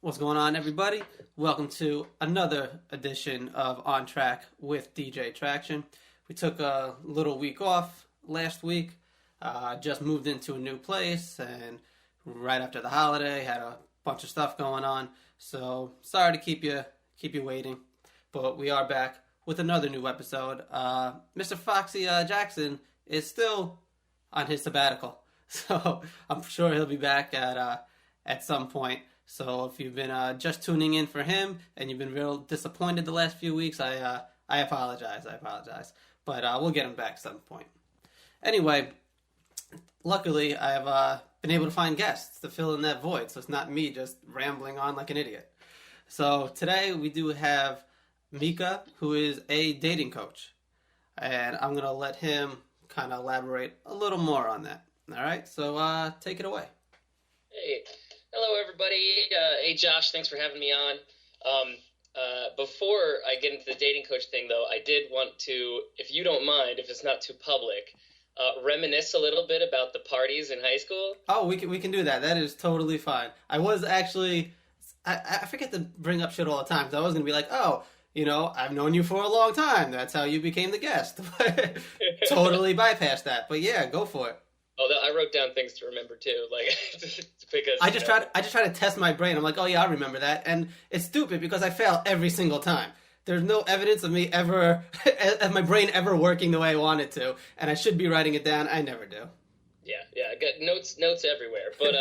What's going on, everybody? Welcome to another edition of OnTrack with DJ Traction. We took a little week off last week, just moved into a new place, and right after the holiday, had a bunch of stuff going on. So sorry to keep you waiting, but we are back with another new episode. Mr. Foxy Jackson is still on his sabbatical, so I'm sure he'll be back at some point. So if you've been just tuning in for him and you've been real disappointed the last few weeks, I apologize. But we'll get him back at some point. Anyway, luckily I've been able to find guests to fill in that void, so it's not me just rambling on like an idiot. So today we do have Mihka, who is a dating coach, and I'm gonna let him kind of elaborate a little more on that. All right, so take it away. Hey, hello everybody. Hey Josh, thanks for having me on. Before I get into the dating coach thing, though, I did want to, if you don't mind, if it's not too public, reminisce a little bit about the parties in high school. Oh, we can do that. That is totally fine. I was actually, I forget to bring up shit all the time, because I was gonna be like, oh, I've known you for a long time. That's how you became the guest. Totally bypassed that. But yeah, go for it. Oh, I wrote down things to remember too, like because I just try to test my brain. I'm like, oh yeah, I remember that, and it's stupid because I fail every single time. There's no evidence of me ever, of my brain ever working the way I want it to, and I should be writing it down. I never do. Yeah, I got notes everywhere. But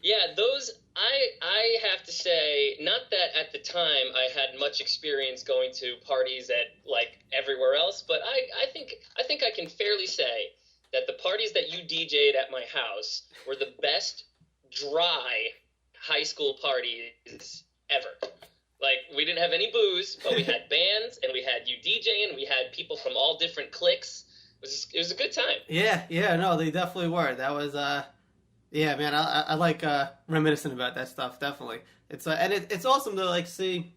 yeah, those I have to say, not that at the time I had much experience going to parties at like everywhere else, but I think I can fairly say that the parties that you DJ'd at my house were the best dry high school parties ever. Like, we didn't have any booze, but we had bands, and we had you DJing, we had people from all different cliques. It was a good time. Yeah, no, they definitely were. That was, yeah, man, I like reminiscing about that stuff, definitely. It's and it's awesome to, like, see,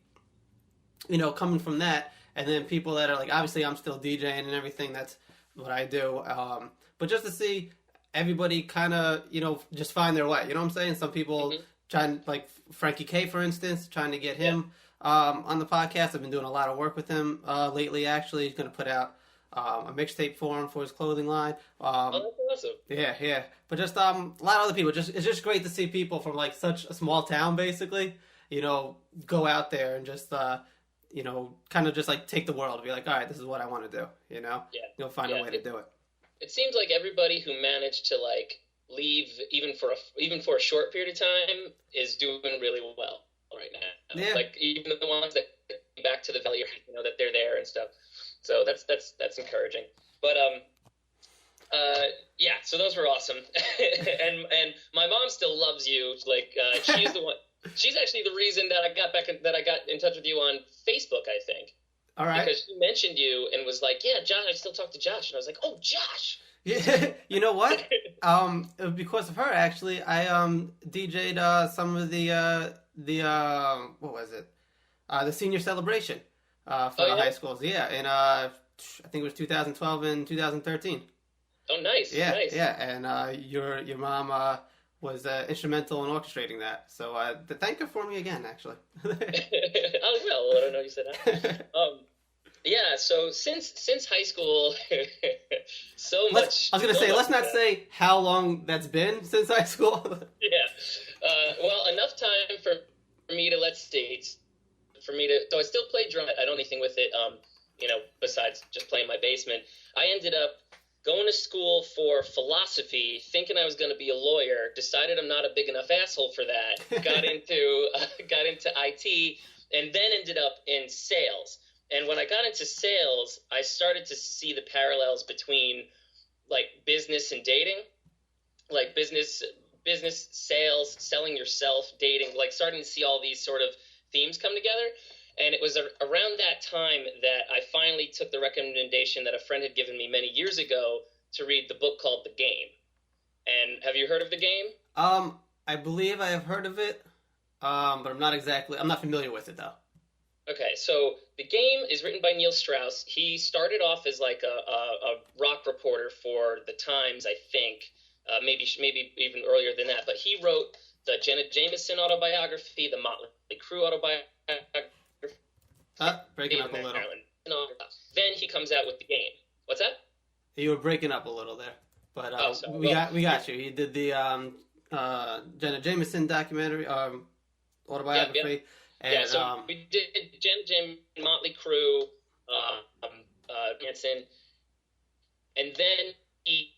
coming from that, and then people that are, like, obviously I'm still DJing and everything, that's what I do, but just to see everybody kind of, just find their way. You know what I'm saying? Some people trying, like Frankie K, for instance, trying to get him on the podcast. I've been doing a lot of work with him lately, actually. He's going to put out a mixtape for him for his clothing line. Oh, that's awesome. Yeah. But just a lot of other people. It's just great to see people from, like, such a small town, basically, go out there and just, kind of just, like, take the world and be like, all right, this is what I want to do, You'll find a way to do it. It seems like everybody who managed to, like, leave even for a short period of time is doing really well right now. Yeah. Like, even the ones that get back to the valley, that they're there and stuff. So that's encouraging. But yeah, so those were awesome. and my mom still loves you. Like, she's the one. She's actually the reason that I got in touch with you on Facebook, I think. All right. Because she mentioned you and was like, yeah, Josh, I still talk to Josh. And I was like, oh, Josh. Yeah, you know what? Because of her, actually, I DJ'd some of the what was it? The senior celebration for the high schools. Yeah, and I think it was 2012 and 2013. Oh, nice. Yeah, nice. Yeah, and your mom was instrumental in orchestrating that. So thank her for me again, actually. Oh, well, I don't know you said that. Yeah, so since high school, so much. I was going to say, let's not say how long that's been since high school. Yeah. Well, enough time for me to, so I still play drum. I don't do anything with it, besides just playing my basement. I ended up going to school for philosophy, thinking I was going to be a lawyer, decided I'm not a big enough asshole for that, got into IT, and then ended up in sales. And when I got into sales, I started to see the parallels between, like, business and dating, like business, sales, selling yourself, dating, like starting to see all these sort of themes come together. And it was around that time that I finally took the recommendation that a friend had given me many years ago to read the book called The Game. And have you heard of The Game? I believe I have heard of it, but I'm not familiar with it, though. Okay, so The Game is written by Neil Strauss. He started off as like a rock reporter for The Times, I think, maybe even earlier than that. But he wrote the Janet Jameson autobiography, the Motley Crue autobiography. Breaking up a little. Then he comes out with The Game. What's that? You were breaking up a little there, but we got you. He did the Janet Jameson documentary, autobiography. And, so we did Janet Jameson, Motley Crue, Manson, and then he,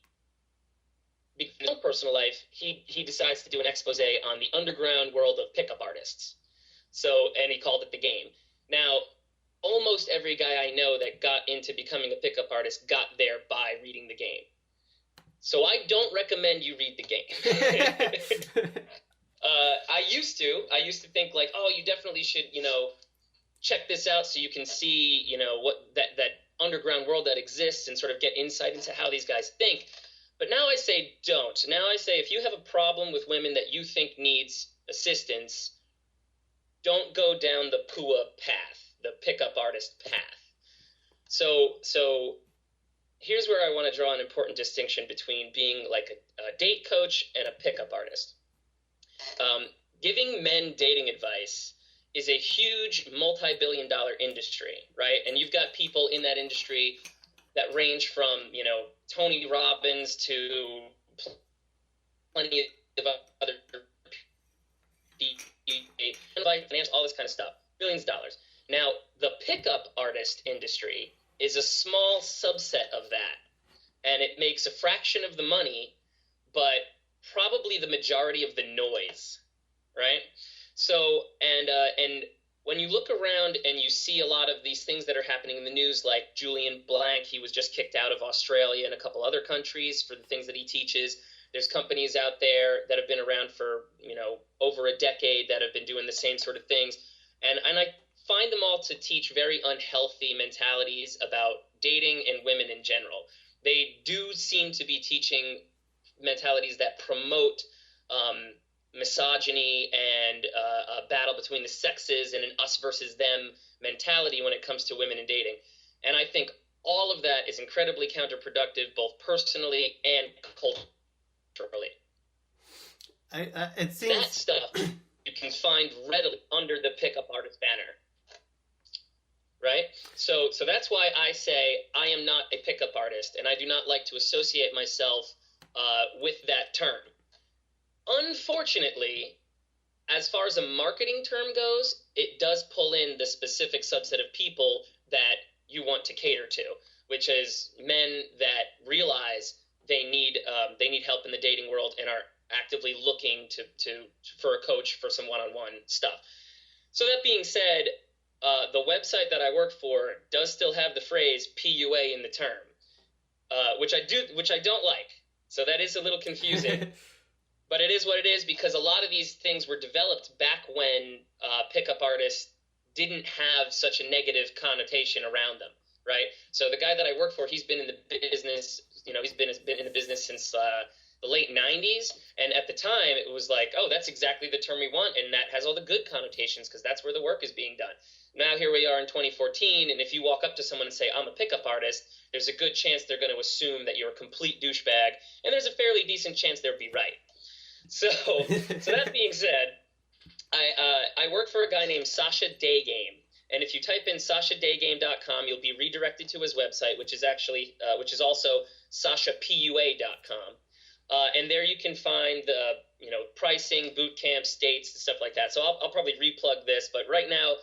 because of his own personal life, he decides to do an expose on the underground world of pickup artists. So, and he called it The Game. Now, almost every guy I know that got into becoming a pickup artist got there by reading The Game. So I don't recommend you read The Game. I used to think like, oh, you definitely should, check this out so you can see, what that underground world that exists and sort of get insight into how these guys think. But now I say don't. Now I say if you have a problem with women that you think needs assistance, don't go down the PUA path, the pickup artist path. So here's where I want to draw an important distinction between being like a date coach and a pickup artist. Giving men dating advice is a huge multi-billion-dollar industry, right? And you've got people in that industry that range from, Tony Robbins to plenty of other finance, all this kind of stuff, billions of dollars. Now, the pickup artist industry is a small subset of that, and it makes a fraction of the money, but probably the majority of the noise, right? So, and when you look around and you see a lot of these things that are happening in the news, like Julian Blank, he was just kicked out of Australia and a couple other countries for the things that he teaches. There's companies out there that have been around for, over a decade that have been doing the same sort of things. And I find them all to teach very unhealthy mentalities about dating and women in general. They do seem to be teaching mentalities that promote misogyny and a battle between the sexes and an us versus them mentality when it comes to women and dating. And I think all of that is incredibly counterproductive, both personally and culturally. It seems that stuff you can find readily under the pickup artist banner, right? So that's why I say I am not a pickup artist, and I do not like to associate myself with that term. Unfortunately, as far as a marketing term goes, it does pull in the specific subset of people that you want to cater to, which is men that realize they need help in the dating world and are actively looking for a coach for some one-on-one stuff. So that being said, the website that I work for does still have the phrase PUA in the term, which I don't like. So that is a little confusing. But it is what it is, because a lot of these things were developed back when pickup artists didn't have such a negative connotation around them, right? So the guy that I work for, he's been in the business, he's been in the business since the late 90s, and at the time it was like, oh, that's exactly the term we want, and that has all the good connotations because that's where the work is being done. Now here we are in 2014, and if you walk up to someone and say, I'm a pickup artist, there's a good chance they're going to assume that you're a complete douchebag, and there's a fairly decent chance they'll be right. So that being said, I work for a guy named Sasha Daygame, and if you type in sashadaygame.com, you'll be redirected to his website, which is also sashapua.com, and there you can find the pricing, boot camps, dates, and stuff like that. So I'll probably replug this, but right now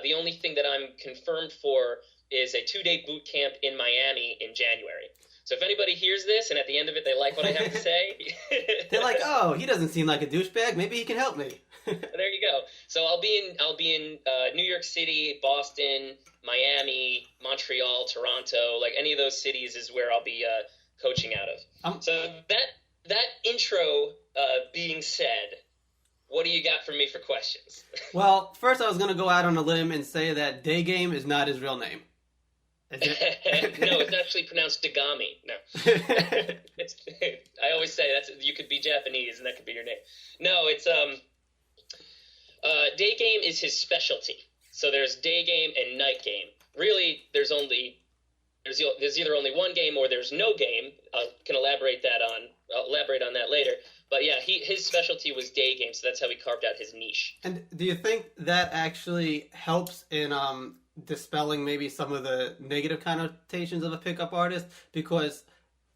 the only thing that I'm confirmed for is a 2-day boot camp in Miami in January. So if anybody hears this and at the end of it they like what I have to say, they're like, "Oh, he doesn't seem like a douchebag. Maybe he can help me." There you go. So I'll be in New York City, Boston, Miami, Montreal, Toronto. Like any of those cities is where I'll be coaching out of. So that intro being said, what do you got for me for questions? Well, first I was going to go out on a limb and say that Daygame is not his real name. No, it's actually pronounced Dagami. No. I always say you could be Japanese and that could be your name. No, it's day game is his specialty. So there's day game and night game. Really, there's either only one game or there's no game. I'll elaborate on that later. But yeah, his specialty was day games, so that's how he carved out his niche. And do you think that actually helps in dispelling maybe some of the negative connotations of a pickup artist? Because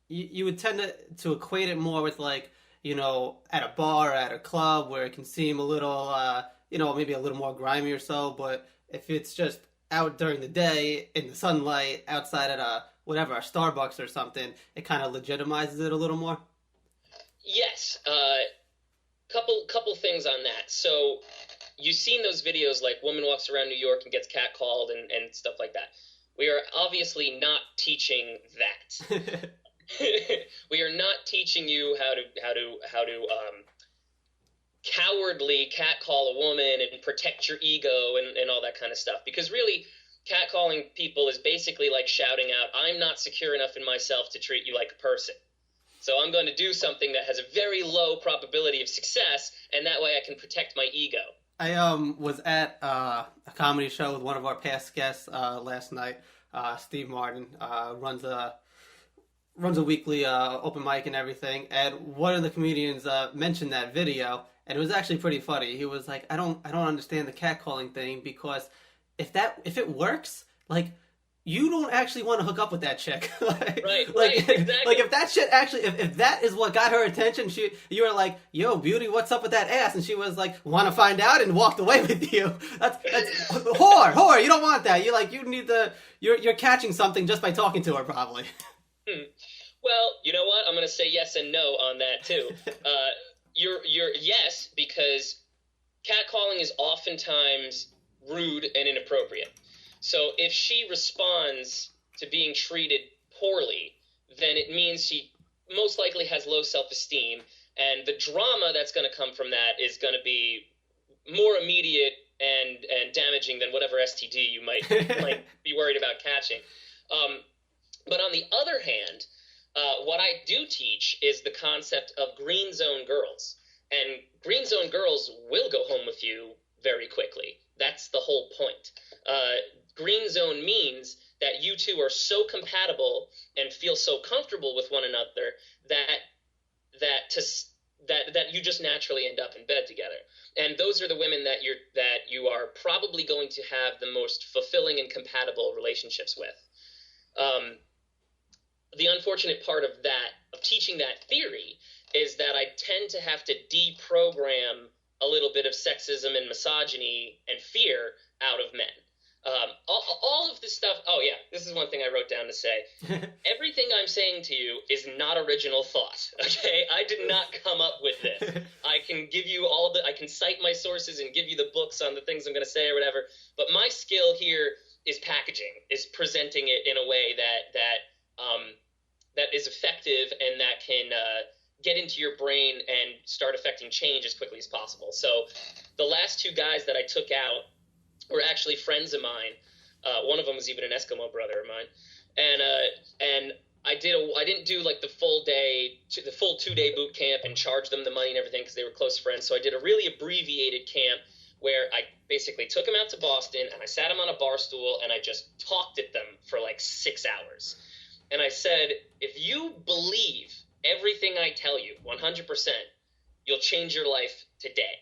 you would tend to equate it more with, like, you know, at a bar, at a club, where it can seem a little, you know, maybe a little more grimy or so. But if it's just out during the day in the sunlight outside at a Starbucks or something, it kind of legitimizes it a little more. Yes. Couple things on that. So you've seen those videos like woman walks around New York and gets catcalled and stuff like that. We are obviously not teaching that. We are not teaching you how to cowardly catcall a woman and protect your ego and all that kind of stuff. Because really, catcalling people is basically like shouting out, "I'm not secure enough in myself to treat you like a person. So I'm going to do something that has a very low probability of success, and that way I can protect my ego." I was at a comedy show with one of our past guests last night. Steve Martin runs a weekly open mic and everything, and one of the comedians mentioned that video, and it was actually pretty funny. He was like, I don't understand the catcalling thing, because if it works, like, you don't actually want to hook up with that chick. Right, exactly. Like, if that shit actually, if that is what got her attention, you were like, "Yo, beauty, what's up with that ass?" And she was like, "Want to find out?" and walked away with you. That's whore. You don't want that. You're catching something just by talking to her, probably. Well, you know what? I'm going to say yes and no on that too. You're yes, because catcalling is oftentimes rude and inappropriate. So if she responds to being treated poorly, then it means she most likely has low self-esteem, and the drama that's going to come from that is going to be more immediate and damaging than whatever STD you might be worried about catching. But on the other hand, what I do teach is the concept of green zone girls. And green zone girls will go home with you very quickly. That's the whole point. Green zone means that you two are so compatible and feel so comfortable with one another that you just naturally end up in bed together. And those are the women that you are probably going to have the most fulfilling and compatible relationships with. The unfortunate part of teaching that theory, is that I tend to have to deprogram a little bit of sexism and misogyny and fear out of men. All of this stuff. Oh yeah, this is one thing I wrote down to say. Everything I'm saying to you is not original thought. Okay, I did not come up with this. I can give you I can cite my sources and give you the books on the things I'm going to say or whatever. But my skill here is packaging, is presenting it in a way that is effective and that can get into your brain and start affecting change as quickly as possible. So the last two guys that I took out were actually friends of mine. One of them was even an Eskimo brother of mine. And I didn't do like the full 2-day boot camp and charge them the money and everything because they were close friends. So I did a really abbreviated camp where I basically took them out to Boston and I sat them on a bar stool and I just talked at them for like 6 hours. And I said, if you believe everything I tell you 100%, you'll change your life today.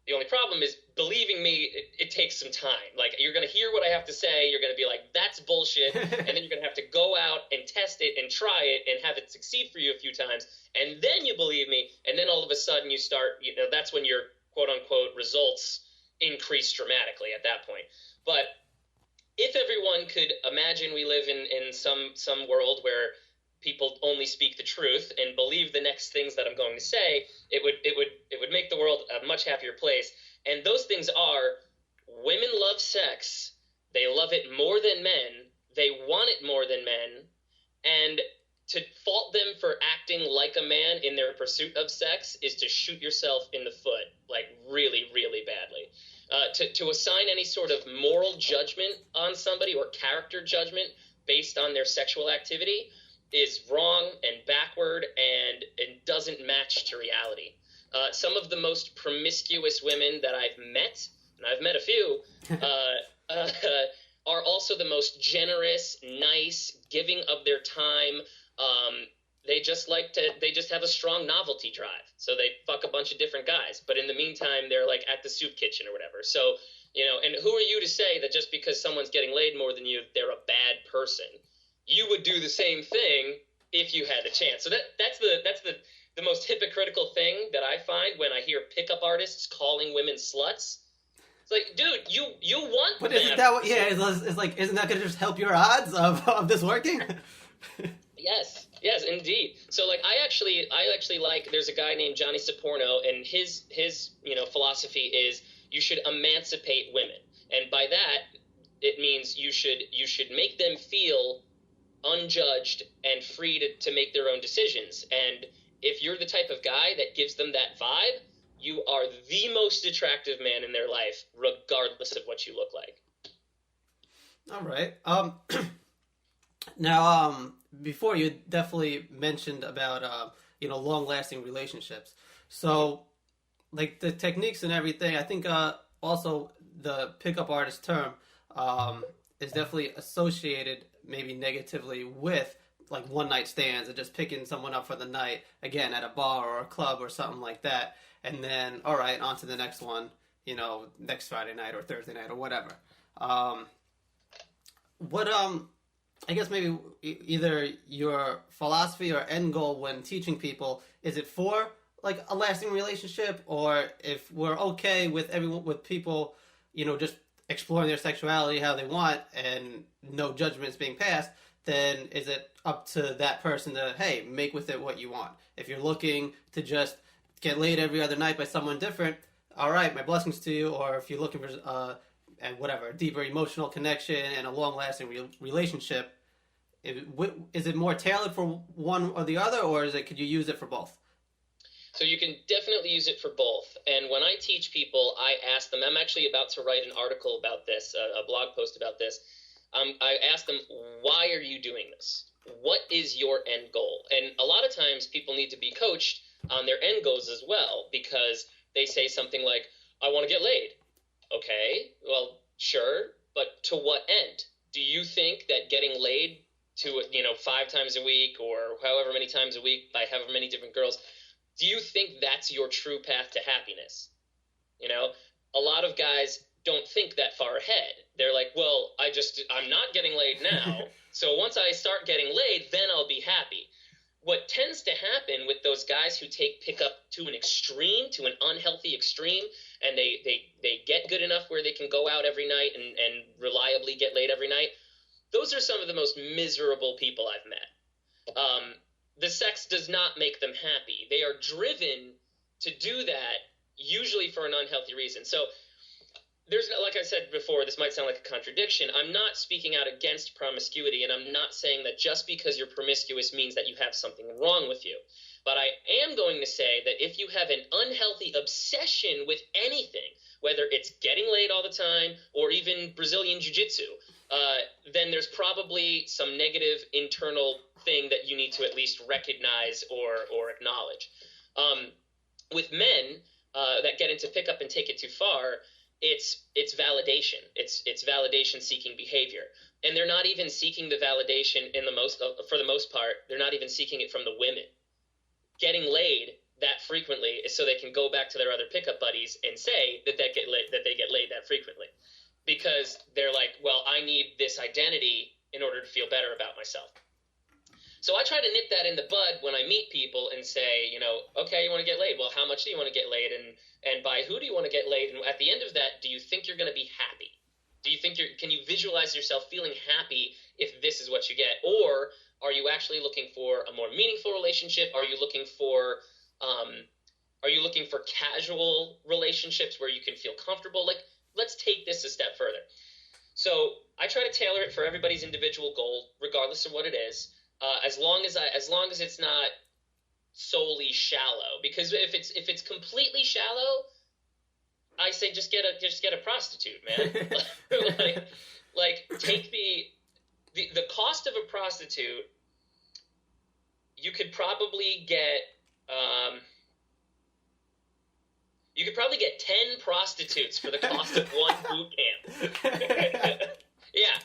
The only problem is, believing me, it takes some time. Like, you're going to hear what I have to say, you're going to be like, that's bullshit, and then you're going to have to go out and test it and try it and have it succeed for you a few times, and then you believe me, and then all of a sudden you start, that's when your quote-unquote results increase dramatically at that point. But if everyone could imagine we live in some world where people only speak the truth and believe the next things that I'm going to say, it would make the world a much happier place. And those things are, women love sex, they love it more than men, they want it more than men, and to fault them for acting like a man in their pursuit of sex is to shoot yourself in the foot, like really, really badly. To assign any sort of moral judgment on somebody or character judgment based on their sexual activity is wrong and backward and doesn't match to reality. Some of the most promiscuous women that I've met, and I've met a few, are also the most generous, nice, giving of their time. they just have a strong novelty drive. So they fuck a bunch of different guys. But in the meantime, they're like at the soup kitchen or whatever. So, and who are you to say that just because someone's getting laid more than you, they're a bad person? You would do the same thing if you had the chance. So that's the most hypocritical thing that I find when I hear pickup artists calling women sluts. It's like, dude, you want But them. Isn't that what? Yeah, it's like, isn't that going to just help your odds of this working? Yes, indeed. So like, I actually like. There's a guy named Johnny Saporno, and his philosophy is you should emancipate women, and by that it means you should make them feel unjudged and free to make their own decisions. And if you're the type of guy that gives them that vibe, you are the most attractive man in their life, regardless of what you look like. All right. Now, before you definitely mentioned about long-lasting relationships. So, like the techniques and everything, I think also the pickup artist term is definitely associated maybe negatively with like one-night stands and just picking someone up for the night, again, at a bar or a club or something like that. And then, all right, on to the next one, next Friday night or Thursday night or whatever. I guess maybe either your philosophy or end goal when teaching people, is it for like a lasting relationship, or if we're okay with people, just exploring their sexuality how they want and no judgments being passed, then is it up to that person to, hey, make with it what you want? If you're looking to just get laid every other night by someone different, all right, my blessings to you. Or if you're looking for a deeper emotional connection and a long-lasting relationship, is it more tailored for one or the other, or could you use it for both? So you can definitely use it for both. And when I teach people, I ask them, I'm actually about to write an article about this, a blog post about this. I ask them, why are you doing this? What is your end goal? And a lot of times people need to be coached on their end goals as well, because they say something like, I want to get laid. Okay, well, sure, but to what end? Do you think that getting laid to 5 times a week or however many times a week by however many different girls, do you think that's your true path to happiness? A lot of guys don't think that far ahead. They're like, well, I'm not getting laid now, so once I start getting laid, then I'll be happy. What tends to happen with those guys who take pickup to an extreme, to an unhealthy extreme, and they get good enough where they can go out every night and reliably get laid every night, those are some of the most miserable people I've met. The sex does not make them happy. They are driven to do that, usually for an unhealthy reason. So like I said before, this might sound like a contradiction. I'm not speaking out against promiscuity, and I'm not saying that just because you're promiscuous means that you have something wrong with you. But I am going to say that if you have an unhealthy obsession with anything, whether it's getting laid all the time or even Brazilian jiu-jitsu, then there's probably some negative internal thing that you need to at least recognize or acknowledge. With men that get into pickup and take it too far, it's validation. It's validation-seeking behavior, and they're not even seeking the validation for the most part. They're not even seeking it from the women. Getting laid that frequently is so they can go back to their other pickup buddies and say that they get laid that frequently, because they're like, well, I need this identity in order to feel better about myself. So I try to nip that in the bud when I meet people and say, okay, you want to get laid? Well, how much do you want to get laid? And by who do you want to get laid? And at the end of that, do you think you're going to be happy? Do you think can you visualize yourself feeling happy if this is what you get? Or are you actually looking for a more meaningful relationship? Are you looking for casual relationships where you can feel comfortable? Like, let's take this a step further. So I try to tailor it for everybody's individual goal, regardless of what it is. As long as it's not solely shallow, because if it's completely shallow, I say just get a prostitute, man. like take the cost of a prostitute. You could probably get 10 prostitutes for the cost of one boot camp. Yeah.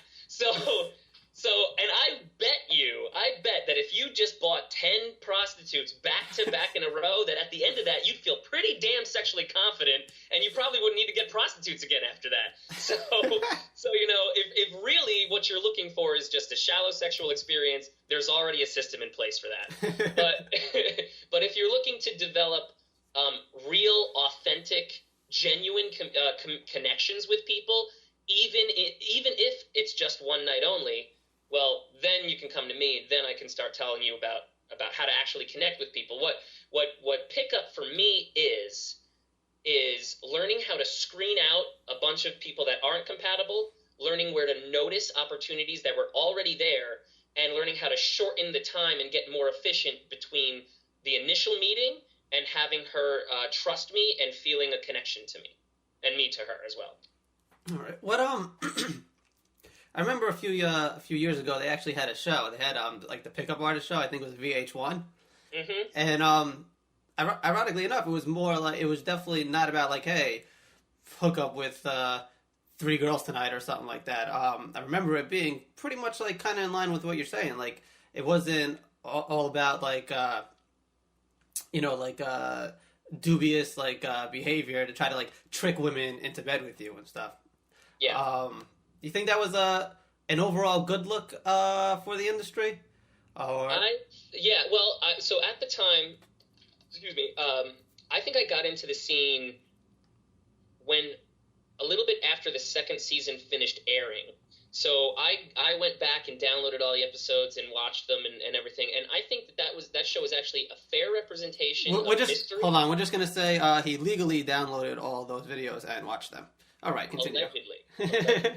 So, and I bet that if you just bought 10 prostitutes back to back in a row, that at the end of that, you'd feel pretty damn sexually confident, and you probably wouldn't need to get prostitutes again after that. So if really what you're looking for is just a shallow sexual experience, there's already a system in place for that. But if you're looking to develop real, authentic, genuine connections with people, even if it's just one night only, well, then you can come to me. Then I can start telling you about how to actually connect with people. What pickup for me is learning how to screen out a bunch of people that aren't compatible, learning where to notice opportunities that were already there, and learning how to shorten the time and get more efficient between the initial meeting and having her trust me and feeling a connection to me, and me to her as well. All right. What I remember a few years ago they actually had a show. They had like the pickup artist show. I think it was VH1. Mm-hmm. And ironically enough, it was more like, it was definitely not about like, hey, hook up with 3 girls tonight or something like that. I remember it being pretty much like kind of in line with what you're saying. Like it wasn't all about like dubious like behavior to try to like trick women into bed with you and stuff. Yeah. Do you think that was an overall good look for the industry? Or... So at the time, excuse me, I think I got into the scene when a little bit after the second season finished airing. So I went back and downloaded all the episodes and watched them and everything, and I think that show was actually a fair representation of history. Hold on, we're just going to say he legally downloaded all those videos and watched them. All right, continue. Allegedly. Okay.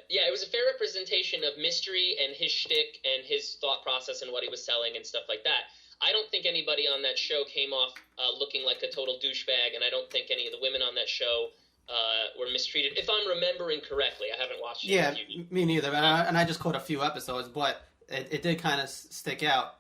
Yeah, it was a fair representation of mystery and his shtick and his thought process and what he was selling and stuff like that. I don't think anybody on that show came off looking like a total douchebag, and I don't think any of the women on that show were mistreated, if I'm remembering correctly. I haven't watched it. Yeah, me neither. And I just caught a few episodes, but it did kind of stick out,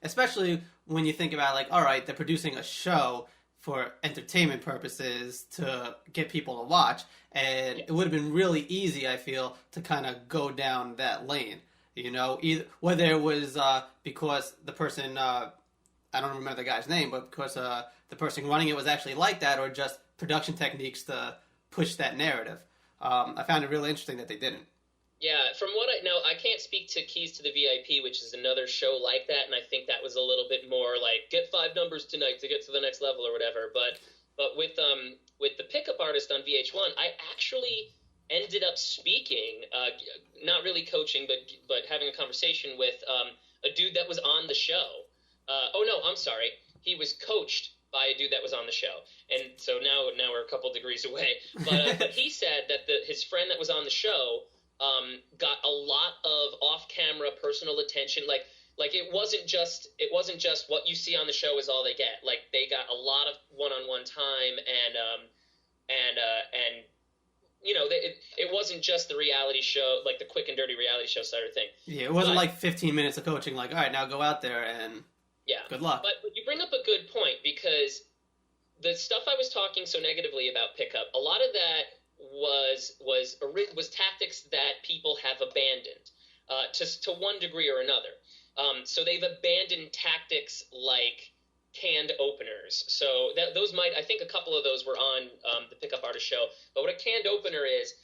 especially when you think about, like, all right, they're producing a show for entertainment purposes to get people to watch, and it would have been really easy, I feel, to kind of go down that lane. You know, either whether it was because the person, I don't remember the guy's name, but because the person running it was actually like that, or just production techniques to push that narrative. I found it really interesting that they didn't. Yeah, from what I know, I can't speak to Keys to the VIP, which is another show like that, and I think that was a little bit more like, get 5 numbers tonight to get to the next level or whatever. But with the pickup artist on VH1, I actually ended up speaking, not really coaching, but having a conversation with a dude that was on the show. He was coached by a dude that was on the show, and so now we're a couple degrees away. But he said that his friend that was on the show got a lot of off-camera personal attention. Like it wasn't just what you see on the show is all they get. Like they got a lot of one-on-one time, and you know, it wasn't just the reality show, like the quick and dirty reality show side of thing. Yeah, it wasn't like 15 minutes of coaching, like, all right, now go out there and good luck. But you bring up a good point, because the stuff I was talking so negatively about pickup, a lot of that was tactics that people have abandoned to one degree or another. So they've abandoned tactics like canned openers. So I think a couple of those were on the Pickup Artist show. But what a canned opener is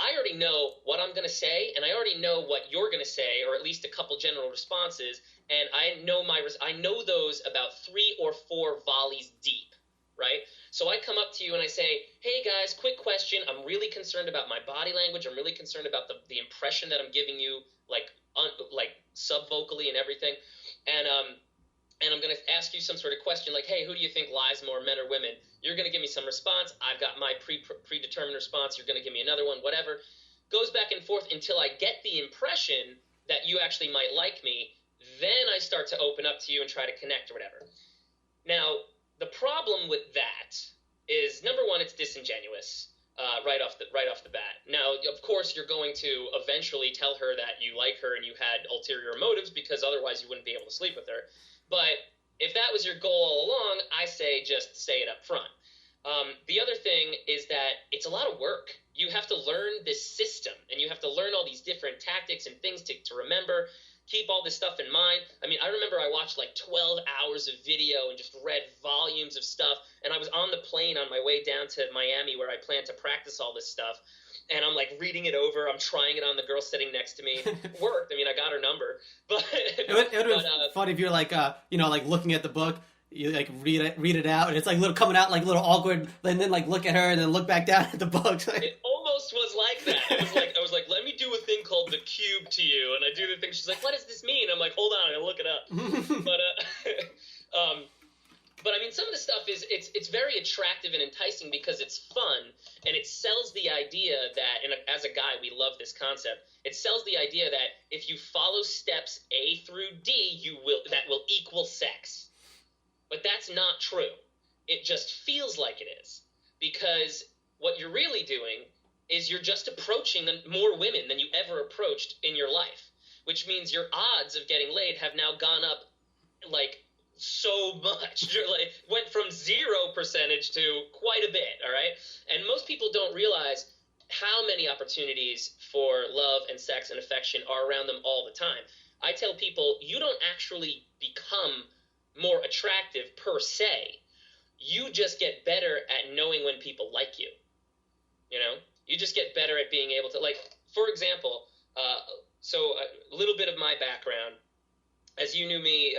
I already know what I'm going to say, and I already know what you're going to say, or at least a couple general responses, and I know those about 3 or 4 volleys deep, right? So I come up to you and I say, hey guys, quick question. I'm really concerned about my body language. I'm really concerned about the impression that I'm giving you, like sub-vocally and everything. And I'm going to ask you some sort of question like, hey, who do you think lies more, men or women? You're going to give me some response. I've got my predetermined response. You're going to give me another one, whatever. Goes back and forth until I get the impression that you actually might like me. Then I start to open up to you and try to connect or whatever. Now, the problem with that is, number one, it's disingenuous right off the bat. Now, of course, you're going to eventually tell her that you like her and you had ulterior motives, because otherwise you wouldn't be able to sleep with her. But if that was your goal all along, I say just say it up front. The other thing is that it's a lot of work. you have to learn this system, and you have to learn all these different tactics and things to remember, keep all this stuff in mind. I mean, I remember I watched like 12 hours of video and just read volumes of stuff, and I was on the plane on my way down to Miami where I planned to practice all this stuff, and I'm like reading it over, I'm trying it on the girl sitting next to me. It worked. I mean, I got her number, but it would be funny if you're like, like looking at the book, you like read it out, and it's like coming out like a little awkward, and then like look at her and then look back down at the book. It almost was like that. It was like, I was like, let me do a thing called the cube to you, and I do the thing. She's like, what does this mean? I'm like, hold on, I'll look it up. But I mean, some of the stuff it's very attractive and enticing because it's fun, and it sells the idea that, and as a guy, we love this concept. It sells the idea that if you follow steps A through D, that will equal sex. But that's not true. It just feels like it is, because what you're really doing is you're just approaching more women than you ever approached in your life, which means your odds of getting laid have now gone up like so much. You're like went from 0% to quite a bit, all right? And most people don't realize how many opportunities for love and sex and affection are around them all the time. I tell people, you don't actually become more attractive per se. You just get better at knowing when people like you. You know, you just get better at being able to, like, for example, so a little bit of my background. As you knew me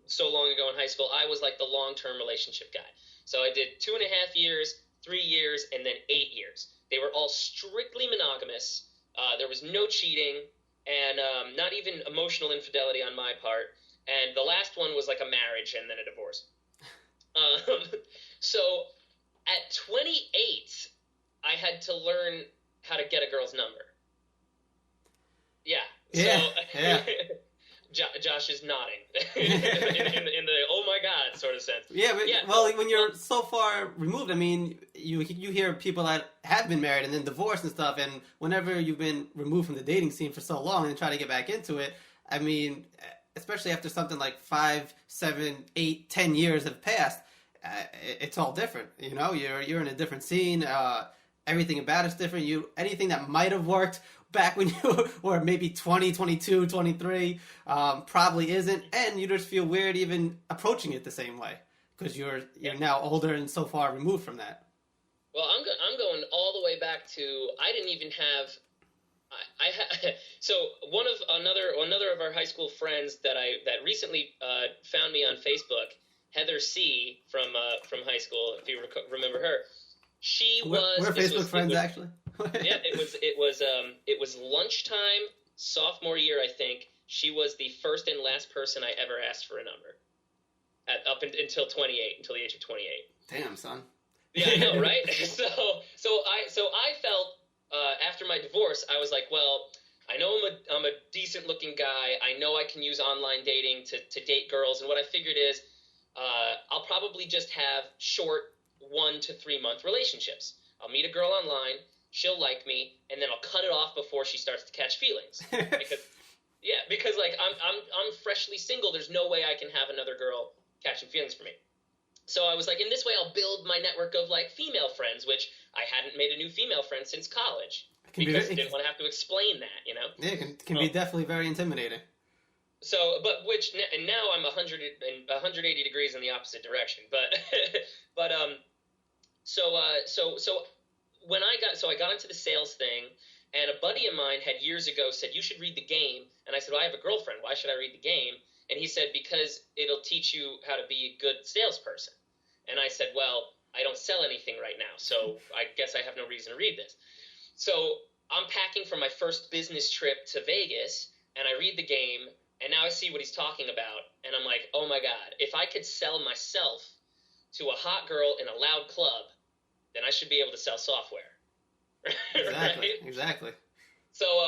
so long ago in high school, I was like the long-term relationship guy. So I did 2.5 years, 3 years, and then 8 years. They were all strictly monogamous. There was no cheating, and not even emotional infidelity on my part. And the last one was like a marriage and then a divorce. So at 28, I had to learn how to get a girl's number. Yeah. Yeah. So, yeah. Josh is nodding in the oh my God sort of sense. Yeah, but, yeah. Well, when you're so far removed, I mean, you hear people that have been married and then divorced and stuff, and whenever you've been removed from the dating scene for so long and try to get back into it, I mean, especially after something like 5, 7, 8, 10 years have passed, it's all different. You know, you're in a different scene. Everything about it's different. Anything that might have worked back when you were maybe 20, 22, 23, probably isn't, and you just feel weird even approaching it the same way because you're now older and so far removed from that. Well, I'm going all the way back to I didn't even have. So another of our high school friends that recently found me on Facebook, Heather C from high school, if you remember her. We're Facebook friends actually. Yeah, it was lunchtime sophomore year, I think. She was the first and last person I ever asked for a number. Until 28, until the age of 28. Damn, son. Yeah, I know, right? So I felt after my divorce, I was like, well, I know I'm a decent looking guy. I know I can use online dating to date girls, and what I figured is I'll probably just have short 1 to 3 month relationships. I'll meet a girl online, she'll like me, and then I'll cut it off before she starts to catch feelings. Because like I'm freshly single. There's no way I can have another girl catching feelings for me. So I was like, in this way, I'll build my network of like female friends, which I hadn't made a new female friend since college because I didn't want to have to explain that, you know. Yeah, it can be definitely very intimidating. So, and now I'm 180 degrees in the opposite direction. So when I got into the sales thing, and a buddy of mine had years ago said, you should read The Game. And I said, well, I have a girlfriend. Why should I read The Game? And he said, because it'll teach you how to be a good salesperson. And I said, well, I don't sell anything right now, so I guess I have no reason to read this. So I'm packing for my first business trip to Vegas, and I read The Game, and now I see what he's talking about, and I'm like, oh my God, if I could sell myself to a hot girl in a loud club, then I should be able to sell software. Exactly. Right? Exactly. So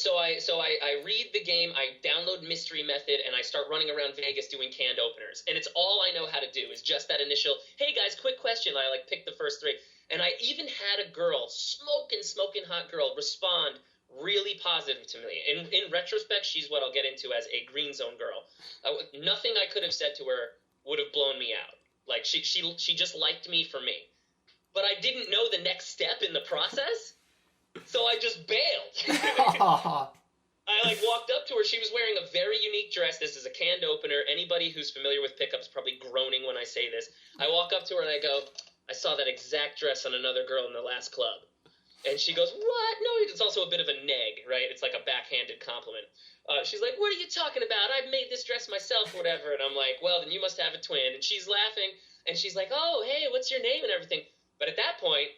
I read The Game, I download Mystery Method, and I start running around Vegas doing canned openers. And it's all I know how to do is just that initial, hey guys, quick question. I like pick the first 3. And I even had a girl, smoking hot girl, respond really positive to me. In retrospect, she's what I'll get into as a green zone girl. Nothing I could have said to her would have blown me out. Like she just liked me for me. but I didn't know the next step in the process, so I just bailed. I like walked up to her. She was wearing a very unique dress. This is a canned opener. Anybody who's familiar with pickup is probably groaning when I say this. I walk up to her and I go, I saw that exact dress on another girl in the last club. And she goes, what? No, it's also a bit of a neg, right? It's like a backhanded compliment. She's like, what are you talking about? I made this dress myself, whatever. And I'm like, well, then you must have a twin. And she's laughing, and she's like, oh, hey, what's your name and everything? But at that point,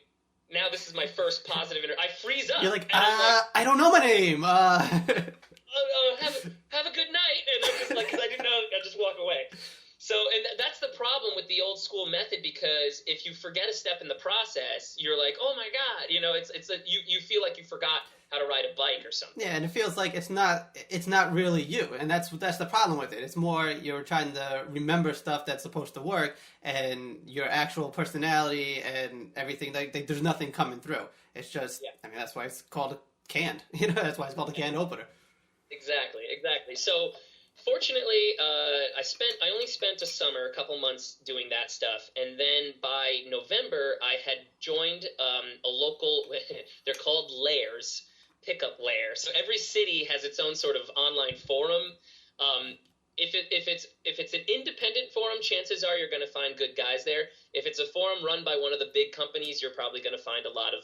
now this is my first positive I freeze up. You're like, I don't know my name. Have a good night. And I'm just like, because I didn't know, I just walk away. So, and that's the problem with the old school method, because if you forget a step in the process, you're like, oh my God, you know, you feel like you forgot how to ride a bike or something. Yeah, and it feels like it's not really you, and that's the problem with it. It's more you're trying to remember stuff that's supposed to work, and your actual personality and everything. Like there's nothing coming through. It's just, I mean, that's why it's called a canned. You know, that's why it's called a canned opener. Exactly. So, fortunately, I only spent a summer, a couple months doing that stuff, and then by November, I had joined a local. They're called lairs. Pickup lair. So every city has its own sort of online forum. If it's an independent forum, chances are you're going to find good guys there. If it's a forum run by one of the big companies, you're probably going to find a lot of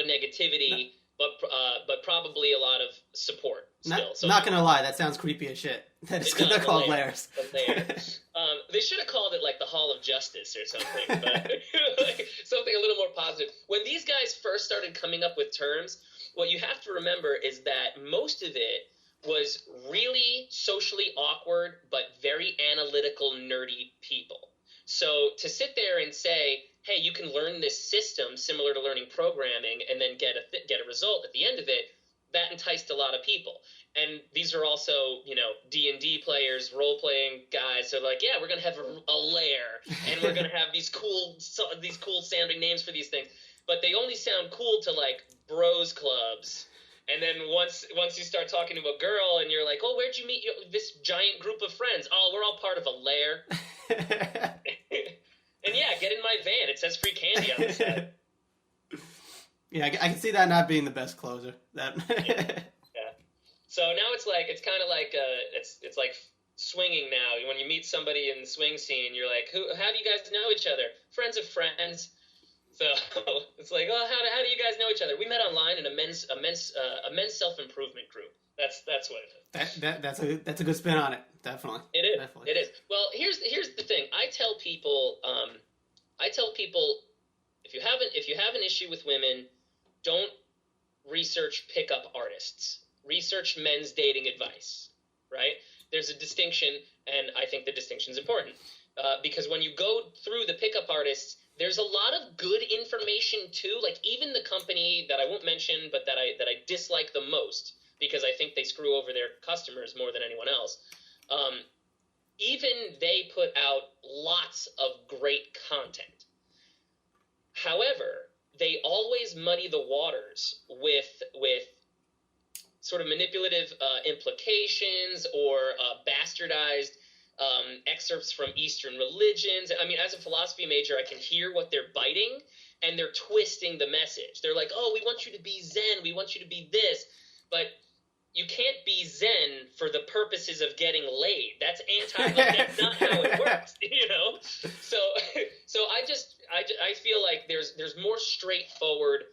negativity, but probably a lot of support still. Not gonna lie, that sounds creepy as shit. They're called lairs. They should have called it like the Hall of Justice or something, but like something a little more positive. When these guys first started coming up with terms, what you have to remember is that most of it was really socially awkward but very analytical, nerdy people. So to sit there and say, hey, you can learn this system similar to learning programming and then get a result at the end of it, that enticed a lot of people. And these are also, you know, D&D players, role-playing guys. So like, yeah, we're going to have a lair, and we're going to have these cool sounding names for these things. But they only sound cool to, like, bros clubs. And then once you start talking to a girl and you're like, oh, where'd you meet this giant group of friends? Oh, we're all part of a lair. And yeah, get in my van. It says free candy on the side. Yeah, I can see that not being the best closer. Yeah. So now it's kind of like it's like swinging now. When you meet somebody in the swing scene, you're like, how do you guys know each other? Friends of friends. So it's like, oh, how do you guys know each other? We met online in a men's self-improvement group. That's what it is. That's a good spin on it. Definitely. It is. Definitely. It is. Well, here's the thing. I tell people, if you have an issue with women, don't research pickup artists. Research men's dating advice. Right? There's a distinction, and I think the distinction is important because when you go through the pickup artists, there's a lot of good information too. Like even the company that I won't mention, but that I dislike the most because I think they screw over their customers more than anyone else. Even they put out lots of great content. However, they always muddy the waters with sort of manipulative implications or bastardized excerpts from Eastern religions. I mean, as a philosophy major, I can hear what they're biting, and they're twisting the message. They're like, oh, we want you to be Zen. We want you to be this. But you can't be Zen for the purposes of getting laid. That's that's not how it works, you know? So I feel like there's more straightforward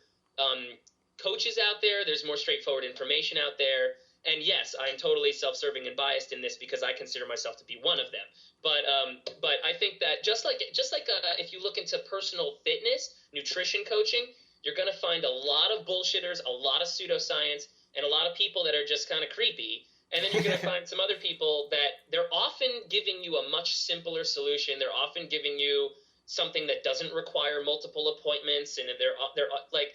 coaches out there. There's more straightforward information out there. And yes, I'm totally self-serving and biased in this because I consider myself to be one of them. But I think that just like if you look into personal fitness, nutrition coaching, you're going to find a lot of bullshitters, a lot of pseudoscience, and a lot of people that are just kind of creepy. And then you're going to find some other people that they're often giving you a much simpler solution. They're often giving you something that doesn't require multiple appointments, and they're like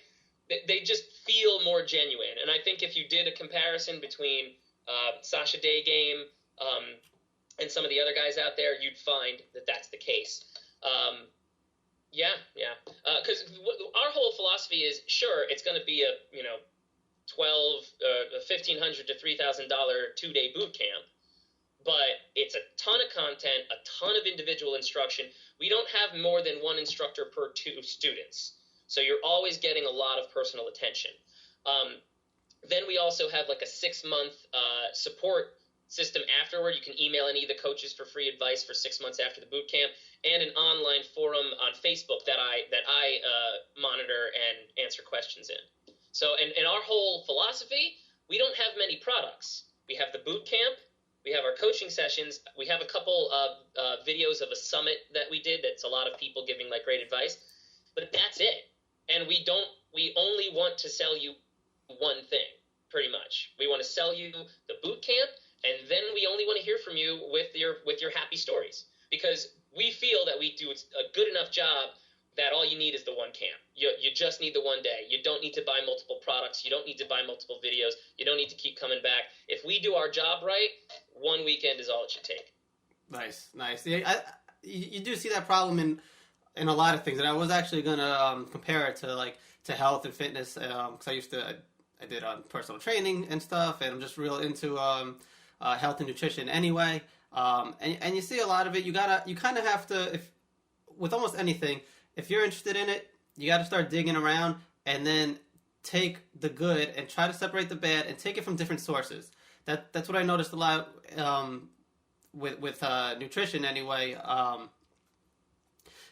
they just feel more genuine. And I think if you did a comparison between Sasha Day Game and some of the other guys out there, you'd find that that's the case. Because our whole philosophy is, sure, it's going to be a $1,500 to $3,000 2-day boot camp, but it's a ton of content, a ton of individual instruction. We don't have more than one instructor per 2 students, so you're always getting a lot of personal attention. Then we also have like a 6-month support system afterward. You can email any of the coaches for free advice for 6 months after the boot camp, and an online forum on Facebook that I monitor and answer questions in. So, and our whole philosophy, we don't have many products. We have the boot camp, we have our coaching sessions, we have a couple of videos of a summit that we did. That's a lot of people giving like great advice, but that's it. And we only want to sell you one thing, pretty much. We want to sell you the boot camp, and then we only want to hear from you with your happy stories, because we feel that we do a good enough job that all you need is the one camp. You just need the one day. You don't need to buy multiple products. You don't need to buy multiple videos. You don't need to keep coming back. If we do our job right, one weekend is all it should take. Nice. Yeah, you do see that problem in a lot of things, and I was actually gonna compare it to health and fitness, because I did personal training and stuff, and I'm just real into health and nutrition anyway. And you see a lot of it. You kind of have to, with almost anything, if you're interested in it, you got to start digging around and then take the good and try to separate the bad and take it from different sources. That's what I noticed a lot with nutrition anyway.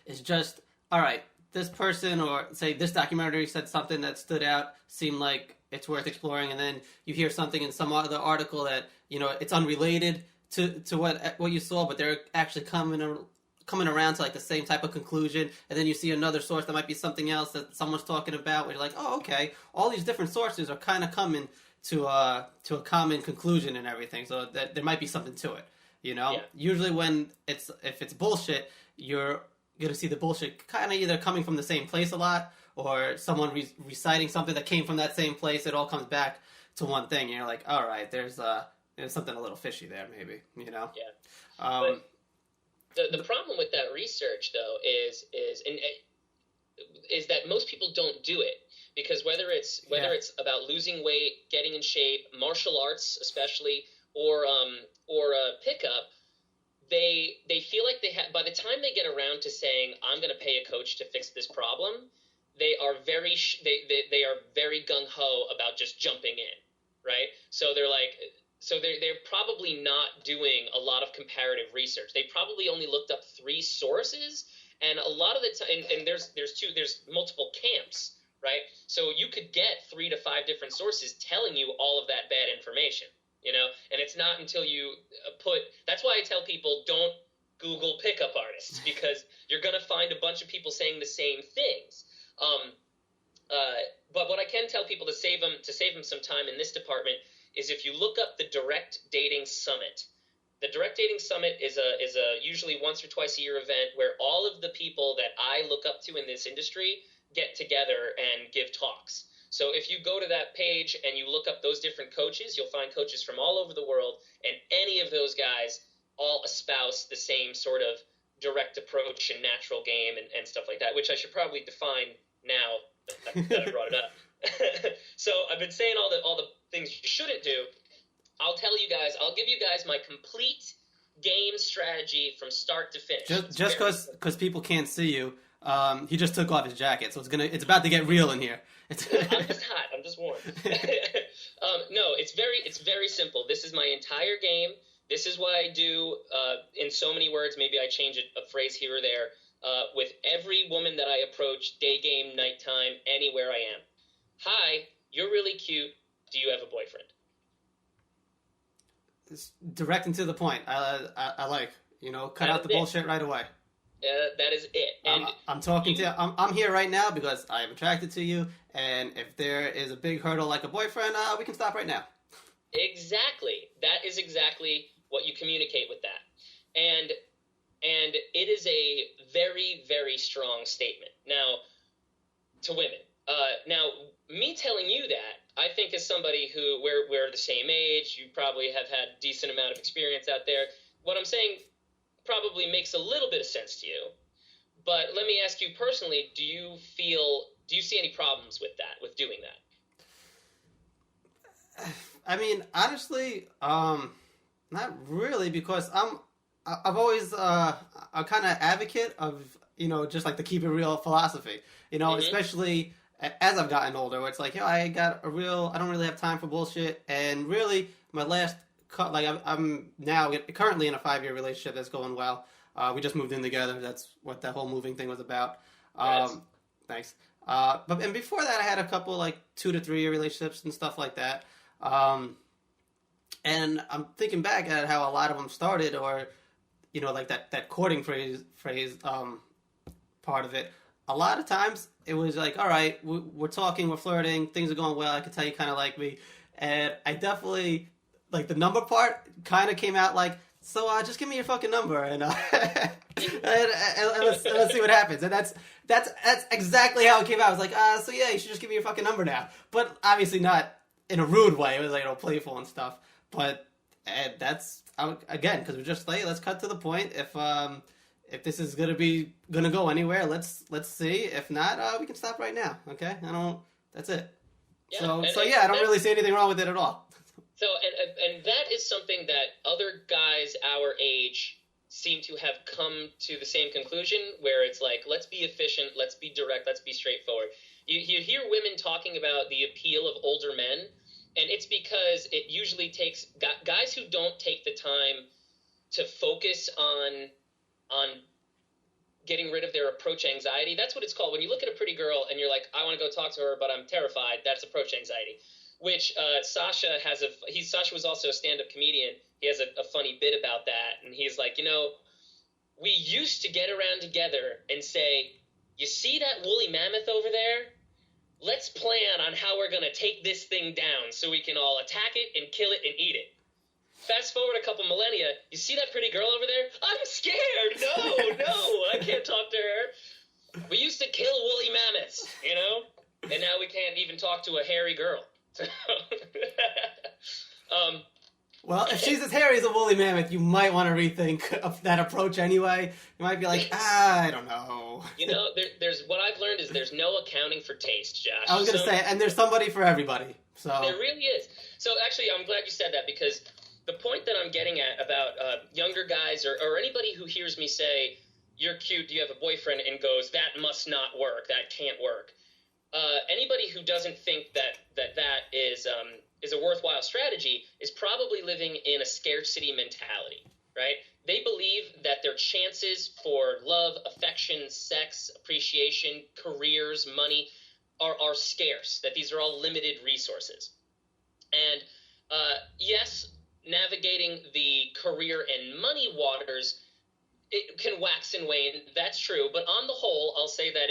It's just, all right, this person, or say this documentary said something that stood out, seemed like it's worth exploring, and then you hear something in some other article that, it's unrelated to what you saw, but they're actually coming around to like the same type of conclusion, and then you see another source that might be something else that someone's talking about, where you're like, oh, okay, all these different sources are kind of coming to a common conclusion and everything, so that there might be something to it, Yeah. Usually if it's bullshit, you're going to see the bullshit kind of either coming from the same place a lot, or someone reciting something that came from that same place. It all comes back to one thing, and you're like, all right, there's something a little fishy there, maybe, Yeah. But the problem with that research, though, is that most people don't do it, because whether it's about losing weight, getting in shape, martial arts especially, or pickup, they feel like by the time they get around to saying, I'm going to pay a coach to fix this problem, they are very gung ho about just jumping in, right? So they're probably not doing a lot of comparative research. They probably only looked up 3 sources, and a lot of the time, and there's multiple camps, right? So you could get 3 to 5 different sources telling you all of that bad information, and it's not until you that's why I tell people, don't Google pickup artists, because you're going to find a bunch of people saying the same things. But what I can tell people to save them some time in this department is, if you look up the Direct Dating Summit. The Direct Dating Summit is a usually once or twice a year event where all of the people that I look up to in this industry get together and give talks. So if you go to that page and you look up those different coaches, you'll find coaches from all over the world, and any of those guys all espouse the same sort of direct approach and natural game and stuff like that, which I should probably define now that I brought it up. So I've been saying all the things you shouldn't do. I'll give you guys my complete game strategy from start to finish. Just because people can't see you, he just took off his jacket, so it's about to get real in here. I'm just hot. I'm just warm. No, it's very simple. This is my entire game. This is what I do in so many words. Maybe I change a phrase here or there. With every woman that I approach, day game, nighttime, anywhere I am. Hi, you're really cute. Do you have a boyfriend? It's direct and to the point. I like, cut out the bullshit right away. That is it. And I'm talking to you. I'm here right now because I am attracted to you, and if there is a big hurdle like a boyfriend, we can stop right now. Exactly. That is exactly what you communicate with that. And it is a very, very strong statement. Now, to women. Now, me telling you that, I think as somebody who, we're the same age, you probably have had a decent amount of experience out there, what I'm saying probably makes a little bit of sense to you. But let me ask you personally, do you see any problems with that, with doing that? I mean, honestly, not Not really, because I've always I'm kind of advocate of, you know, just like the keep it real philosophy, you know, especially as I've gotten older, where it's like, yo, I don't really have time for bullshit, and really my last I'm now currently in a 5-year relationship that's going well. We just moved in together. That's what that whole moving thing was about. Thanks. And before that, I had a couple like 2 to 3 year relationships and stuff like that. And I'm thinking back at how a lot of them started, or, you know, like that courting phrase part of it. A lot of times it was like, all right, we're talking, we're flirting, things are going well. I can tell you kind of like me, and I definitely like the number part kind of came out like, so just give me your fucking number and let's see what happens. And that's exactly how it came out. I was like, so yeah, you should just give me your fucking number now. But obviously not in a rude way. It was like, you know, playful and stuff. But that's again, because we're just like, let's cut to the point. If this is gonna go anywhere, let's see. If not, we can stop right now. Okay, that's it. Yeah, I don't really see anything wrong with it at all. So, and that is something that other guys our age seem to have come to the same conclusion, where it's like, let's be efficient, let's be direct, let's be straightforward. You hear women talking about the appeal of older men, and it's because it usually takes guys who don't take the time to focus on getting rid of their approach anxiety. That's what it's called. When you look at a pretty girl and you're like, I want to go talk to her, but I'm terrified, that's approach anxiety. Which Sasha was also a stand-up comedian. He has a funny bit about that, and he's like, you know, we used to get around together and say, you see that woolly mammoth over there? Let's plan on how we're going to take this thing down so we can all attack it and kill it and eat it. Fast forward a couple millennia, you see that pretty girl over there? I'm scared. No, I can't talk to her. We used to kill woolly mammoths, you know? And now we can't even talk to a hairy girl. Well, if she's as hairy as a woolly mammoth, you might want to rethink of that approach anyway. You might be like, I don't know. You know, there's what I've learned is there's no accounting for taste, Josh. I was going to say, and there's somebody for everybody. So there really is. So actually, I'm glad you said that, because the point that I'm getting at about younger guys or anybody who hears me say, you're cute, do you have a boyfriend, and goes, that must not work, that can't work. Anybody who doesn't think that is a worthwhile strategy is probably living in a scarcity mentality, right? They believe that their chances for love, affection, sex, appreciation, careers, money are scarce, that these are all limited resources. And yes, navigating the career and money waters, it can wax and wane. That's true. But on the whole, I'll say that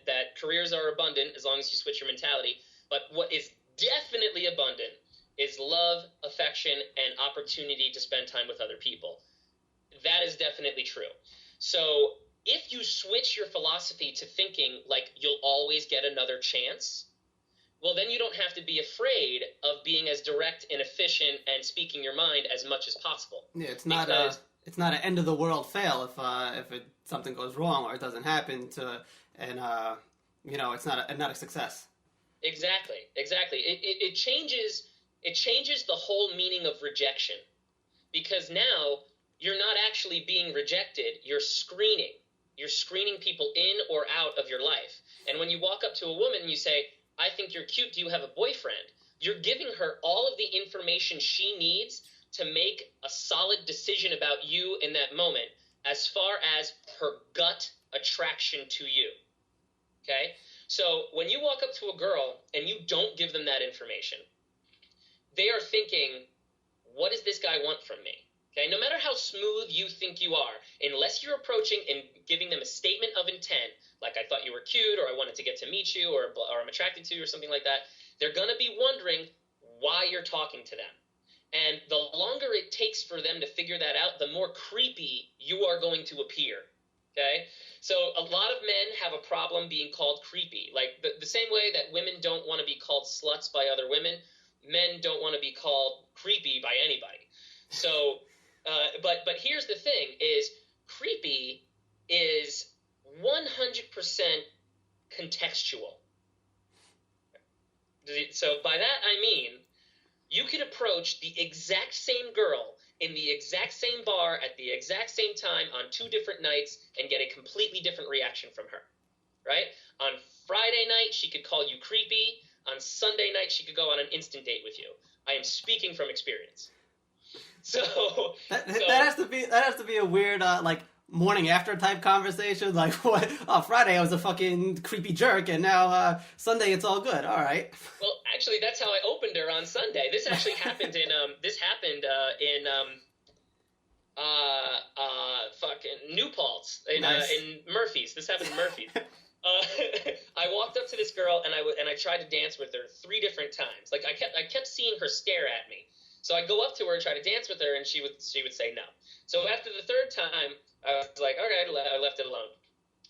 that careers are abundant as long as you switch your mentality. But what is definitely abundant is love, affection, and opportunity to spend time with other people. That is definitely true. So if you switch your philosophy to thinking like you'll always get another chance, well, then you don't have to be afraid of being as direct and efficient and speaking your mind as much as possible. Yeah, it's not an end of the world fail if something goes wrong or it doesn't happen it's not a success. Exactly. It changes the whole meaning of rejection, because now you're not actually being rejected. You're screening people in or out of your life. And when you walk up to a woman and you say, I think you're cute, do you have a boyfriend? You're giving her all of the information she needs to make a solid decision about you in that moment, as far as her gut attraction to you. Okay? So when you walk up to a girl and you don't give them that information, they are thinking, what does this guy want from me? Okay? No matter how smooth you think you are, unless you're approaching and giving them a statement of intent, like I thought you were cute, or I wanted to get to meet you, or I'm attracted to you, or something like that, they're going to be wondering why you're talking to them. And the longer it takes for them to figure that out, the more creepy you are going to appear. Okay? So a lot of men have a problem being called creepy. Like the same way that women don't want to be called sluts by other women, men don't want to be called creepy by anybody. So, but here's the thing, is creepy is 100% contextual. So by that I mean, you could approach the exact same girl in the exact same bar at the exact same time on 2 different nights and get a completely different reaction from her, right? On Friday night, she could call you creepy. On Sunday night, she could go on an instant date with you. I am speaking from experience. So that has to be a weird like morning after type conversation. Like, what? Oh, Friday I was a fucking creepy jerk, and now Sunday it's all good. All right. Well, actually, that's how I opened her on Sunday. This actually happened in fucking New Paltz in Murphy's. This happened in Murphy's. I walked up to this girl and I tried to dance with her 3 different times. Like I kept seeing her stare at me. So I go up to her and try to dance with her, and she would say no. So after the 3rd time, I was like, all right, I left it alone.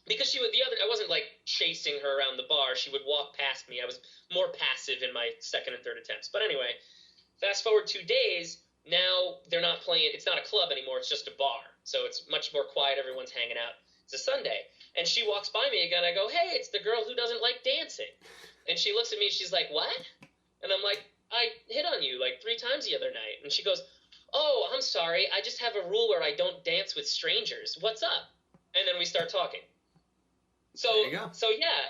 Because I wasn't like chasing her around the bar. She would walk past me. I was more passive in my 2nd and 3rd attempts. But anyway, fast forward 2 days. Now they're not playing. It's not a club anymore. It's just a bar. So it's much more quiet. Everyone's hanging out. It's a Sunday. And she walks by me again. I go, hey, it's the girl who doesn't like dancing. And she looks at me. She's like, what? And I'm like, I hit on you like 3 times the other night. And she goes, oh, I'm sorry. I just have a rule where I don't dance with strangers. What's up? And then we start talking. So yeah,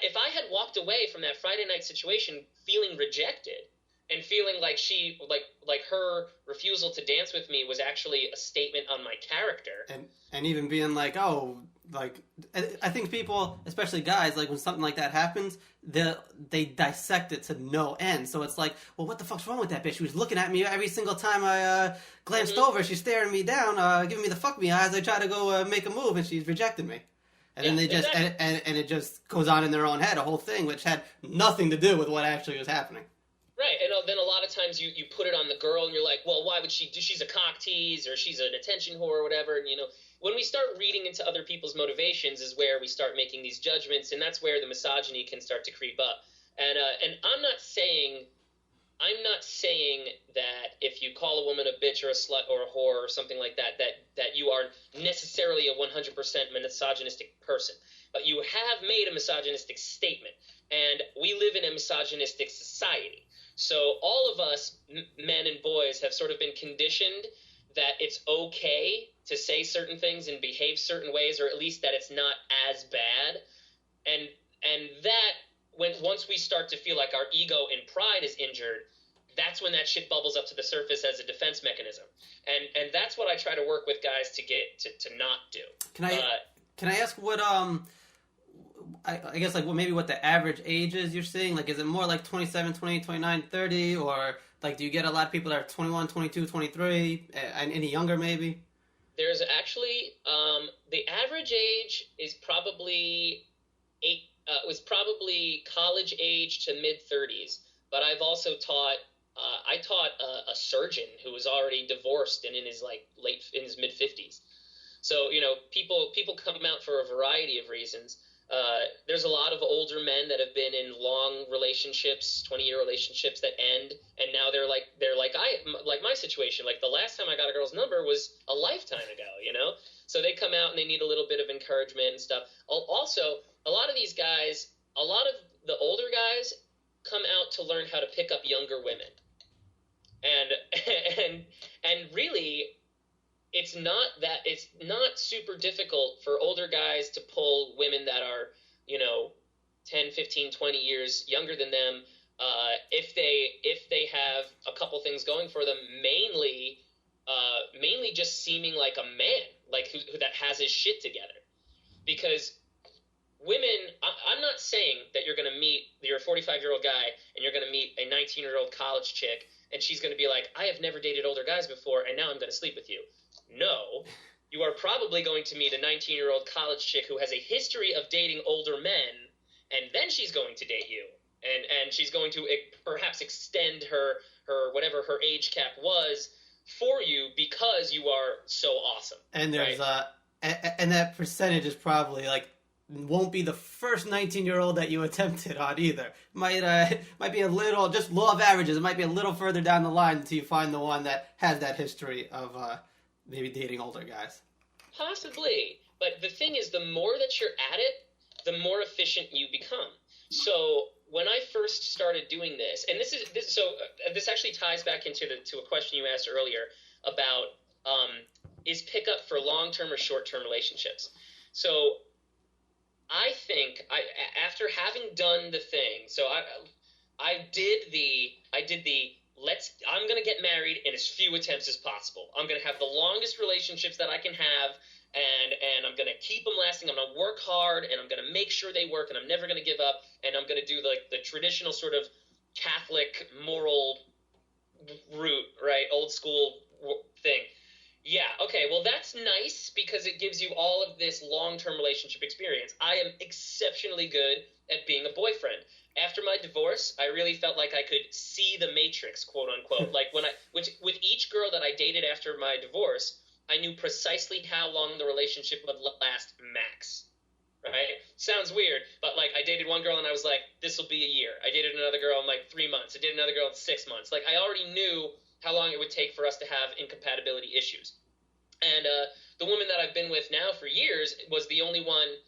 if I had walked away from that Friday night situation feeling rejected and feeling like she like her refusal to dance with me was actually a statement on my character, and even being like, oh, like I think people, especially guys, like when something like that happens, they dissect it to no end. So it's like, well, what the fuck's wrong with that bitch? She was looking at me every single time I glanced over. She's staring me down, giving me the fuck me eyes. I try to go make a move, and she's rejected me. And then they just and it just goes on in their own head, a whole thing which had nothing to do with what actually was happening. Right, and then a lot of times you put it on the girl, and you're like, well, why would she do? She's a cock tease, or she's an attention whore, or whatever. And when we start reading into other people's motivations is where we start making these judgments, and that's where the misogyny can start to creep up. And I'm not saying that if you call a woman a bitch or a slut or a whore or something like that you are necessarily a 100% misogynistic person. But you have made a misogynistic statement, and we live in a misogynistic society. So all of us, men and boys, have sort of been conditioned that it's okay to say certain things and behave certain ways, or at least that it's not as bad. And that, once we start to feel like our ego and pride is injured, that's when that shit bubbles up to the surface as a defense mechanism. And that's what I try to work with guys to get to not do. Can I ask what I guess like what the average age is you're seeing? Like, is it more like 27, 28, 29, 30, or like do you get a lot of people that are 21, 22, 23, and any younger maybe? There's actually the average age is probably college age to mid 30s, but I've also taught a surgeon who was already divorced and in his mid 50s. So people come out for a variety of reasons. There's a lot of older men that have been in long relationships, 20-year relationships that end, and now they're like my situation. Like the last time I got a girl's number was a lifetime ago, So they come out and they need a little bit of encouragement and stuff. Also, a lot of these guys, a lot of the older guys come out to learn how to pick up younger women. And really, it's not super difficult for older guys to pull women that are, 10, 15, 20 years younger than them, if they have a couple things going for them, mainly just seeming like a man, like who that has his shit together. Because women, I'm not saying that you're a 45-year-old guy and you're going to meet a 19-year-old college chick and she's going to be like, I have never dated older guys before and now I'm going to sleep with you. No, you are probably going to meet a 19-year-old college chick who has a history of dating older men, and then she's going to date you. And she's going to perhaps extend her whatever her age cap was for you because you are so awesome. And there's right? And that percentage is probably won't be the first 19-year-old that you attempted on either. Might be a little, just law of averages, it might be a little further down the line until you find the one that has that history of maybe dating older guys. Possibly. But the thing is, the more that you're at it, the more efficient you become. So when I first started doing this, and this actually ties back to a question you asked earlier about is pickup for long-term or short-term relationships. So I think after having done the thing, so I did the I'm going to get married in as few attempts as possible. I'm going to have the longest relationships that I can have, and I'm going to keep them lasting. I'm going to work hard, and I'm going to make sure they work, and I'm never going to give up, and I'm going to do like the traditional sort of Catholic moral route, right? Old school thing. Yeah, okay, well, that's nice because it gives you all of this long-term relationship experience. I am exceptionally good at being a boyfriend. After my divorce, I really felt like I could see the matrix, quote unquote. Like with each girl that I dated after my divorce, I knew precisely how long the relationship would last max. Right? Sounds weird, but like I dated one girl and I was like, this will be a year. I dated another girl in like 3 months. I dated another girl in 6 months. Like I already knew how long it would take for us to have incompatibility issues. And the woman that I've been with now for years was the only one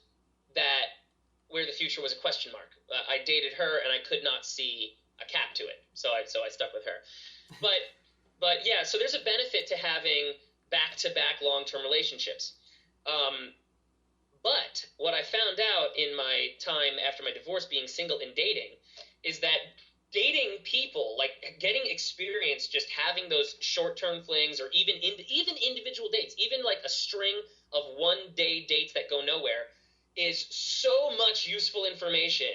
where the future was a question mark. I dated her and I could not see a cap to it, so I stuck with her. But yeah, so there's a benefit to having back-to-back long-term relationships. But what I found out in my time after my divorce being single and dating is that dating people, like getting experience, just having those short-term flings or even individual dates, even like a string of one-day dates that go nowhere, is so much useful information.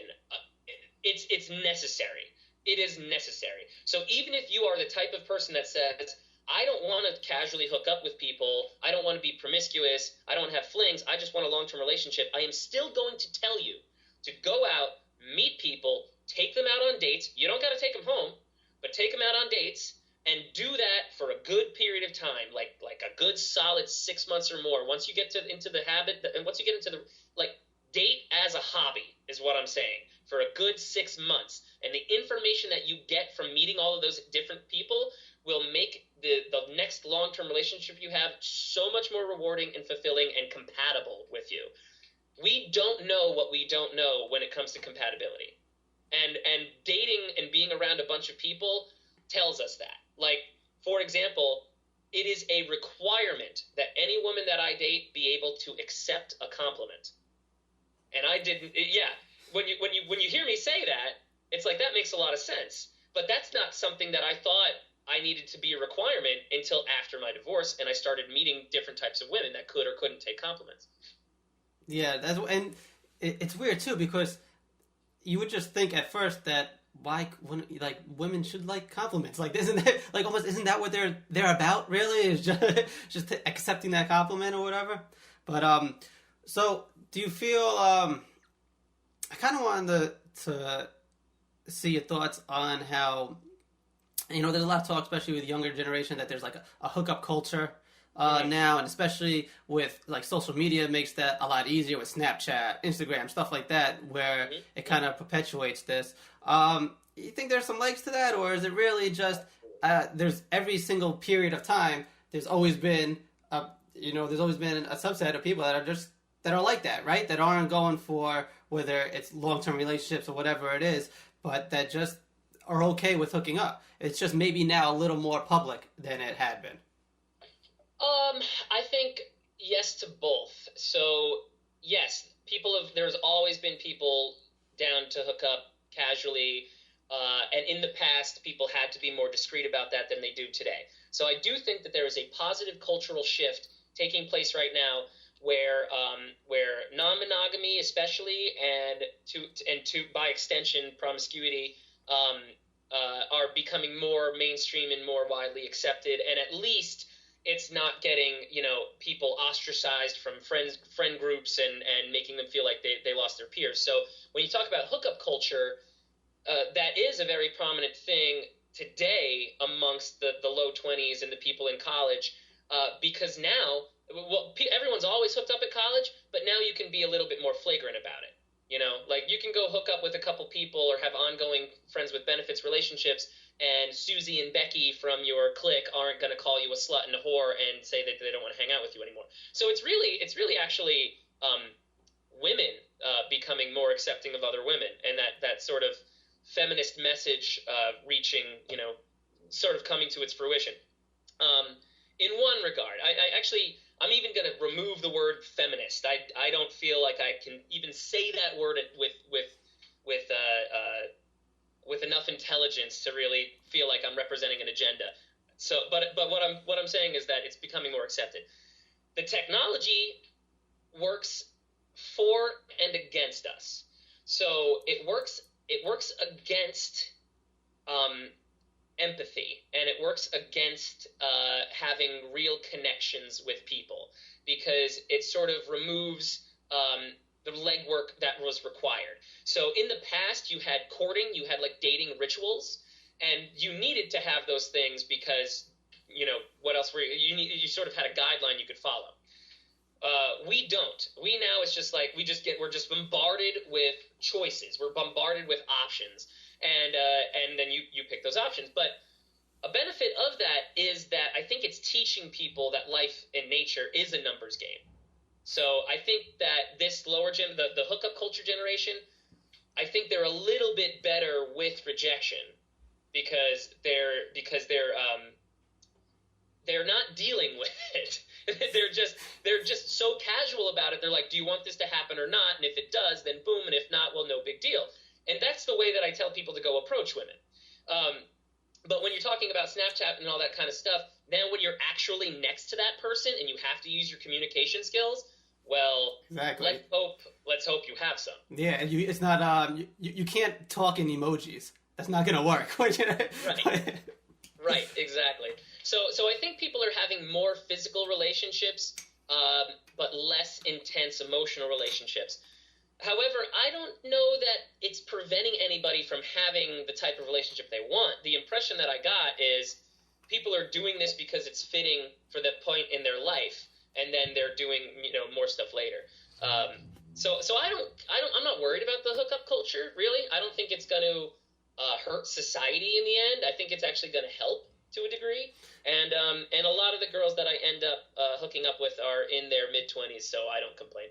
It's necessary. It is necessary. So even if you are the type of person that says, I don't want to casually hook up with people, I don't want to be promiscuous, I don't have flings, I just want a long-term relationship, I am still going to tell you to go out, meet people, take them out on dates. You don't got to take them home, but take them out on dates and do that for a good period of time, like a good solid 6 months or more. Once you get into the habit, and once you get into the, like, date as a hobby is what I'm saying, for a good 6 months. And the information that you get from meeting all of those different people will make the next long-term relationship you have so much more rewarding and fulfilling and compatible with you. We don't know what we don't know when it comes to compatibility. And dating and being around a bunch of people tells us that. Like, for example, it is a requirement that any woman that I date be able to accept a compliment. And I didn't. When you hear me say that, it's like that makes a lot of sense. But that's not something that I thought I needed to be a requirement until after my divorce, and I started meeting different types of women that could or couldn't take compliments. Yeah, and it's weird too, because you would just think at first that women should like compliments. Like, isn't that what they're about? Really, is just accepting that compliment or whatever. But so do you feel? I kind of wanted to see your thoughts on how, there's a lot of talk, especially with the younger generation, that there's like a hookup culture now, and especially with like social media makes that a lot easier with Snapchat, Instagram, stuff like that, where it kind of perpetuates this. You think there's some legs to that, or is it really just there's every single period of time there's always been a subset of people that are like that, right? That aren't going for whether it's long-term relationships or whatever it is, but that just are okay with hooking up. It's just maybe now a little more public than it had been. I think yes to both. So yes, there's always been people down to hook up casually, and in the past, people had to be more discreet about that than they do today. So I do think that there is a positive cultural shift taking place right now, where non-monogamy, especially, and by extension promiscuity, are becoming more mainstream and more widely accepted, and at least it's not getting people ostracized from friend groups and making them feel like they lost their peers. So when you talk about hookup culture, that is a very prominent thing today amongst the low 20s and the people in college, because now, everyone's always hooked up at college, but now you can be a little bit more flagrant about it. Like you can go hook up with a couple people or have ongoing friends with benefits relationships, and Susie and Becky from your clique aren't going to call you a slut and a whore and say that they don't want to hang out with you anymore. So it's really actually women becoming more accepting of other women, and that sort of feminist message reaching, sort of coming to its fruition. in one regard. I'm even going to remove the word feminist. I don't feel like I can even say that word with enough intelligence to really feel like I'm representing an agenda. So, but what I'm saying is that it's becoming more accepted. The technology works for and against us. So it works against empathy, and it works against having real connections with people, because it sort of removes the legwork that was required. So in the past, you had courting, you had like dating rituals, and you needed to have those things because, what else were you sort of had a guideline you could follow. We don't. We now, it's just like we're just bombarded with choices. We're bombarded with options, and then you pick those options. But a benefit of that is that I think it's teaching people that life in nature is a numbers game. So I think that this lower the hookup culture generation, I think they're a little bit better with rejection because they're not dealing with it. they're just so casual about it. They're like, do you want this to happen or not? And if it does, then boom. And if not, well, no big deal. And that's the way that I tell people to go approach women. But when you're talking about Snapchat and all that kind of stuff, then when you're actually next to that person and you have to use your communication skills, well, exactly. Let's hope you have some. Yeah, and it's not you can't talk in emojis. That's not gonna work. Right, exactly. So I think people are having more physical relationships, but less intense emotional relationships. However, I don't know that it's preventing anybody from having the type of relationship they want. The impression that I got is people are doing this because it's fitting for the point in their life, and then they're doing more stuff later. So I'm not worried about the hookup culture, really. I don't think it's going to hurt society in the end. I think it's actually going to help to a degree. And a lot of the girls that I end up hooking up with are in their mid-20s, so I don't complain.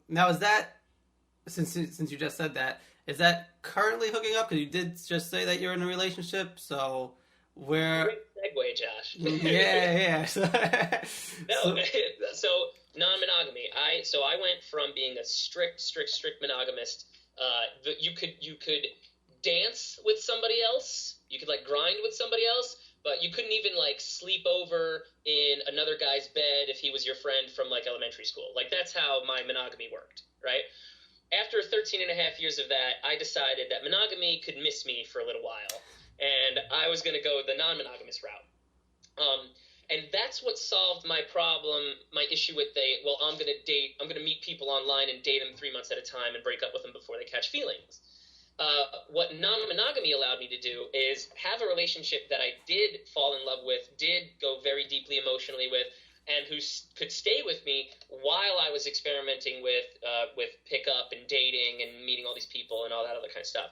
Now is that, since you just said that, is that currently hooking up? Because you did just say that you're in a relationship, so where... Great segue, Josh. Yeah. So non-monogamy. I went from being a strict monogamist. You could dance with somebody else. You could like grind with somebody else, but you couldn't even like sleep over in another guy's bed if he was your friend from like elementary school. Like that's how my monogamy worked, right? After 13 and a half years of that, I decided that monogamy could miss me for a little while, and I was going to go the non-monogamous route. And that's what solved my problem, my issue with I'm going to meet people online and date them 3 months at a time and break up with them before they catch feelings. What non-monogamy allowed me to do is have a relationship that I did fall in love with, did go very deeply emotionally with, and who could stay with me while I was experimenting with pickup and dating and meeting all these people and all that other kind of stuff.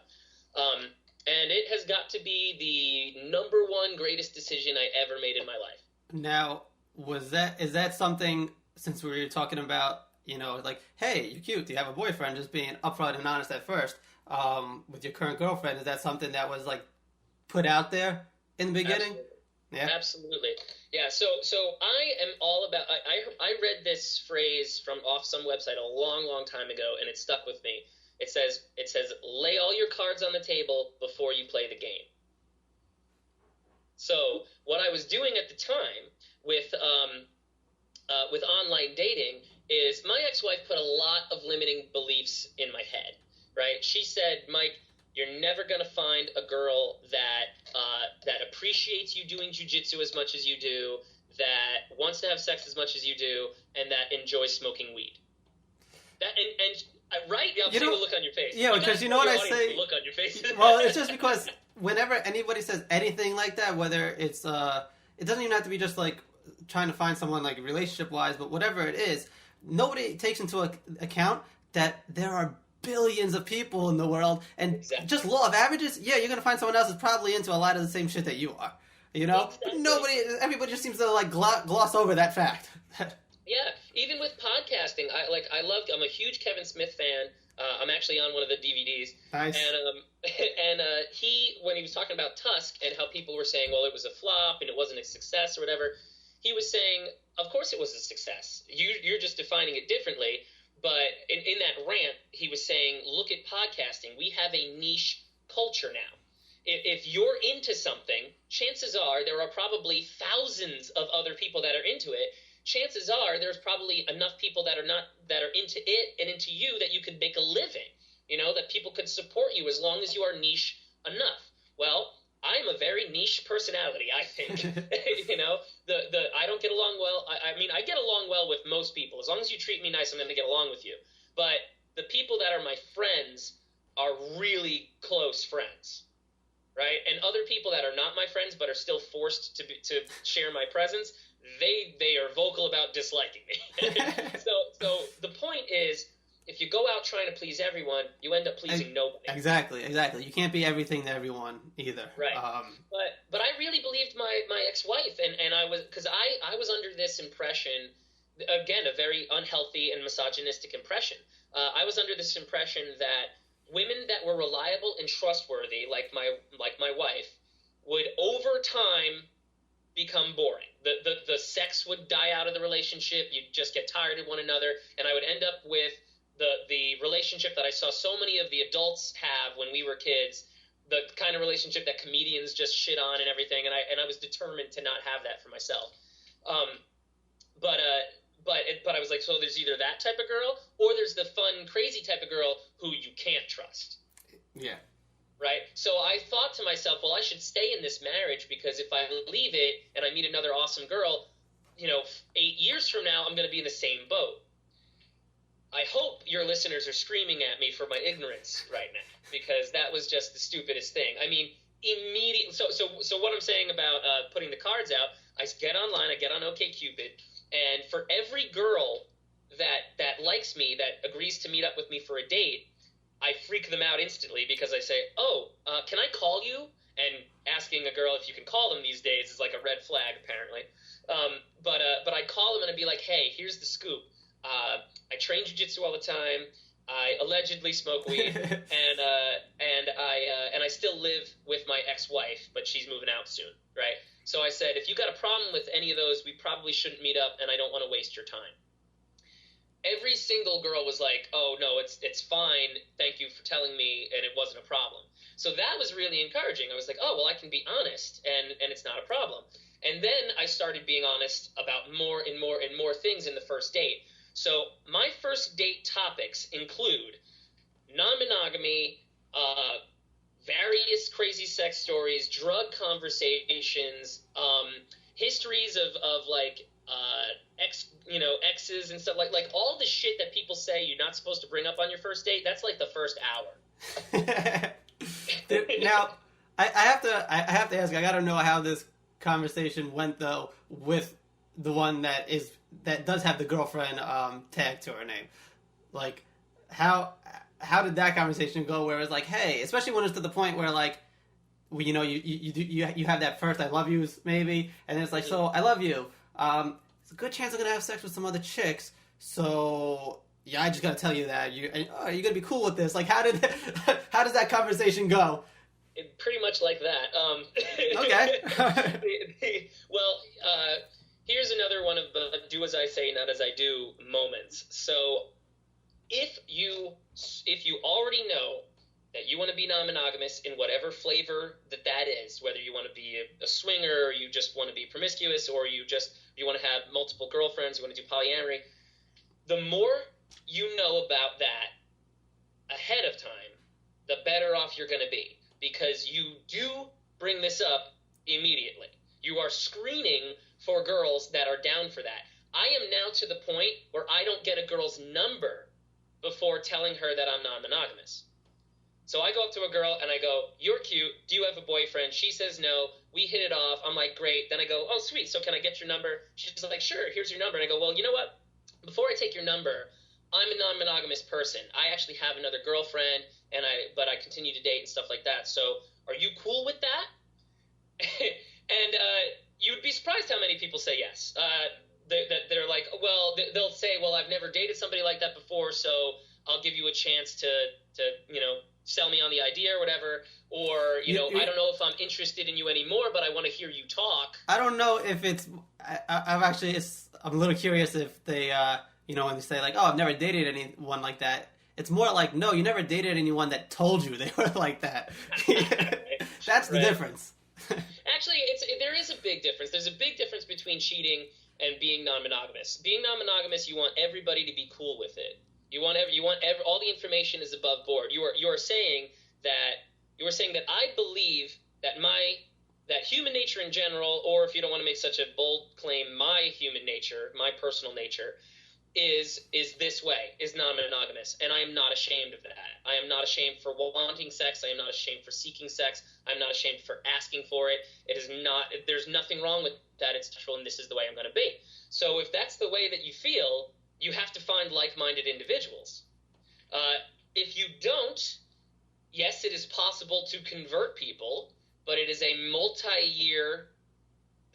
And it has got to be the number one greatest decision I ever made in my life. Now, is that something, since we were talking about, like, hey, you're cute, do you have a boyfriend, just being upfront and honest at first, with your current girlfriend, is that something that was, like, put out there in the beginning? Absolutely. Yeah. Absolutely. Yeah, so I am all about, I read this phrase from off some website a long, long time ago, and it stuck with me. It says, lay all your cards on the table before you play the game. So what I was doing at the time with online dating is my ex-wife put a lot of limiting beliefs in my head, right? She said, Mike, you're never going to find a girl that appreciates you doing jiu-jitsu as much as you do, that wants to have sex as much as you do, and that enjoys smoking weed. Right? I'm seeing a look on your face. Yeah, because you know what I say? Look on your face. Well, it's just because whenever anybody says anything like that, whether it's it doesn't even have to be just like trying to find someone like relationship wise, but whatever it is, nobody takes into account that there are billions of people in the world, and just law of averages. Yeah, you're gonna find someone else who's probably into a lot of the same shit that you are. Exactly. Everybody just seems to like gloss over that fact. Yeah, even with podcasting, I'm a huge Kevin Smith fan. I'm actually on one of the DVDs. Nice. And he, when he was talking about Tusk and how people were saying, well, it was a flop and it wasn't a success or whatever, he was saying, of course it was a success. You're just defining it differently. But in that rant, he was saying, look at podcasting. We have a niche culture now. If you're into something, chances are there are probably thousands of other people that are into it. Chances are there's probably enough people that are into it and into you that you could make a living, that people could support you as long as you are niche enough. Well, I'm a very niche personality, I think. I don't get along well. I get along well with most people. As long as you treat me nice, I'm going to get along with you. But the people that are my friends are really close friends, right? And other people that are not my friends but are still forced to share my presence, they are vocal about disliking me. So the point is, if you go out trying to please everyone, you end up pleasing nobody. Exactly. You can't be everything to everyone either. Right. But I really believed my ex-wife, and I was under this impression, again, a very unhealthy and misogynistic impression. I was under this impression that women that were reliable and trustworthy, like my wife, would over time become boring. The sex would die out of the relationship. You'd just get tired of one another, and I would end up with the relationship that I saw so many of the adults have when we were kids, the kind of relationship that comedians just shit on and everything, and I was determined to not have that for myself. But I was like, so there's either that type of girl, or there's the fun, crazy type of girl who you can't trust. Yeah. Right? So I thought to myself, well, I should stay in this marriage, because if I leave it and I meet another awesome girl, 8 years from now, I'm going to be in the same boat. I hope your listeners are screaming at me for my ignorance right now, because that was just the stupidest thing. I mean, immediately. So what I'm saying about putting the cards out, I get online, I get on OkCupid, and for every girl that likes me, that agrees to meet up with me for a date, I freak them out instantly, because I say, can I call you? And asking a girl if you can call them these days is like a red flag, apparently. But I call them and I'd be like, hey, here's the scoop. I train jiu-jitsu all the time. I allegedly smoke weed, and I still live with my ex-wife, but she's moving out soon, right? So I said, if you got a problem with any of those, we probably shouldn't meet up, and I don't want to waste your time. Every single girl was like, oh, no, it's fine. Thank you for telling me, and it wasn't a problem. So that was really encouraging. I was like, oh, well, I can be honest, and it's not a problem. And then I started being honest about more and more and more things in the first date. So my first date topics include non-monogamy, various crazy sex stories, drug conversations, histories of like exes and stuff, like all the shit that people say you're not supposed to bring up on your first date. That's like the first hour. Now, I have to ask. I got to know how this conversation went though with the one that does have the girlfriend tag to her name. Like, how did that conversation go? Where it's like, hey, especially when it's to the point where like, well, you have that first I love yous maybe, and it's like, so I love you. It's a good chance I'm gonna have sex with some other chicks. So yeah, I just gotta tell you that you're gonna be cool with this. Like, how does that conversation go? Pretty much like that. Okay. Well, here's another one of the do as I say, not as I do moments. So if you already know that you want to be non-monogamous in whatever flavor that is, whether you want to be a swinger, or you just want to be promiscuous, or you want to have multiple girlfriends, you want to do polyamory, the more you know about that ahead of time, the better off you're going to be, because you do bring this up immediately. You are screening for girls that are down for that. I am now to the point where I don't get a girl's number before telling her that I'm non-monogamous. So I go up to a girl and I go, you're cute. Do you have a boyfriend? She says no. We hit it off. I'm like, great. Then I go, oh, sweet. So can I get your number? She's like, sure. Here's your number. And I go, well, you know what? Before I take your number, I'm a non-monogamous person. I actually have another girlfriend, but I continue to date and stuff like that. So are you cool with that? And you would be surprised how many people say yes. They're like, well, they'll say, well, I've never dated somebody like that before, so I'll give you a chance to sell me on the idea or whatever. Or, I don't know if I'm interested in you anymore, but I want to hear you talk. I don't know if it's... I'm a little curious if they, when they say, like, oh, I've never dated anyone like that. It's more like, no, you never dated anyone that told you they were like that. That's the difference. Actually, there is a big difference. There's a big difference between cheating and being non-monogamous. Being non-monogamous, you want everybody to be cool with it. You want all the information is above board. You are saying that I believe that human nature in general, or if you don't want to make such a bold claim, my human nature, my personal nature, is this way, is non-monogamous, and I am not ashamed of that. I am not ashamed for wanting sex. I am not ashamed for seeking sex. I'm not ashamed for asking for it. There's nothing wrong with that. It's natural, and this is the way I'm going to be. So if that's the way that you feel, you have to find like-minded individuals. If you don't, yes, it is possible to convert people, but it is a multi-year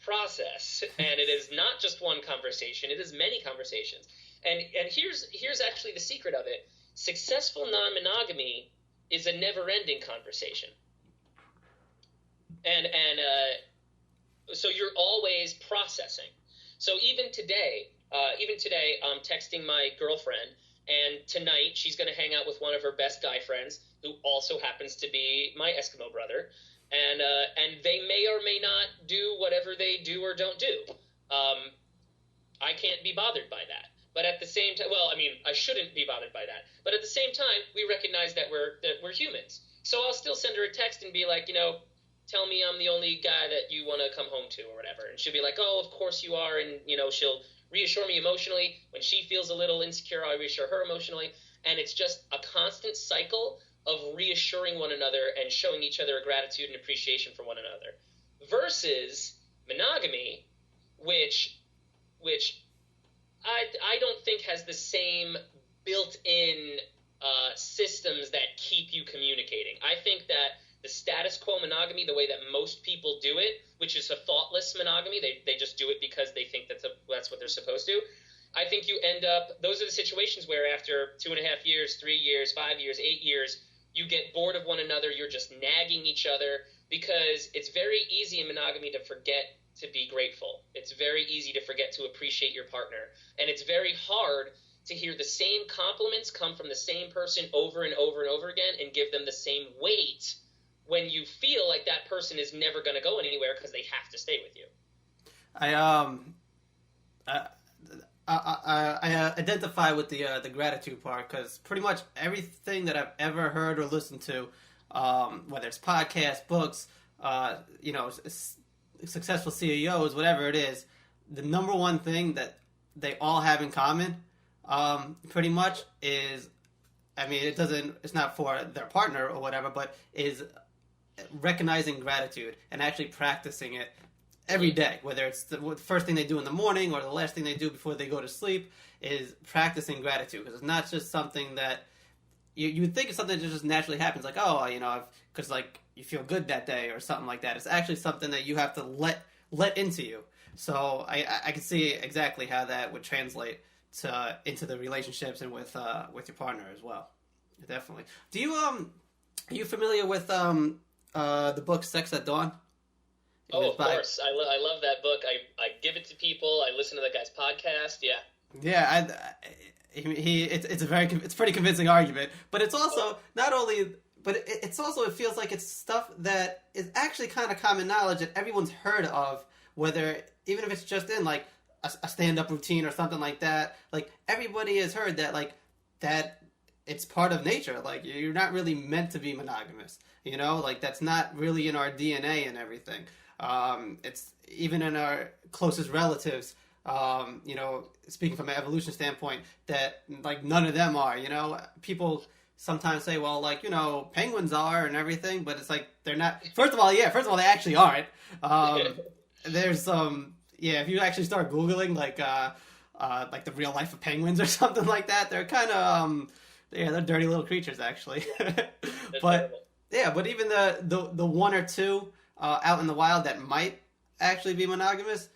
process, and it is not just one conversation. It is many conversations. And here's actually the secret of it. Successful non-monogamy is a never-ending conversation. And so you're always processing. So even today, I'm texting my girlfriend, and tonight she's going to hang out with one of her best guy friends, who also happens to be my Eskimo brother, and they may or may not do whatever they do or don't do. I can't be bothered by that. But at the same time, I shouldn't be bothered by that. But at the same time, we recognize that we're humans. So I'll still send her a text and be like, tell me I'm the only guy that you want to come home to or whatever. And she'll be like, oh, of course you are. And, she'll reassure me emotionally. When she feels a little insecure, I reassure her emotionally. And it's just a constant cycle of reassuring one another and showing each other a gratitude and appreciation for one another. Versus monogamy, which I don't think has the same built-in systems that keep you communicating. I think that the status quo monogamy, the way that most people do it, which is a thoughtless monogamy, they just do it because they think that's what they're supposed to. I think you end up, those are the situations where after 2.5 years, 3 years, 5 years, 8 years, you get bored of one another, you're just nagging each other, because it's very easy in monogamy to forget to be grateful. It's very easy to forget to appreciate your partner. And it's very hard to hear the same compliments come from the same person over and over and over again and give them the same weight when you feel like that person is never going to go anywhere because they have to stay with you. I identify with the gratitude part, because pretty much everything that I've ever heard or listened to, whether it's podcasts, books, successful CEOs, whatever it is, the number one thing that they all have in common, pretty much, is, it's not for their partner or whatever, but is recognizing gratitude and actually practicing it every day, whether it's the first thing they do in the morning or the last thing they do before they go to sleep, is practicing gratitude. Because it's not just something that you would think it's something that just naturally happens, like, because you feel good that day or something like that. It's actually something that you have to let into you. So I can see exactly how that would translate into the relationships and with your partner as well. Definitely. Do you are you familiar with the book Sex at Dawn? Oh, of course. I love that book. I give it to people. I listen to that guy's podcast. Yeah. Yeah, it's a pretty convincing argument, but it's also not only, but it's also, it feels like it's stuff that is actually kind of common knowledge that everyone's heard of, whether, even if it's just in like a stand-up routine or something like that. Like, everybody has heard that, like, that it's part of nature. Like, you're not really meant to be monogamous, like, that's not really in our DNA and everything. It's even in our closest relatives, speaking from an evolution standpoint, that, like, none of them are, people sometimes say, well, like, penguins are and everything, but it's like, they're not. First of all, they actually aren't. There's if you actually start Googling, like the real life of penguins or something like that, they're kind of, they're dirty little creatures, actually. But even the one or two out in the wild that might actually be monogamous,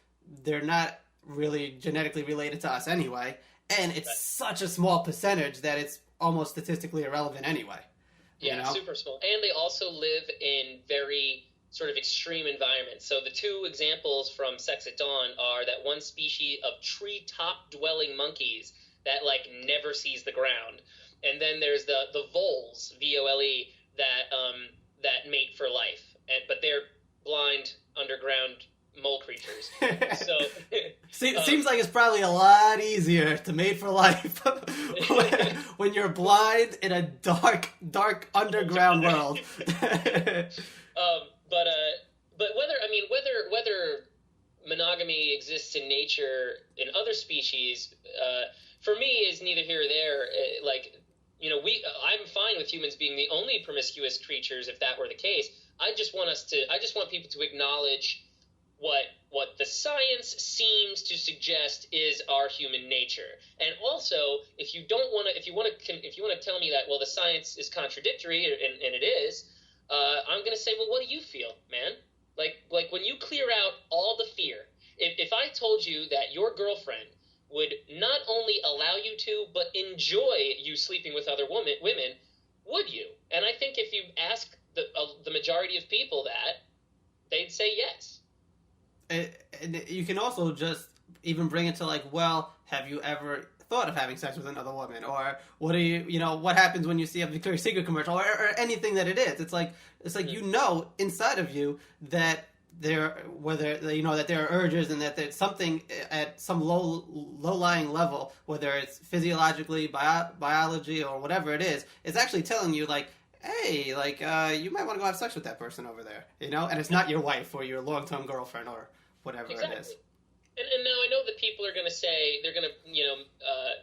they're not really genetically related to us anyway, and it's such a small percentage that it's almost statistically irrelevant anyway. Yeah, super small. And they also live in very sort of extreme environments. So the two examples from Sex at Dawn are that one species of treetop dwelling monkeys that like never sees the ground. And then there's the voles, VOLE, that mate for life. But they're blind underground mole creatures. So seems like it's probably a lot easier to mate for life when you're blind in a dark underground world. But whether monogamy exists in nature in other species, for me is neither here or there. I'm fine with humans being the only promiscuous creatures if that were the case. I just want people to acknowledge what the science seems to suggest is our human nature. And also, if you want to tell me that, well, the science is contradictory, and it is, I'm going to say, well, what do you feel, man? Like when you clear out all the fear, if I told you that your girlfriend would not only allow you to, but enjoy you sleeping with other women, would you? And I think if you ask the majority of people that, they'd say yes. And you can also just even bring it to like, well, have you ever thought of having sex with another woman? Or what do what happens when you see a Victoria's Secret commercial or anything that it is? It's like, inside of you that that there are urges and that there's something at some low-lying level, whether it's physiologically, biology, or whatever it is, it's actually telling you like, hey, like, you might want to go have sex with that person over there, and it's not your wife or your long-term girlfriend or whatever exactly. it is. And now I know that people are going to say, they're going to,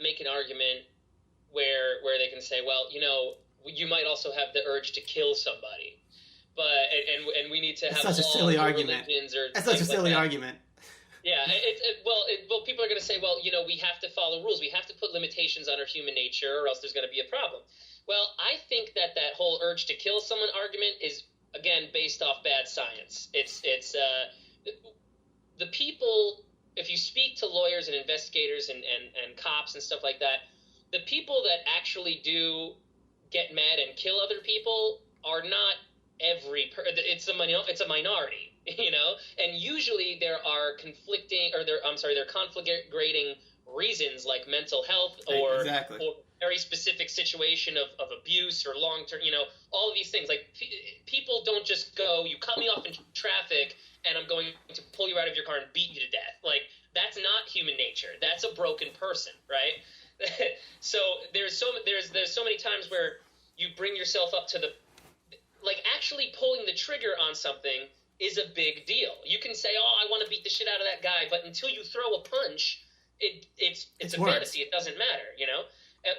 make an argument where they can say, well, you might also have the urge to kill somebody, but and we need to have such a silly argument. That's such a silly argument. Yeah, well, people are going to say, well, we have to follow rules. We have to put limitations on our human nature, or else there's going to be a problem. Well, I think that whole urge to kill someone argument is, again, based off bad science. It's the people, if you speak to lawyers and investigators and cops and stuff like that, the people that actually do get mad and kill other people are not it's a minority, and usually there are conflicting reasons like mental health or very specific situation of abuse or long-term, all of these things. Like, people don't just go, you cut me off in traffic and I'm going to pull you out of your car and beat you to death. Like, that's not human nature. That's a broken person, right? So there's so many times where you bring yourself up to actually pulling the trigger on something is a big deal. You can say, oh, I want to beat the shit out of that guy, but until you throw a punch, it's a fantasy. It doesn't matter,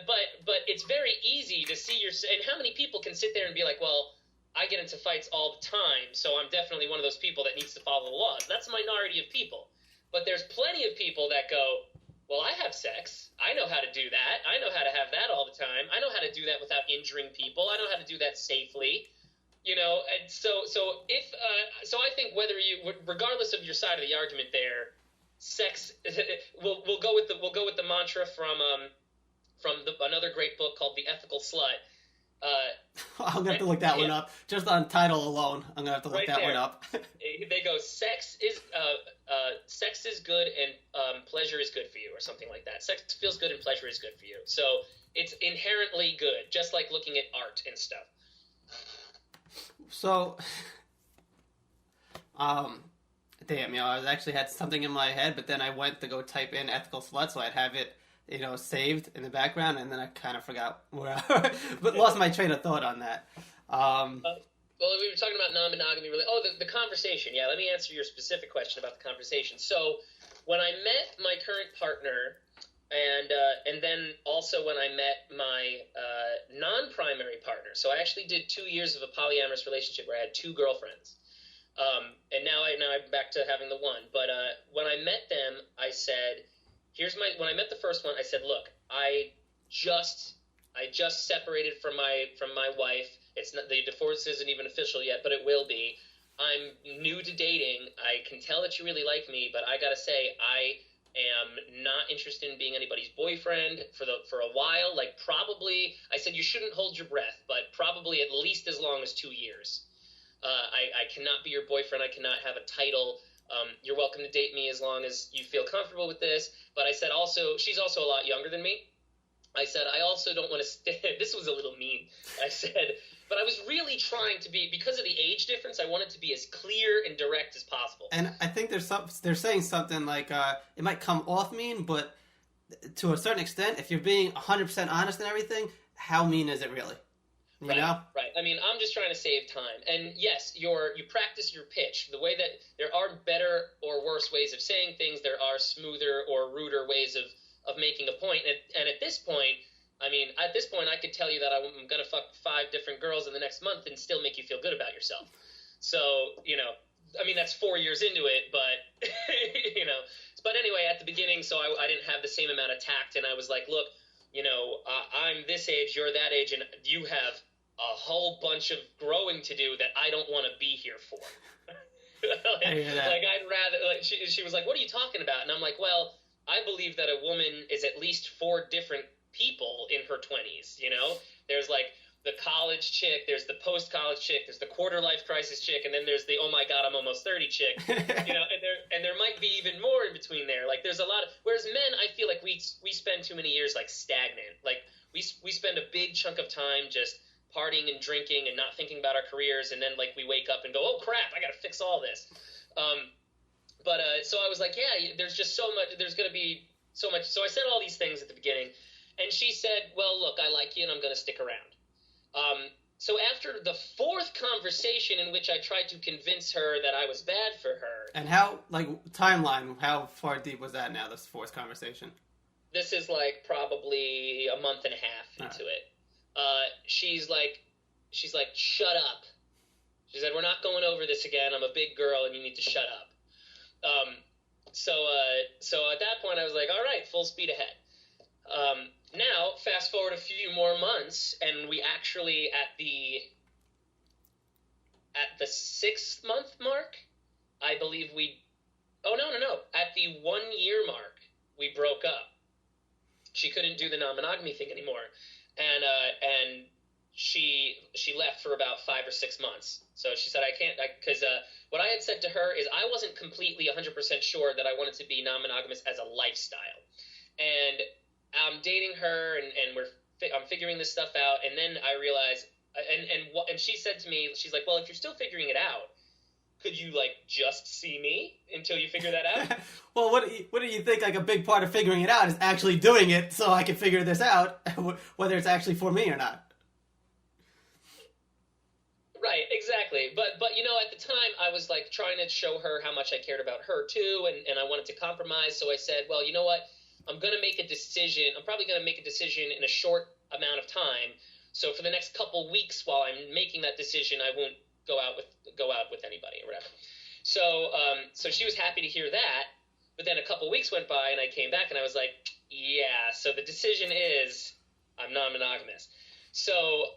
But it's very easy to see and how many people can sit there and be like, well, I get into fights all the time, so I'm definitely one of those people that needs to follow the laws. That's a minority of people. But there's plenty of people that go, well, I have sex. I know how to do that. I know how to have that all the time. I know how to do that without injuring people. I know how to do that safely. And so I think regardless of your side of the argument there, sex, we'll go with the mantra from another great book called The Ethical Slut. I'm gonna have to look that one up. Just on title alone, I'm gonna have to look that one up. They go, sex is good and pleasure is good for you, or something like that. Sex feels good and pleasure is good for you. So it's inherently good, just like looking at art and stuff. So, damn, I actually had something in my head, but then I went to go type in ethical slut, so I'd have it, saved in the background, and then I kind of forgot but lost my train of thought on that. Well, we were talking about non-monogamy. The conversation. Yeah, let me answer your specific question about the conversation. So, when I met my current partner, and then also when I met my non-primary partner. So I actually did 2 years of a polyamorous relationship where I had 2 girlfriends. And now I'm back to having the one. But when I met them, I said, when I met the first one, I said, look, I just separated from my wife. It's not, the divorce isn't even official yet, but it will be. I'm new to dating. I can tell that you really like me, but I gotta say, I am not interested in being anybody's boyfriend for a while. Like, probably, I said you shouldn't hold your breath, but probably at least as long as 2 years. I cannot be your boyfriend. I cannot have a title. You're welcome to date me as long as you feel comfortable with this. But I said also, she's also a lot younger than me. I said, I also don't want to this was a little mean. I said, but I was really trying to be, because of the age difference, I wanted to be as clear and direct as possible. And I think they're saying something like, it might come off mean, but to a certain extent, if you're being 100% honest and everything, how mean is it really? You know? Right. I mean, I'm just trying to save time. And yes, you practice your pitch. The way that there are better or worse ways of saying things, there are smoother or ruder ways of making a point. And at this point, I mean, I could tell you that I'm going to fuck 5 different girls in the next month and still make you feel good about yourself. So, I mean, that's 4 years into it, but, But anyway, at the beginning, so I didn't have the same amount of tact, and I was like, look, I'm this age, you're that age, and you have a whole bunch of growing to do that I don't want to be here for. I'd rather, she was like, what are you talking about? And I'm like, well, I believe that a woman is at least 4 different people in her 20s, There's like the college chick, there's the post-college chick, there's the quarter-life crisis chick, and then there's the, oh my God, I'm almost 30 chick, and there might be even more in between there. Like, there's a lot of, whereas men, I feel like we spend too many years, like, stagnant. Like, we spend a big chunk of time just partying and drinking and not thinking about our careers, and then, like, we wake up and go, oh, crap, I got to fix all this. So I was like, yeah, there's just so much, there's going to be so much. So I said all these things at the beginning, and she said, well, look, I like you, and I'm going to stick around. So after the 4th conversation in which I tried to convince her that I was bad for her. And how, like, timeline, how far deep was that now, this 4th conversation? This is, like, probably a month and a half into it. She's like, shut up. She said, we're not going over this again. I'm a big girl, and you need to shut up. So at that point, I was like, all right, full speed ahead. Now, fast forward a few more months, and we actually, at the 6th month mark, I believe at the 1 year mark, we broke up. She couldn't do the non-monogamy thing anymore, and she left for about 5 or 6 months. So she said, I can't, because what I had said to her is I wasn't completely 100% sure that I wanted to be non-monogamous as a lifestyle, and I'm dating her, and I'm figuring this stuff out, and then I realized, and she said to me, she's like, well, if you're still figuring it out, could you, like, just see me until you figure that out? Well, what do you think, like, a big part of figuring it out is actually doing it so I can figure this out, whether it's actually for me or not? Right, exactly. But at the time, I was, like, trying to show her how much I cared about her, too, and I wanted to compromise, so I said, well, you know what? I'm going to make a decision. I'm probably going to make a decision in a short amount of time. So for the next couple weeks while I'm making that decision, I won't go out with anybody or whatever. So she was happy to hear that. But then a couple weeks went by and I came back and I was like, yeah, so the decision is I'm non-monogamous. So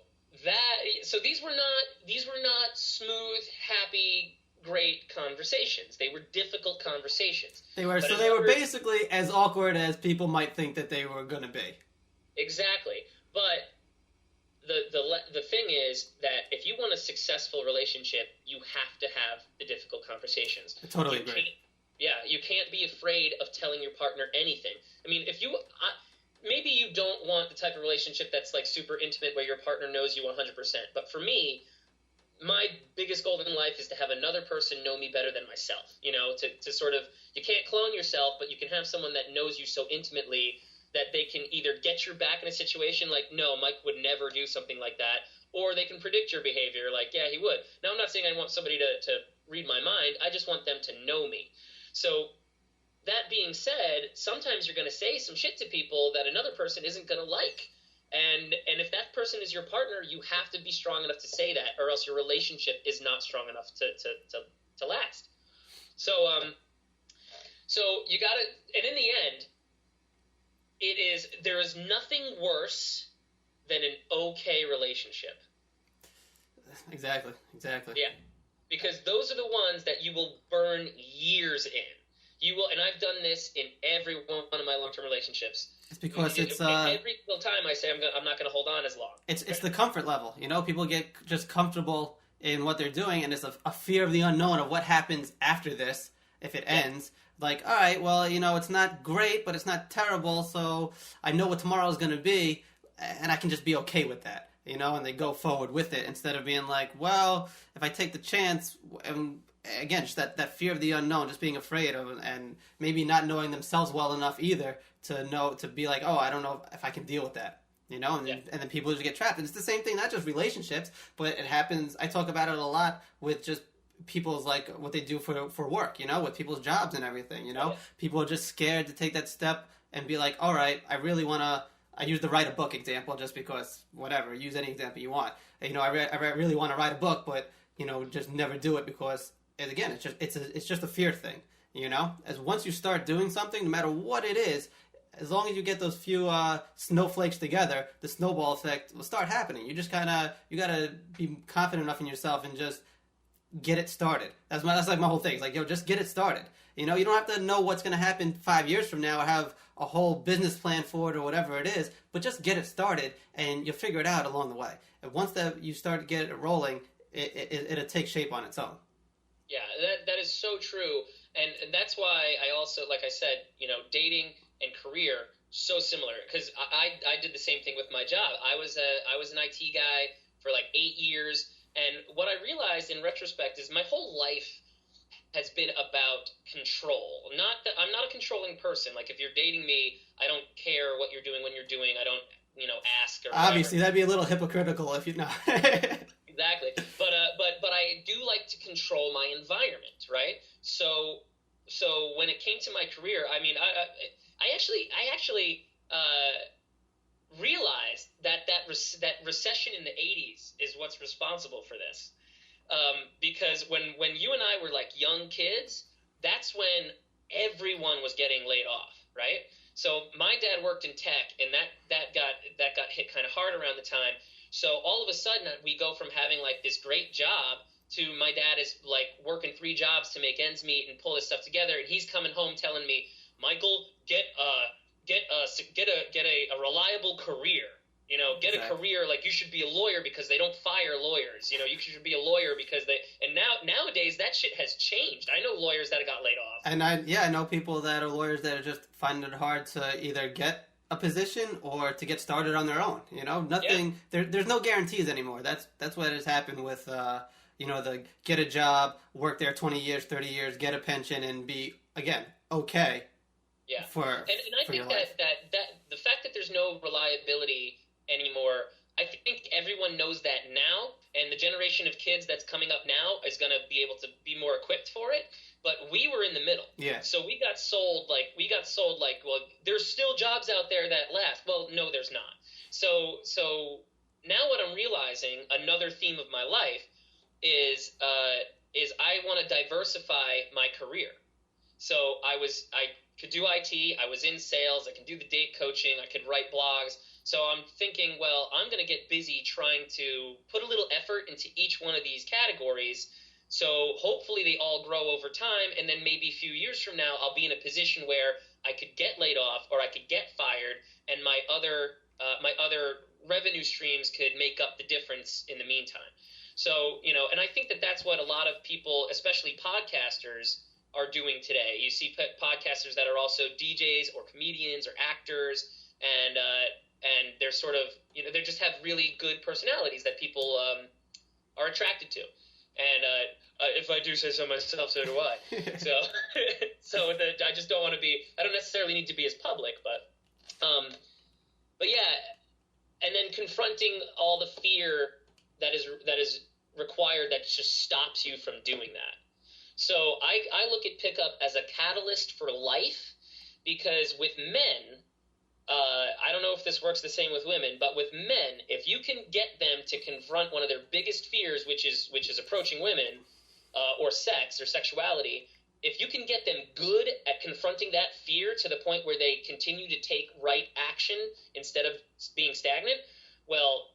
these were not smooth, happy, great conversations. They were difficult conversations. They were basically as awkward as people might think that they were going to be. Exactly. But the thing is that if you want a successful relationship, you have to have the difficult conversations. I totally agree. You can't be afraid of telling your partner anything. I mean, maybe you don't want the type of relationship that's like super intimate where your partner knows you 100%. But for me, my biggest goal in life is to have another person know me better than myself, to sort of, you can't clone yourself, but you can have someone that knows you so intimately that they can either get your back in a situation like, no, Mike would never do something like that, or they can predict your behavior like, yeah, he would. Now, I'm not saying I want somebody to read my mind. I just want them to know me. So that being said, sometimes you're going to say some shit to people that another person isn't going to like. And if that person is your partner, you have to be strong enough to say that, or else your relationship is not strong enough to last. So you gotta, and in the end, there is nothing worse than an okay relationship. Exactly. Yeah. Because those are the ones that you will burn years in. You will, and I've done this in every one of my long-term relationships. It's because it's every single time I say I'm not going to hold on as long. It's the comfort level. You know, people get just comfortable in what they're doing, and it's a fear of the unknown of what happens after this if it ends. Like, all right, well, you know, it's not great, but it's not terrible, so I know what tomorrow is going to be, and I can just be okay with that. You know, and they go forward with it instead of being like, well, if I take the chance, and again, just that fear of the unknown, just being afraid of, and maybe not knowing themselves well enough either to be like, oh, I don't know if I can deal with that, you know, and then people just get trapped. And it's the same thing, not just relationships, but it happens. I talk about it a lot with just people's, like, what they do for work, you know, with people's jobs and everything, you know. People are just scared to take that step and be like, all right, I really want to. I use the write a book example just because, whatever, use any example you want. You know, I really want to write a book, but, you know, just never do it because, and again, it's just a fear thing, you know? As once you start doing something, no matter what it is, as long as you get those few snowflakes together, the snowball effect will start happening. You just you got to be confident enough in yourself and just get it started. That's like my whole thing. It's like, yo, just get it started. You know, you don't have to know what's going to happen 5 years from now or have a whole business plan for it or whatever it is, but just get it started and you'll figure it out along the way. And once that you start to get it rolling, it'll take shape on its own. Yeah, that is so true. And that's why I also, like I said, you know, dating and career, so similar. Because I did the same thing with my job. I was an IT guy for like 8 years. And what I realized in retrospect is my whole life has been about control. Not that I'm not a controlling person. Like, if you're dating me, I don't care what you're doing when you're doing. I don't, you know, ask or obviously whatever. That'd be a little hypocritical if you know. Exactly. But I do like to control my environment, right? So when it came to my career, I mean, I actually realized that recession in the 80s is what's responsible for this. Because when you and I were like young kids, that's when everyone was getting laid off, right? So my dad worked in tech, and that got hit kind of hard around the time. So all of a sudden, we go from having like this great job to my dad is like working 3 jobs to make ends meet and pull this stuff together, and he's coming home telling me, Michael, get a reliable career. You know, get a career, like you should be a lawyer because they don't fire lawyers. You know, you should be a lawyer because and nowadays that shit has changed. I know lawyers that got laid off. And I know people that are lawyers that are just finding it hard to either get a position or to get started on their own. You know, nothing, there's no guarantees anymore. That's what has happened with, you know, the get a job, work there 20 years, 30 years, get a pension and be, again, okay. Yeah. And I think that the fact that there's no reliability anymore, I think everyone knows that now, and the generation of kids that's coming up now is going to be able to be more equipped for it. But we were in the middle. Yeah. So we got sold like, well, there's still jobs out there that last. Well, no, there's not. So now what I'm realizing, another theme of my life is I want to diversify my career. So I could do IT. I was in sales. I can do the date coaching. I could write blogs. So I'm thinking, well, I'm going to get busy trying to put a little effort into each one of these categories. So hopefully they all grow over time. And then maybe a few years from now, I'll be in a position where I could get laid off or I could get fired. And my other revenue streams could make up the difference in the meantime. So, you know, and I think that that's what a lot of people, especially podcasters, are doing today. You see podcasters that are also DJs or comedians or actors, and they're sort of, you know, they just have really good personalities that people are attracted to. And if I do say so myself, so do I. So I just don't want to be. I don't necessarily need to be as public, but yeah. And then confronting all the fear that is required that just stops you from doing that. So I look at pickup as a catalyst for life, because with men, I don't know if this works the same with women, but with men, if you can get them to confront one of their biggest fears, which is approaching women, or sex or sexuality, if you can get them good at confronting that fear to the point where they continue to take right action instead of being stagnant, well,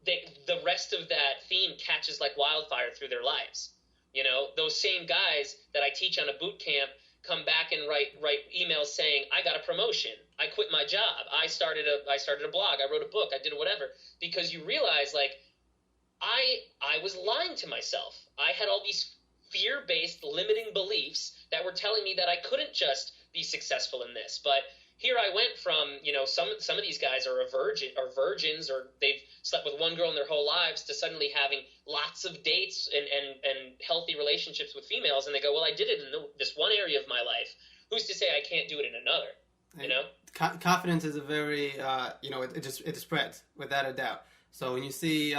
the rest of that theme catches like wildfire through their lives. You know, those same guys that I teach on a boot camp come back and write emails saying, I got a promotion, I quit my job, I started a blog, I wrote a book, I did whatever, because you realize, like, I was lying to myself. I had all these fear-based limiting beliefs that were telling me that I couldn't just be successful in this. But here I went from, some of these guys are virgins, or they've slept with one girl in their whole lives, to suddenly having lots of dates and healthy relationships with females. And they go, well, I did it in this one area of my life. Who's to say I can't do it in another? Confidence is a very, it spreads without a doubt. So when you see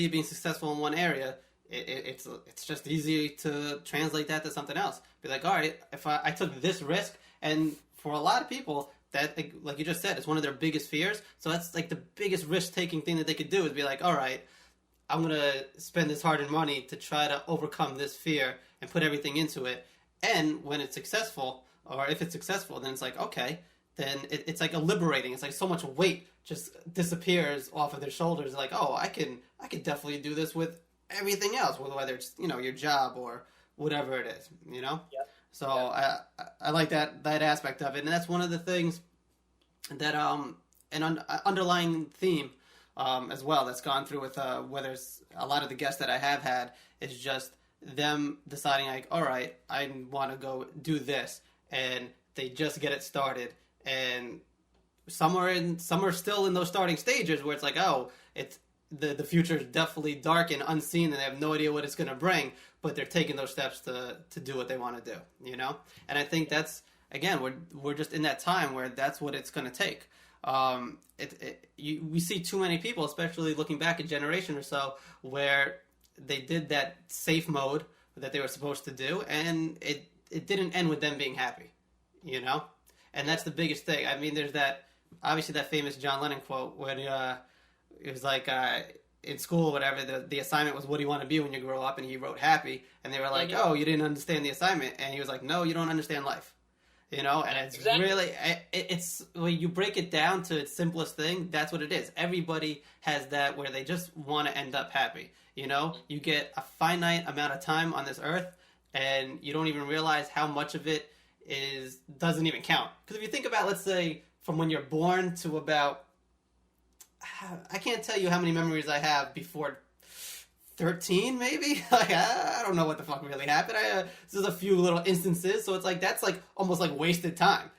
being successful in one area, it's just easy to translate that to something else. Be like, all right, if I took this risk, and for a lot of people, that, like you just said, it's one of their biggest fears. So that's like the biggest risk-taking thing that they could do, is be like, all right, I'm going to spend this hard-earned money to try to overcome this fear and put everything into it. And when it's successful, or if it's successful, then it's like, okay, then it's like liberating. It's like so much weight just disappears off of their shoulders. Like, oh, I can definitely do this with everything else, whether it's, your job or whatever it is, Yep. So I like that aspect of it. And that's one of the things that, an underlying theme, as well, that's gone through with, whether it's a lot of the guests that I have had, is just them deciding, like, all right, I want to go do this, and they just get it started, and some are still in those starting stages where it's like, oh, it's the future is definitely dark and unseen, and they have no idea what it's going to bring, but they're taking those steps to do what they want to do, And I think that's, again, we're just in that time where that's what it's going to take. We see too many people, especially looking back a generation or so, where they did that safe mode that they were supposed to do, and it didn't end with them being happy, And that's the biggest thing. I mean, there's obviously that famous John Lennon quote when it was like, in school or whatever, the assignment was, what do you want to be when you grow up? And he wrote happy, and they were like, oh, you didn't understand the assignment. And he was like, no, you don't understand life. And it's exactly. Really, it's when you break it down to its simplest thing, that's what it is. Everybody has that, where they just want to end up happy. You get a finite amount of time on this earth, and you don't even realize how much of it doesn't even count. Because if you think about, let's say, from when you're born to about, I can't tell you how many memories I have before 13, maybe. Like, I don't know what the fuck really happened. This is a few little instances, so it's like, that's like almost like wasted time,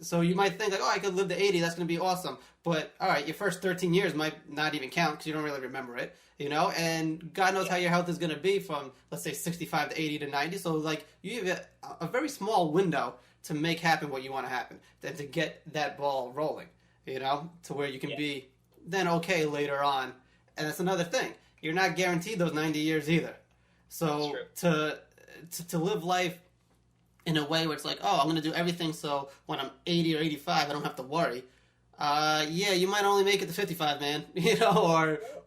So you might think like, oh, I could live to 80, that's going to be awesome. But all right, your first 13 years might not even count because you don't really remember it, And God knows how your health is going to be from, let's say, 65 to 80 to 90. So like, you have a very small window to make happen what you want to happen, and to get that ball rolling, to where you can be then okay later on. And that's another thing. You're not guaranteed those 90 years either. So to live life in a way where it's like, oh, I'm going to do everything so when I'm 80 or 85, I don't have to worry. Yeah, you might only make it to 55, man,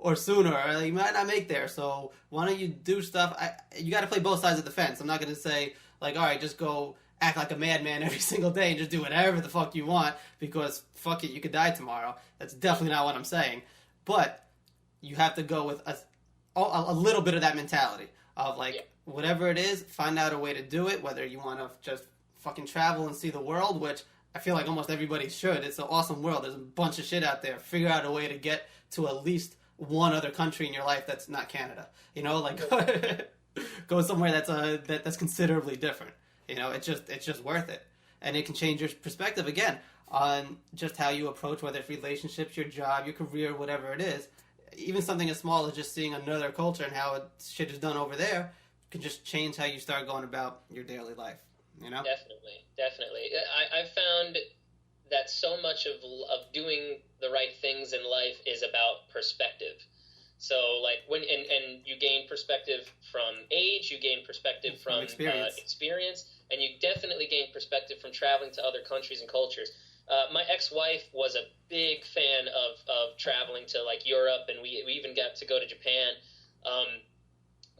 or sooner. Or you might not make there. So why don't you do stuff? You got to play both sides of the fence. I'm not going to say, like, all right, just go act like a madman every single day and just do whatever the fuck you want, because fuck it, you could die tomorrow. That's definitely not what I'm saying. But you have to go with a little bit of that mentality of like, whatever it is, find out a way to do it, whether you want to just fucking travel and see the world, which I feel like almost everybody should. It's an awesome world. There's a bunch of shit out there. Figure out a way to get to at least one other country in your life that's not Canada. Go somewhere that's considerably different. It's just worth it. And it can change your perspective again on just how you approach, whether it's relationships, your job, your career, whatever it is. Even something as small as just seeing another culture and how shit is done over there can just change how you start going about your daily life, Definitely. I've found that so much of doing the right things in life is about perspective. So, like, and you gain perspective from age, you gain perspective from experience, and you definitely gain perspective from traveling to other countries and cultures. My ex-wife was a big fan of traveling to, like, Europe, and we even got to go to Japan.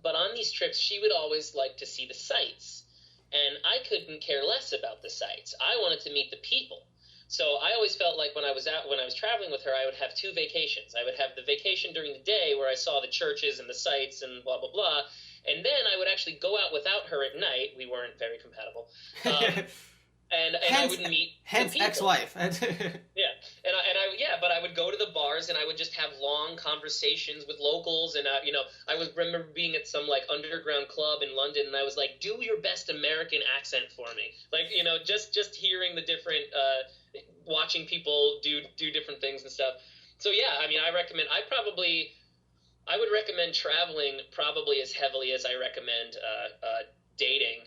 But on these trips, she would always like to see the sights, and I couldn't care less about the sights. I wanted to meet the people. So I always felt like when I was traveling with her, I would have two vacations. I would have the vacation during the day where I saw the churches and the sights and blah, blah, blah. And then I would actually go out without her at night. We weren't very compatible. And I would meet hence ex-wife. But I would go to the bars and I would just have long conversations with locals. And I remember being at some like underground club in London, and I was like, "Do your best American accent for me," like just hearing the different, watching people do different things and stuff. So yeah, I mean, I would recommend traveling probably as heavily as I recommend dating.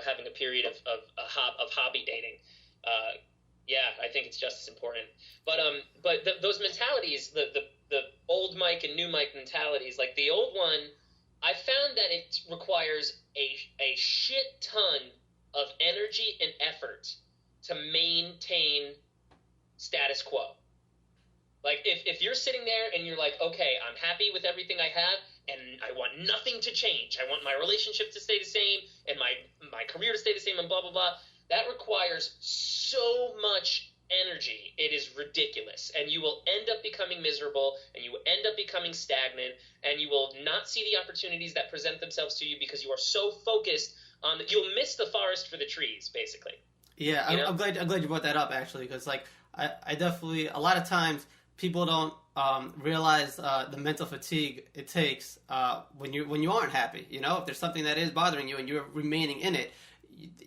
Having a period of hobby dating. I think it's just as important. But those mentalities, the old Mike and new Mike mentalities, like the old one, I found that it requires a shit ton of energy and effort to maintain status quo. Like if you're sitting there and you're like, okay, I'm happy with everything I have, and I want nothing to change. I want my relationship to stay the same and my career to stay the same and blah, blah, blah. That requires so much energy. It is ridiculous. And you will end up becoming miserable, and you will end up becoming stagnant, and you will not see the opportunities that present themselves to you because you are so focused on you'll miss the forest for the trees, basically. Yeah, I'm glad you brought that up, actually, because like I definitely, a lot of times people don't realize the mental fatigue it takes when you aren't happy. If there's something that is bothering you and you're remaining in it,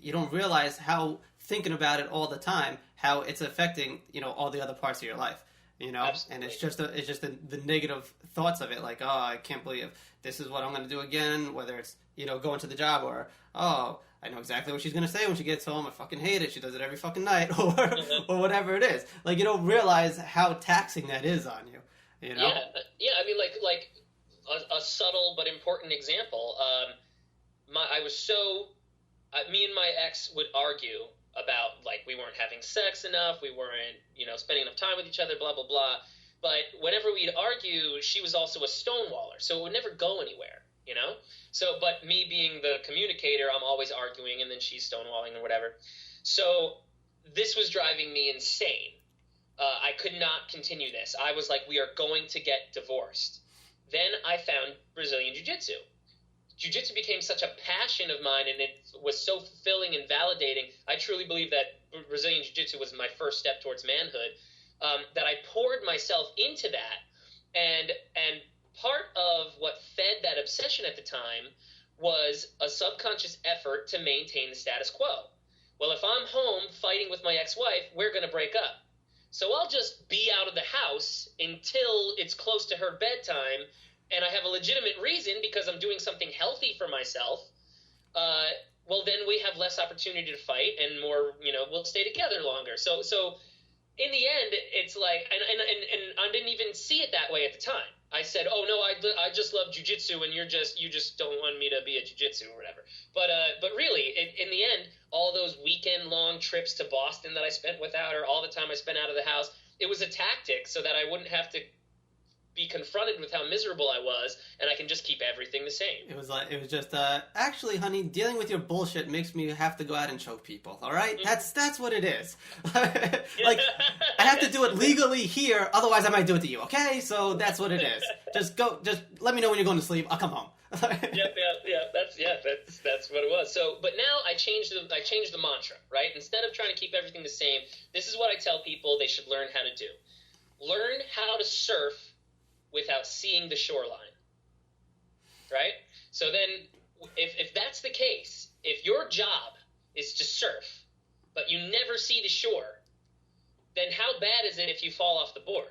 you don't realize how thinking about it all the time, how it's affecting all the other parts of your life. Absolutely. And it's just the negative thoughts of it, like, oh, I can't believe this is what I'm going to do again. Whether it's going to the job, or oh, I know exactly what she's going to say when she gets home. I fucking hate it. She does it every fucking night, or whatever it is. Like, you don't realize how taxing that is on you. Yeah. I mean, like a subtle but important example. Me and my ex would argue about, like, we weren't having sex enough, we weren't spending enough time with each other, blah blah blah. But whenever we'd argue, she was also a stonewaller, so it would never go anywhere. So, but me being the communicator, I'm always arguing, and then she's stonewalling or whatever. So this was driving me insane. I could not continue this. I was like, we are going to get divorced. Then I found Brazilian Jiu-Jitsu. Jiu-Jitsu became such a passion of mine, and it was so fulfilling and validating. I truly believe that Brazilian Jiu-Jitsu was my first step towards manhood, that I poured myself into that. And part of what fed that obsession at the time was a subconscious effort to maintain the status quo. Well, if I'm home fighting with my ex-wife, we're going to break up. So I'll just be out of the house until it's close to her bedtime, and I have a legitimate reason because I'm doing something healthy for myself. Well, then we have less opportunity to fight, and more, we'll stay together longer. So in the end, it's like, and I didn't even see it that way at the time. I said, oh no, I just love jiu-jitsu, and you just don't want me to be a jiu-jitsu or whatever. But really, in the end, all those weekend-long trips to Boston that I spent without her, all the time I spent out of the house, it was a tactic so that I wouldn't have to be confronted with how miserable I was, and I can just keep everything the same. It was just actually, honey, dealing with your bullshit makes me have to go out and choke people. All right, that's what it is. Like, I have to do it legally here, otherwise I might do it to you. Okay, so that's what it is. Just let me know when you're going to sleep. I'll come home. Yeah. That's what it was. So, but now I changed the mantra, right? Instead of trying to keep everything the same, this is what I tell people they should learn how to do. Learn how to surf without seeing the shoreline, right? So then, if that's the case, if your job is to surf, but you never see the shore, then how bad is it if you fall off the board?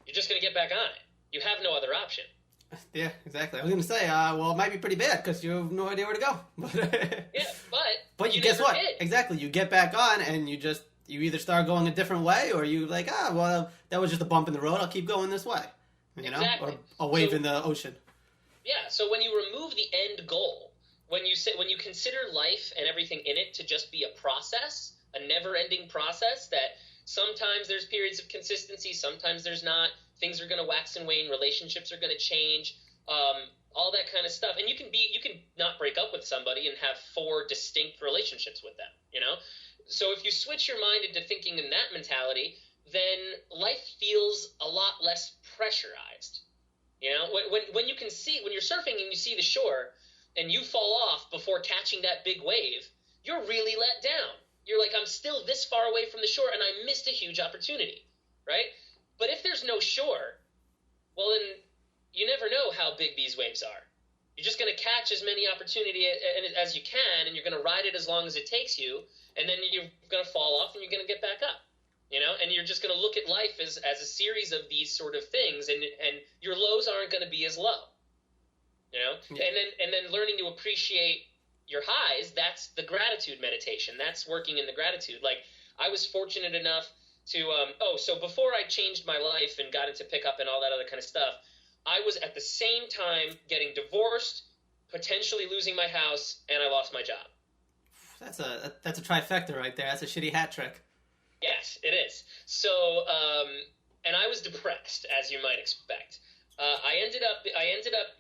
You're just going to get back on it. You have no other option. Yeah, exactly. I was going to say, well, it might be pretty bad because you have no idea where to go. Yeah, but you guess what? Did. Exactly. You get back on, and you either start going a different way, or you like, well, that was just a bump in the road. I'll keep going this way, exactly. Or a wave in the ocean. Yeah. So when you remove the end goal, when you consider life and everything in it to just be a process, a never-ending process, that sometimes there's periods of consistency, sometimes there's not. Things are going to wax and wane. Relationships are going to change. All that kind of stuff. And you can not break up with somebody and have 4 distinct relationships with them. So if you switch your mind into thinking in that mentality, then life feels a lot less pressurized. You know, when you can see, when you're surfing and you see the shore and you fall off before catching that big wave, you're really let down. You're like, I'm still this far away from the shore and I missed a huge opportunity, right? But if there's no shore, well, then you never know how big these waves are. You're just going to catch as many opportunity as you can, and you're going to ride it as long as it takes you, and then you're going to fall off and you're going to get back up. You know, and you're just going to look at life as a series of these sort of things, and your lows aren't going to be as low. You know, yeah. and then learning to appreciate your highs, that's the gratitude meditation. That's working in the gratitude. Like, I was fortunate enough to so before I changed my life and got into pickup and all that other kind of stuff, I was at the same time getting divorced, potentially losing my house, and I lost my job. That's a trifecta right there. That's a shitty hat trick. Yes, it is. So, and I was depressed, as you might expect. I ended up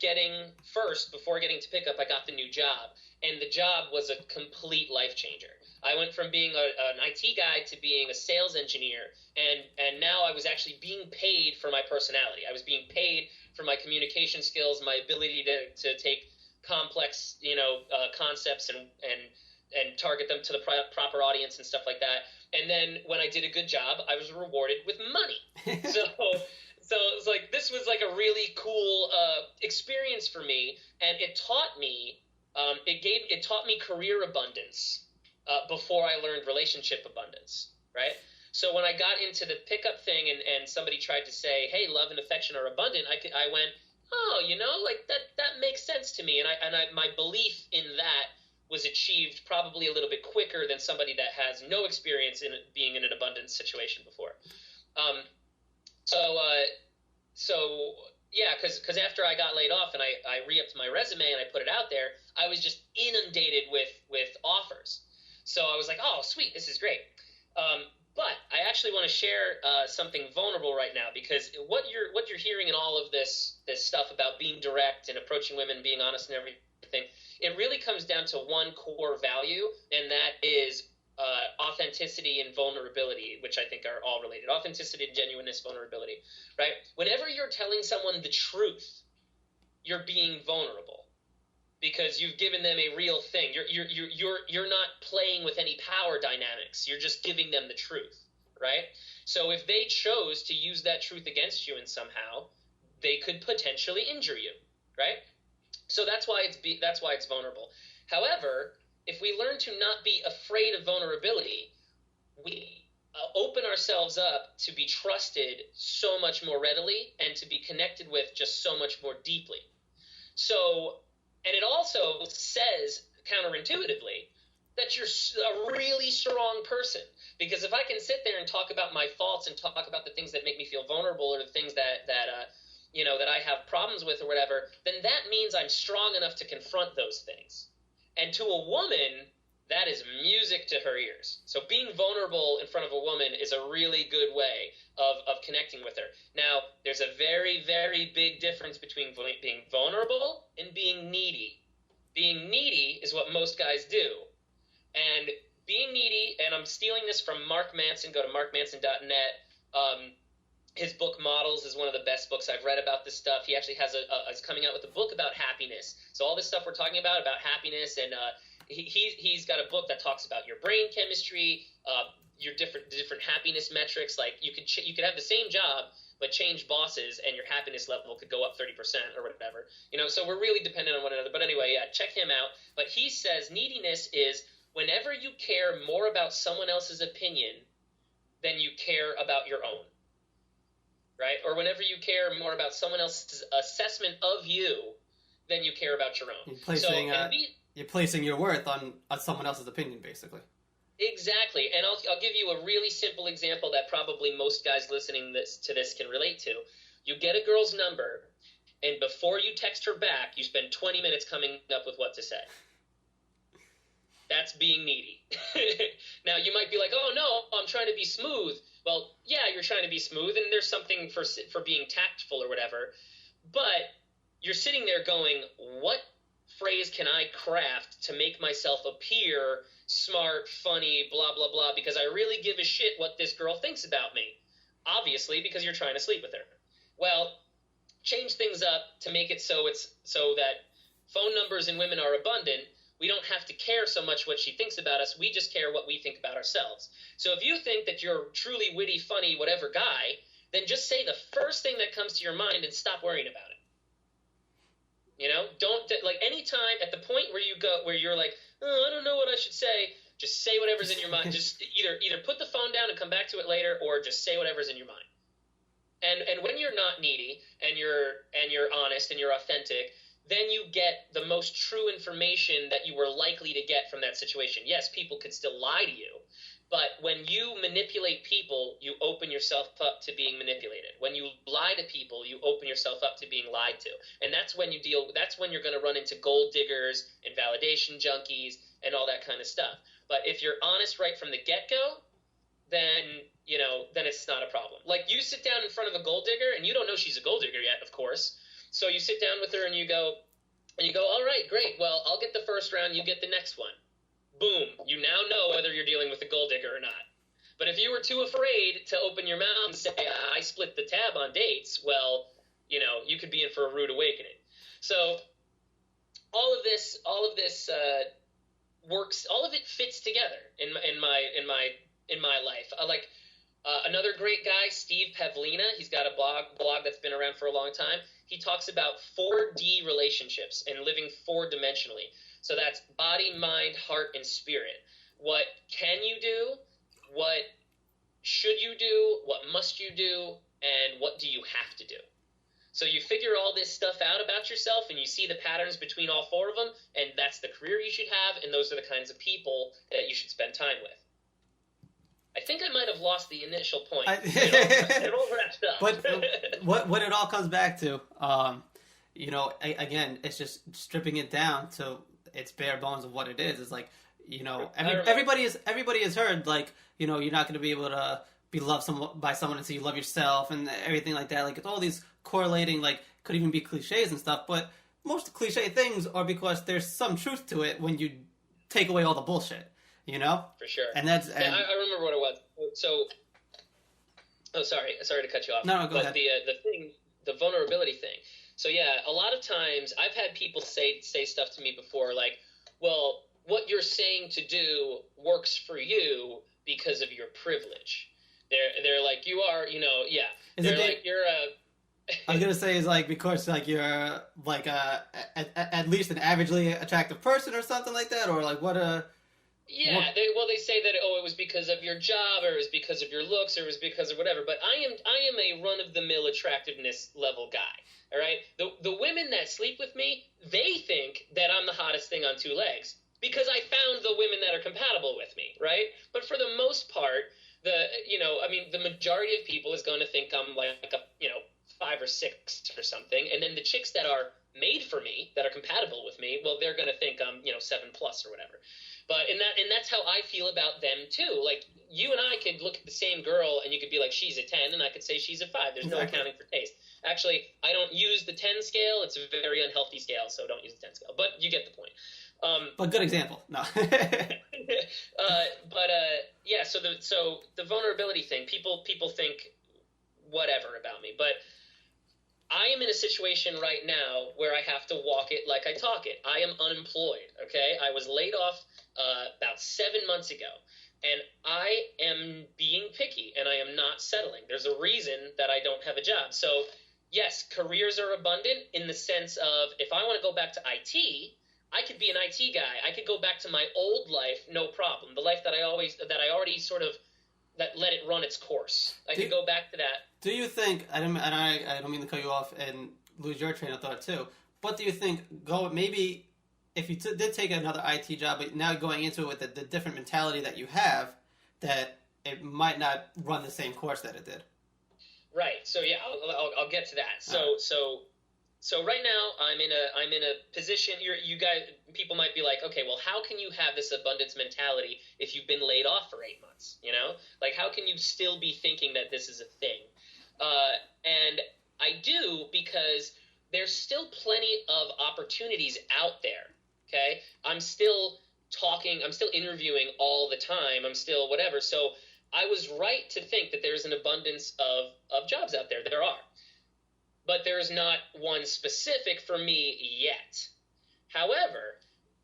getting, first, before getting to pickup, I got the new job, and the job was a complete life changer. I went from being an IT guy to being a sales engineer, and now I was actually being paid for my personality. I was being paid for my communication skills, my ability to take complex, concepts and target them to the proper audience and stuff like that. And then when I did a good job, I was rewarded with money. So it was like, this was like a really cool experience for me, and it taught me it taught me career abundance before I learned relationship abundance, right? So when I got into the pickup thing and somebody tried to say, hey, love and affection are abundant, I went, oh, like that makes sense to me, and my belief in that was achieved probably a little bit quicker than somebody that has no experience in being in an abundance situation before. Because after I got laid off and I re-upped my resume and I put it out there, I was just inundated with offers. So I was like, oh, sweet, this is great. But I actually want to share something vulnerable right now, because what you're hearing in all of this stuff about being direct and approaching women, being honest and everything, it really comes down to one core value, and that is authenticity and vulnerability, which I think are all related. Authenticity, genuineness, vulnerability, right? Whenever you're telling someone the truth, you're being vulnerable because you've given them a real thing. You're not playing with any power dynamics. You're just giving them the truth, right? So if they chose to use that truth against you and somehow, they could potentially injure you, right? So that's why it's vulnerable. However, if we learn to not be afraid of vulnerability, we open ourselves up to be trusted so much more readily and to be connected with just so much more deeply. So, and it also says counterintuitively that you're a really strong person, because if I can sit there and talk about my faults and talk about the things that make me feel vulnerable or the things that I have problems with or whatever, then that means I'm strong enough to confront those things. And to a woman, that is music to her ears. So being vulnerable in front of a woman is a really good way of connecting with her. Now, there's a very, very big difference between being vulnerable and being needy. Being needy is what most guys do. And being needy, and I'm stealing this from Mark Manson, go to markmanson.net. His book Models is one of the best books I've read about this stuff. He actually is coming out with a book about happiness. So all this stuff we're talking about happiness, and he's got a book that talks about your brain chemistry, your different happiness metrics. Like you could have the same job but change bosses, and your happiness level could go up 30% or whatever. So we're really dependent on one another. But anyway, yeah, check him out. But he says neediness is whenever you care more about someone else's opinion than you care about your own. Right? Or whenever you care more about someone else's assessment of you than you care about your own. You're placing your worth on someone else's opinion, basically. Exactly. And I'll give you a really simple example that probably most guys listening to this can relate to. You get a girl's number, and before you text her back, you spend 20 minutes coming up with what to say. That's being needy. Now, you might be like, oh, no, I'm trying to be smooth. Well, yeah, you're trying to be smooth, and there's something for being tactful or whatever. But you're sitting there going, what phrase can I craft to make myself appear smart, funny, blah, blah, blah, because I really give a shit what this girl thinks about me. Obviously, because you're trying to sleep with her. Well, change things up to make it so that phone numbers and women are abundant. We don't have to care so much what she thinks about us. We just care what we think about ourselves. So if you think that you're truly witty, funny, whatever guy, then just say the first thing that comes to your mind and stop worrying about it. You know, don't, like, anytime at the point where you're like, oh, I don't know what I should say, just say whatever's in your mind. Just either put the phone down and come back to it later, or just say whatever's in your mind. And when you're not needy and you're honest and you're authentic, then you get the most true information that you were likely to get from that situation. Yes, people could still lie to you, but when you manipulate people, you open yourself up to being manipulated. When you lie to people, you open yourself up to being lied to. And that's when you're going to run into gold diggers and validation junkies and all that kind of stuff. But if you're honest right from the get-go, then it's not a problem. Like, you sit down in front of a gold digger, and you don't know she's a gold digger yet, of course. So you sit down with her and you go, all right, great. Well, I'll get the first round. You get the next one. Boom. You now know whether you're dealing with a gold digger or not. But if you were too afraid to open your mouth and say, I split the tab on dates, well, you could be in for a rude awakening. So all of this works. All of it fits together in my life. Another great guy, Steve Pavlina. He's got a blog that's been around for a long time. He talks about 4D relationships and living 4-dimensionally. So that's body, mind, heart, and spirit. What can you do? What should you do? What must you do? And what do you have to do? So you figure all this stuff out about yourself, and you see the patterns between all 4 of them, and that's the career you should have, and those are the kinds of people that you should spend time with. I think I might have lost the initial point. It all wrapped up. But what it all comes back to, again, it's just stripping it down to its bare bones of what it is. It's like, everybody has heard, like, you're not going to be able to be loved by someone until you love yourself and everything like that. Like, it's all these correlating, like, could even be cliches and stuff. But most cliche things are because there's some truth to it when you take away all the bullshit. For sure. And I remember what it was. So, sorry to cut you off. No, go ahead. The vulnerability thing. So yeah, a lot of times I've had people say stuff to me before, like, well, what you're saying to do works for you because of your privilege. They're like, you are, yeah. They're like, you're a. I was gonna say is like because like you're like at least an averagely attractive person or something like that, or like what a. Yeah, they say that it was because of your job, or it was because of your looks, or it was because of whatever. But I am a run-of-the-mill attractiveness level guy. All right, the women that sleep with me, they think that I'm the hottest thing on 2 legs because I found the women that are compatible with me, right? But for the most part, the majority of people is going to think I'm like a 5 or 6 or something, and then the chicks that are made for me, that are compatible with me, well, they're going to think I'm 7+ or whatever. But and that's how I feel about them too. Like, you and I could look at the same girl and you could be like, she's a 10, and I could say she's a 5. There's no accounting for taste. Actually, I don't use the 10 scale. It's a very unhealthy scale, so don't use the 10 scale. But you get the point. But good example. No. Yeah. So the vulnerability thing. People think whatever about me, but I am in a situation right now where I have to walk it like I talk it. I am unemployed, okay? I was laid off about 7 months ago, and I am being picky, and I am not settling. There's a reason that I don't have a job. So, yes, careers are abundant in the sense of if I want to go back to IT, I could be an IT guy. I could go back to my old life, no problem. The life that I already sort of that let it run its course. I could go back to that. Do you think? I don't mean to cut you off and lose your train of thought too. But do you think maybe if you did take another IT job, but now going into it with the different mentality that you have, that it might not run the same course that it did? Right. So yeah, I'll get to that. So right now I'm in a position. You guys, people might be like, okay, well, how can you have this abundance mentality if you've been laid off for 8 months? Like, how can you still be thinking that this is a thing? And I do because there's still plenty of opportunities out there. Okay, I'm still talking. I'm still interviewing all the time. I'm still whatever. So I was right to think that there's an abundance of jobs out there. There are. but there's not one specific for me yet. However,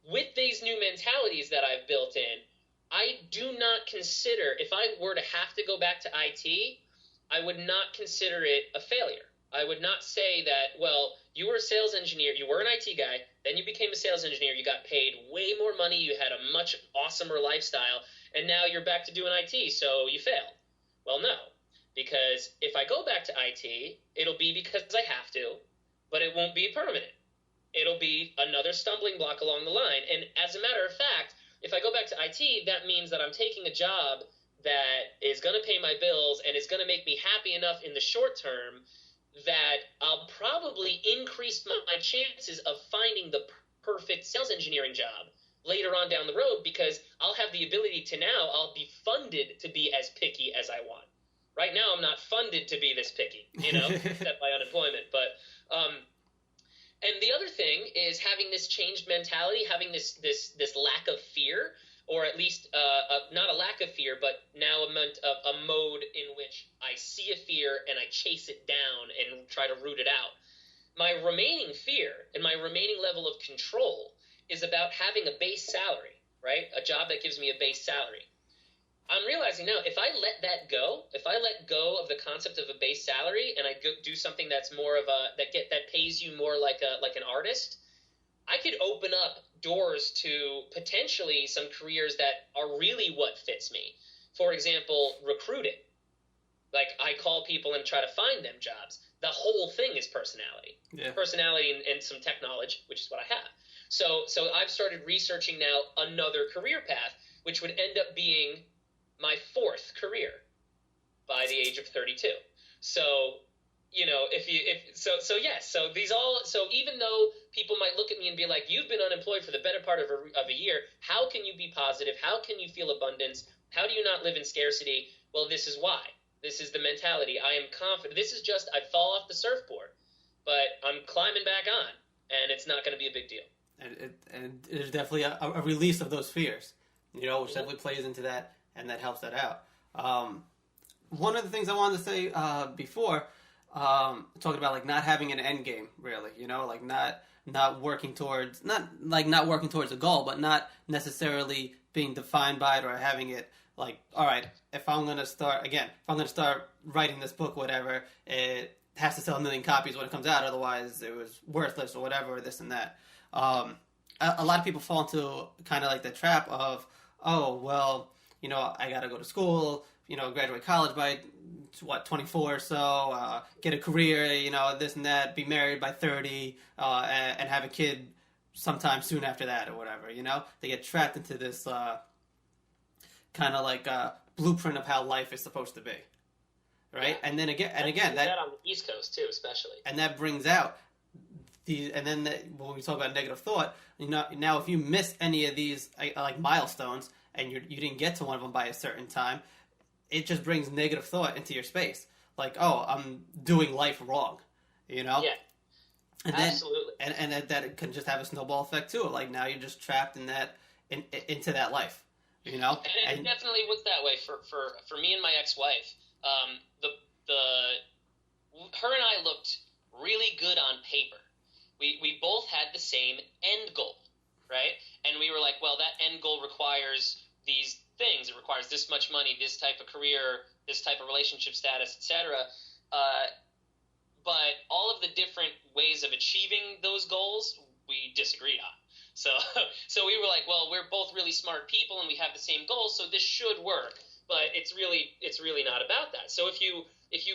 with these new mentalities that I've built in, I do not consider, if I were to have to go back to IT, I would not consider it a failure. I would not say that, well, you were a sales engineer, you were an IT guy, then you became a sales engineer, you got paid way more money, you had a much awesomer lifestyle, and now you're back to doing IT, so you failed. Well, no, because if I go back to IT, it'll be because I have to, but it won't be permanent. It'll be another stumbling block along the line. And as a matter of fact, if I go back to IT, that means that I'm taking a job that is going to pay my bills and is going to make me happy enough in the short term that I'll probably increase my chances of finding the perfect sales engineering job later on down the road, because I'll have the ability to now, I'll be funded to be as picky as I want. Right now, I'm not funded to be this picky, except by unemployment. But, and the other thing is having this changed mentality, having this lack of fear, or at least not a lack of fear, but now a mode in which I see a fear and I chase it down and try to root it out. My remaining fear and my remaining level of control is about having a base salary, right? A job that gives me a base salary. I'm realizing now, if I let that go, if I let go of the concept of a base salary and I do something that's more of that pays you more like an artist, I could open up doors to potentially some careers that are really what fits me. For example, recruiting. Like, I call people and try to find them jobs. The whole thing is personality. Yeah. Personality and some tech knowledge, which is what I have. So I've started researching now another career path, which would end up being my fourth career by the age of 32. So, so even though people might look at me and be like, you've been unemployed for the better part of a year, how can you be positive? How can you feel abundance? How do you not live in scarcity? Well, this is why. This is the mentality. I am confident. This is just, I fall off the surfboard, but I'm climbing back on, and it's not going to be a big deal. And there's definitely a release of those fears, which definitely plays into that, and that helps that out. One of the things I wanted to say before, talking about like not having an end game, really, like not working towards a goal, but not necessarily being defined by it or having it like, all right, if I'm going to start writing this book, whatever, it has to sell 1 million copies when it comes out, otherwise it was worthless or whatever, or this and that. A lot of people fall into kind of like the trap of, oh, well, I got to go to school, graduate college by, 24 or so, get a career, this and that, be married by 30, and have a kid sometime soon after that or whatever, They get trapped into this kind of like blueprint of how life is supposed to be, right? Yeah. And then again, that on the East Coast too, especially. And that brings out when we talk about negative thought, now if you miss any of these like milestones and you didn't get to one of them by a certain time, it just brings negative thought into your space. Like, oh, I'm doing life wrong, Yeah. And absolutely. And that it can just have a snowball effect too. Like now you're just trapped in that into that life, And it definitely was that way for me and my ex-wife. Her and I looked really good on paper. We both had the same end goal, right? And we were like, well, that end goal requires these things. It requires this much money, this type of career, this type of relationship status, etc. But all of the different ways of achieving those goals, we disagreed on. So we were like, well, we're both really smart people and we have the same goals, so this should work. But it's really not about that. So if you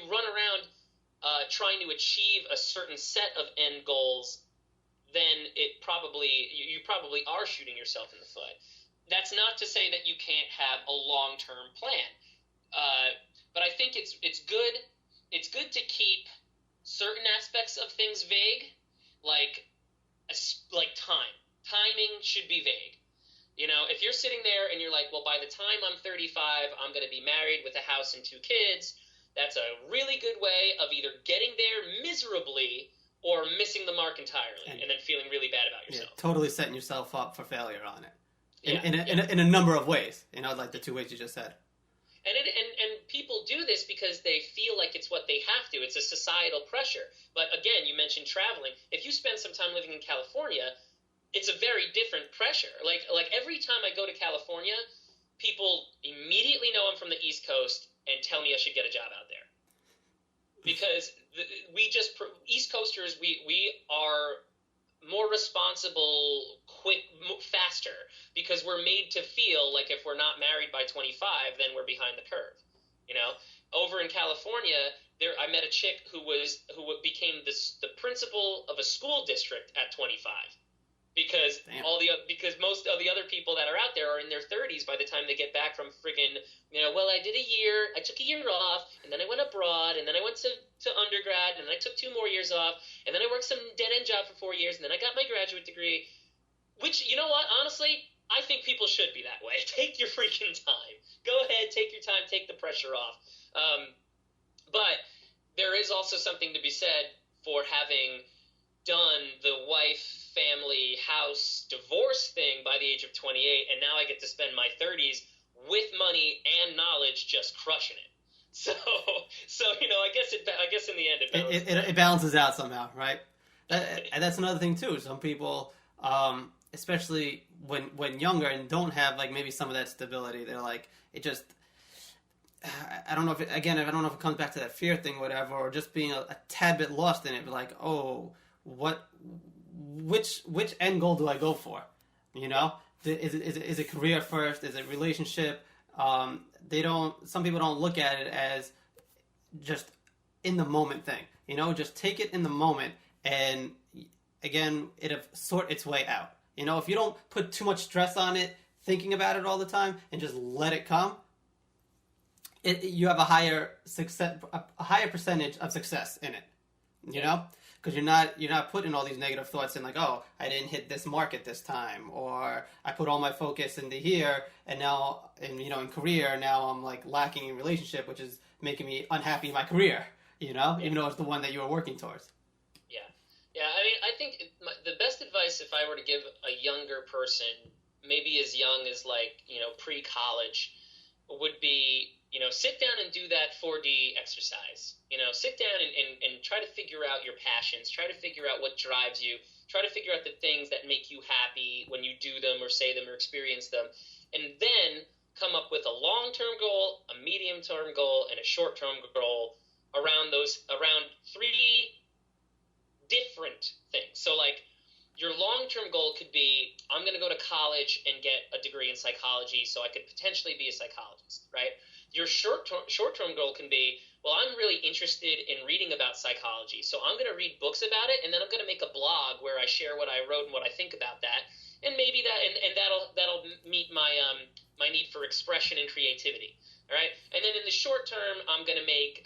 run around trying to achieve a certain set of end goals, then you probably are shooting yourself in the foot. That's not to say that you can't have a long-term plan, but I think it's good. It's good to keep certain aspects of things vague, like time. Timing should be vague. If you're sitting there and you're like, well, by the time I'm 35, I'm going to be married with a house and 2 kids. That's a really good way of either getting there miserably or missing the mark entirely and then feeling really bad about yourself. Yeah, totally setting yourself up for failure on it. In a number of ways, like the 2 ways you just said. And people do this because they feel like it's what they have to. It's a societal pressure. But again, traveling. If you spend some time living in California, it's a very different pressure. Like every time I go to California, people immediately know I'm from the East Coast and tell me I should get a job out there. Because East Coasters, we are more responsible, quick, faster, because we're made to feel like if we're not married by 25, then we're behind the curve. You know, over in California, I met a chick who became the principal of a school district at 25. Because most of the other people that are out there are in their 30s by the time they get back from friggin', well, I took a year off, and then I went abroad, and then I went to undergrad, and then I took 2 more years off, and then I worked some dead-end job for 4 years, and then I got my graduate degree, which, you know what, honestly, I think people should be that way. Take your freaking time. Go ahead, take your time, take the pressure off. But there is also something to be said for having done the wife, family, house, divorce thing by the age of 28, and now I get to spend my 30s with money and knowledge just crushing it. So I guess in the end it balances out somehow, right? And that's another thing too. Some people, especially when younger and don't have like maybe some of that stability, they're like, it just, I don't know if it comes back to that fear thing or whatever, or just being a tad bit lost in it, but like, oh, which end goal do I go for? Is it career first? Is it relationship? Some people don't look at it as just in the moment thing. Just take it in the moment, and again, it'll sort its way out. If you don't put too much stress on it, thinking about it all the time, and just let it come, you have a higher percentage of success in it. Because you're not putting all these negative thoughts in, like, oh, I didn't hit this market this time, or I put all my focus into here, and now in career, now I'm like lacking in relationship, which is making me unhappy in my career. Even though it's the one that you were working towards. Yeah. I mean, I think the best advice, if I were to give a younger person, maybe as young as pre-college, would be, sit down and do that 4D exercise. Sit down and try to figure out your passions, try to figure out what drives you, try to figure out the things that make you happy when you do them or say them or experience them, and then come up with a long-term goal, a medium-term goal, and a short-term goal around 3 different things. So, like, your long-term goal could be, I'm going to go to college and get a degree in psychology so I could potentially be a psychologist, right? Your short-term goal can be, well, I'm really interested in reading about psychology, so I'm going to read books about it, and then I'm going to make a blog where I share what I wrote and what I think about that, and maybe that'll meet my my need for expression and creativity, all right? And then in the short term, I'm going to make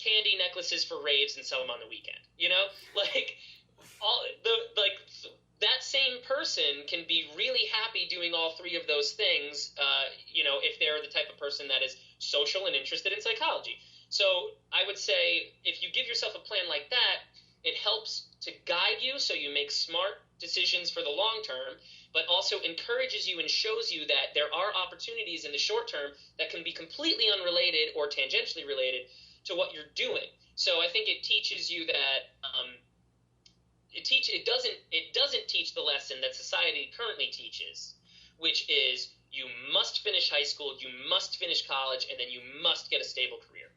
candy necklaces for raves and sell them on the weekend, that same person can be really happy doing all 3 of those things, if they're the type of person that is social and interested in psychology. So I would say if you give yourself a plan like that, it helps to guide you so you make smart decisions for the long term, but also encourages you and shows you that there are opportunities in the short term that can be completely unrelated or tangentially related to what you're doing. So I think it teaches you that it doesn't teach the lesson that society currently teaches, which is you must finish high school, you must finish college, and then you must get a stable career,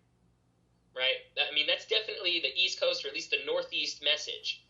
right? I mean, that's definitely the East Coast, or at least the Northeast message.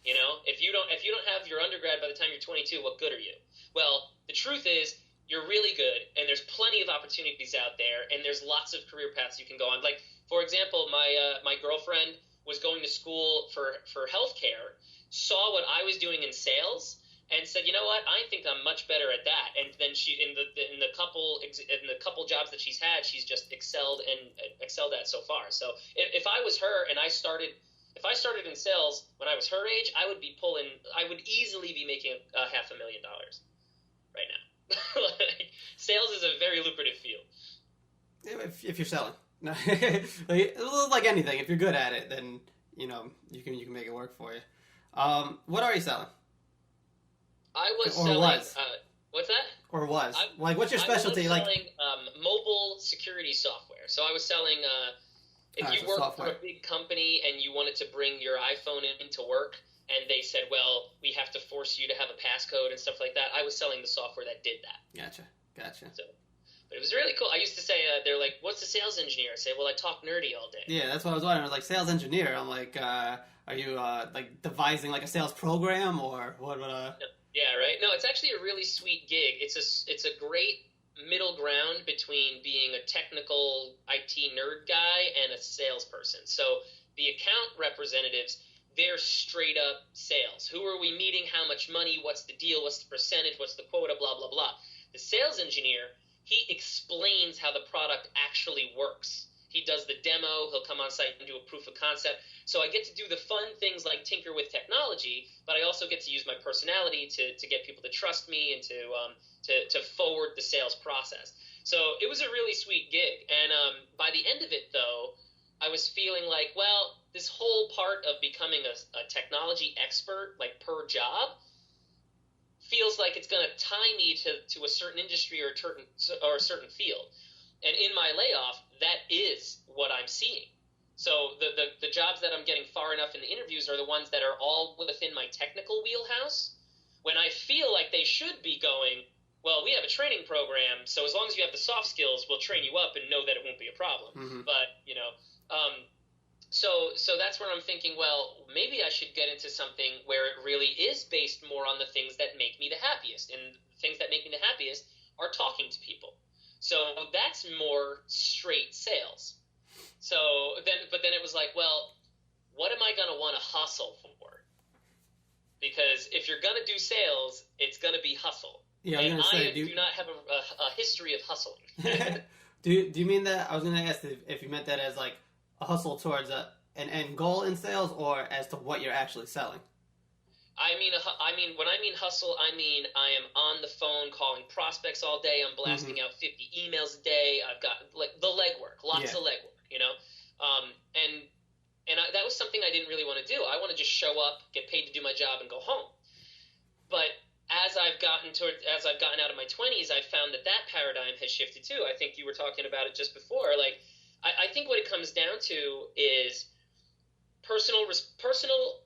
If you don't have your undergrad by the time you're 22, what good are you? Well, the truth is you're really good, and there's plenty of opportunities out there, and there's lots of career paths you can go on. Like, for example, my girlfriend was going to school for healthcare, saw what I was doing in sales, and said, you know what, I think I'm much better at that. And then she, in the couple jobs that she's had, she's just excelled at so far. So if I was her and if I started in sales when I was her age, I would easily be making $500,000 right now. Sales is a very lucrative field. If you're selling. No, like anything, if you're good at it, then you can make it work for you. What are you selling? I was or selling. Was. What's that? Or was. What's your specialty? I was selling mobile security software. So I was selling If you work for a big company and you wanted to bring your iPhone into work and they said, well, we have to force you to have a passcode and stuff like that, I was selling the software that did that. Gotcha. So, but it was really cool. I used to say, they're like, what's a sales engineer? I say, well, I talk nerdy all day. Yeah, that's what I was wondering. I was like, sales engineer. I'm like, are you like devising like a sales program or what? Yeah, right. No, it's actually a really sweet gig. It's a great middle ground between being a technical IT nerd guy and a salesperson. So the account representatives, they're straight up sales. Who are we meeting? How much money? What's the deal? What's the percentage? What's the quota? Blah, blah, blah. The sales engineer, he explains how the product actually works. He does the demo. He'll come on site and do a proof of concept. So I get to do the fun things like tinker with technology, but I also get to use my personality to get people to trust me and to forward the sales process. So it was a really sweet gig. And by the end of it, though, I was feeling like, well, this whole part of becoming a technology expert, like per job, feels like it's going to tie me to a certain industry or a certain field. And in my layoff, that is what I'm seeing. So the jobs that I'm getting far enough in the interviews are the ones that are all within my technical wheelhouse, when I feel like they should be going, well, we have a training program, so as long as you have the soft skills, we'll train you up and know that it won't be a problem. Mm-hmm. But, so that's where I'm thinking, well, maybe I should get into something where it really is based more on the things that make me the happiest. And the things that make me the happiest are talking to people. So that's more straight sales. But then it was like, well, what am I going to want to hustle for? Because if you're going to do sales, it's going to be hustle. Yeah, and I do not have a history of hustling. Do you mean that? I was going to ask if you meant that as like a hustle towards an end goal in sales, or as to what you're actually selling. I mean, when I mean hustle, I mean I am on the phone calling prospects all day. I'm blasting out 50 emails a day. I've got like the legwork, lots of legwork, and that was something I didn't really want to do. I want to just show up, get paid to do my job, and go home. But as I've gotten out of my 20s, I've found that paradigm has shifted too. I think you were talking about it just before. Like, I think what it comes down to is personal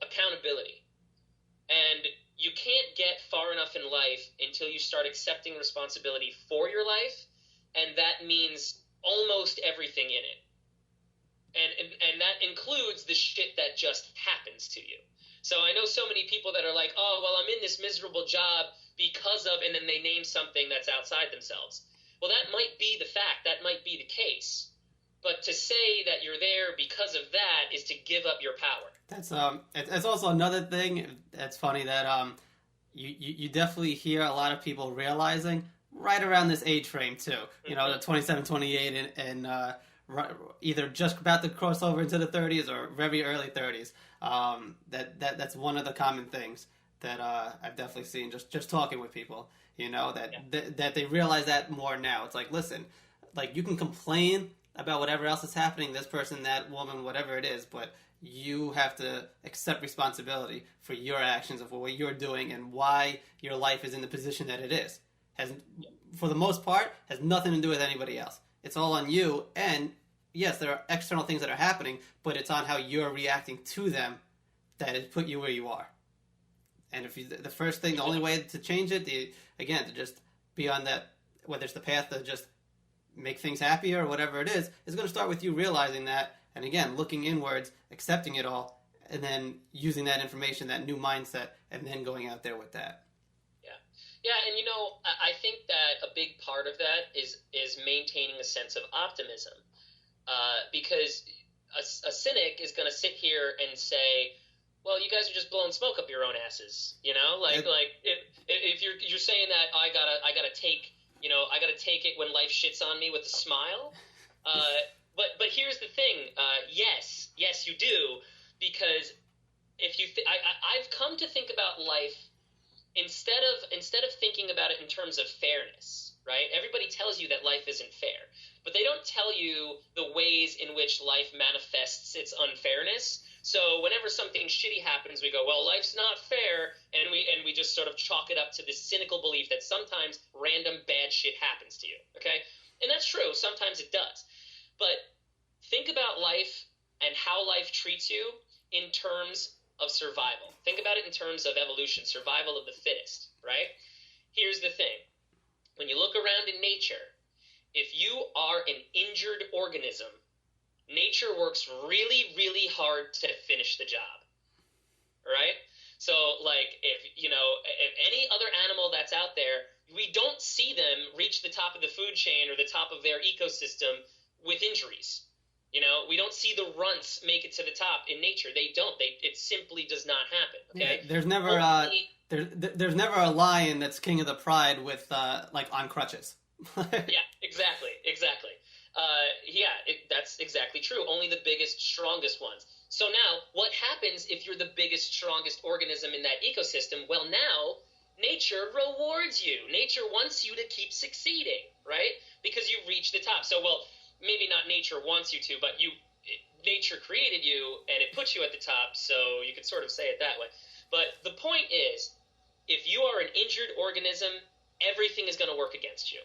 accountability. And you can't get far enough in life until you start accepting responsibility for your life, and that means almost everything in it. And that includes the shit that just happens to you. So I know so many people that are like, oh, well, I'm in this miserable job because of, and then they name something that's outside themselves. Well, that might be the fact. That might be the case. But to say that you're there because of that is to give up your power. That's also another thing. That's funny that you definitely hear a lot of people realizing right around this age frame too. You know, the 27, 28, and either just about to cross over into the 30s or very early 30s. That's one of the common things that I've definitely seen just talking with people. You know, that they realize that more now. It's like, listen, like you can complain about whatever else is happening, this person, that woman, whatever it is, but you have to accept responsibility for your actions, of what you're doing, and why your life is in the position that it is. For the most part, has nothing to do with anybody else. It's all on you, and yes, there are external things that are happening, but it's on how you're reacting to them that has put you where you are. And if the first thing, the only way to change it, to just be on that, whether it's the path to just make things happier or whatever it is going to start with you realizing that, and again, looking inwards, accepting it all, and then using that information, that new mindset, and then going out there with that. Yeah, and I think that a big part of that is maintaining a sense of optimism, because a cynic is going to sit here and say, well, you guys are just blowing smoke up your own asses, if you're saying that I gotta take it when life shits on me with a smile. But here's the thing. Yes, you do, because if you, I've come to think about life instead of thinking about it in terms of fairness, right? Everybody tells you that life isn't fair, but they don't tell you the ways in which life manifests its unfairness. So whenever something shitty happens, we go, well, life's not fair, and we just sort of chalk it up to this cynical belief that sometimes random bad shit happens to you, okay? And that's true. Sometimes it does. But think about life and how life treats you in terms of survival. Think about it in terms of evolution, survival of the fittest, right? Here's the thing. When you look around in nature, if you are an injured organism, nature works really, really hard to finish the job, right? So, like, if any other animal that's out there, we don't see them reach the top of the food chain or the top of their ecosystem with injuries. We don't see the runts make it to the top in nature. They don't. It simply does not happen. Okay. Yeah, there's never a lion that's king of the pride with like on crutches. Yeah, exactly. That's exactly true. Only the biggest, strongest ones. So now, what happens if you're the biggest, strongest organism in that ecosystem? Well, now nature rewards you. Nature wants you to keep succeeding, right? Because you've reached the top. So, well, maybe not nature wants you to, but nature created you and it puts you at the top, so you could sort of say it that way. But the point is, if you are an injured organism, everything is going to work against you.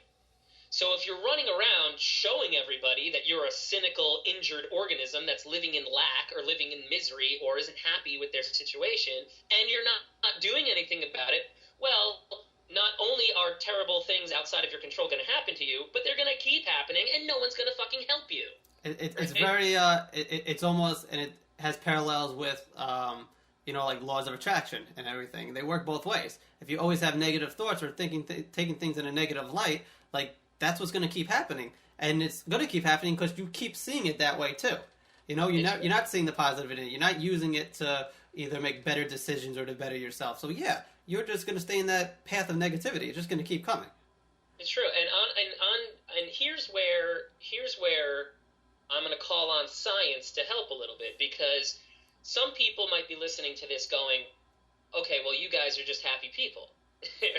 So if you're running around showing everybody that you're a cynical, injured organism that's living in lack or living in misery or isn't happy with their situation, and you're not doing anything about it, well, not only are terrible things outside of your control going to happen to you, but they're going to keep happening, and no one's going to fucking help you. It's very, it's almost, and it has parallels with, like laws of attraction and everything. They work both ways. If you always have negative thoughts or taking things in a negative light, like, that's what's going to keep happening. And it's going to keep happening because you keep seeing it that way, too. You're not seeing the positive in it. You're not using it to either make better decisions or to better yourself. So, yeah, you're just going to stay in that path of negativity. It's just going to keep coming. It's true. And here's where I'm going to call on science to help a little bit, because some people might be listening to this going, okay, well, you guys are just happy people.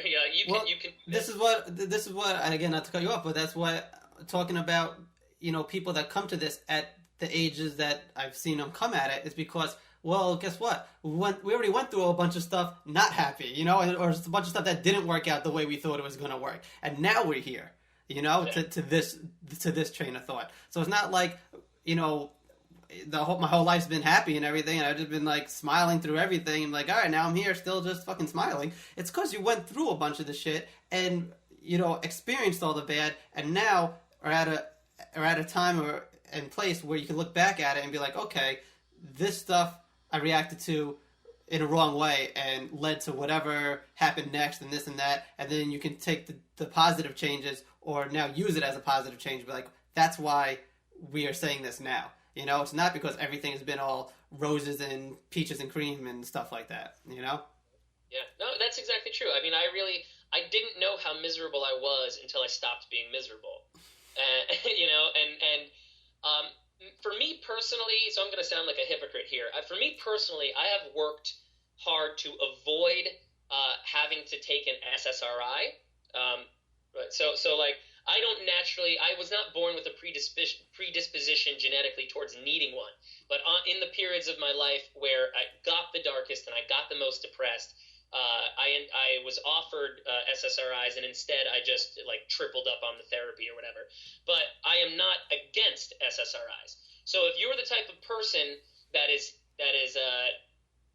You can. This is what, and again, not to cut you off, but that's what talking about, people that come to this at the ages that I've seen them come at it is because, well, guess what? We already went through a bunch of stuff not happy, or a bunch of stuff that didn't work out the way we thought it was going to work. And now we're here, to this train of thought. So it's not like, my whole life's been happy and everything, and I've just been like smiling through everything. I'm like, all right, now I'm here, still just fucking smiling. It's because you went through a bunch of the shit and experienced all the bad, and now are at a time or and place where you can look back at it and be like, okay, this stuff I reacted to in a wrong way and led to whatever happened next and this and that, and then you can take the positive changes or now use it as a positive change. Be like, that's why we are saying this now. It's not because everything has been all roses and peaches and cream and stuff like that, Yeah, no, that's exactly true. I mean, I didn't know how miserable I was until I stopped being miserable. For me personally, so I'm going to sound like a hypocrite here. For me personally, I have worked hard to avoid having to take an SSRI. So like, I was not born with a predisposition genetically towards needing one. But in the periods of my life where I got the darkest and I got the most depressed, I was offered SSRIs, and instead I just like tripled up on the therapy or whatever. But I am not against SSRIs. So if you're the type of person that is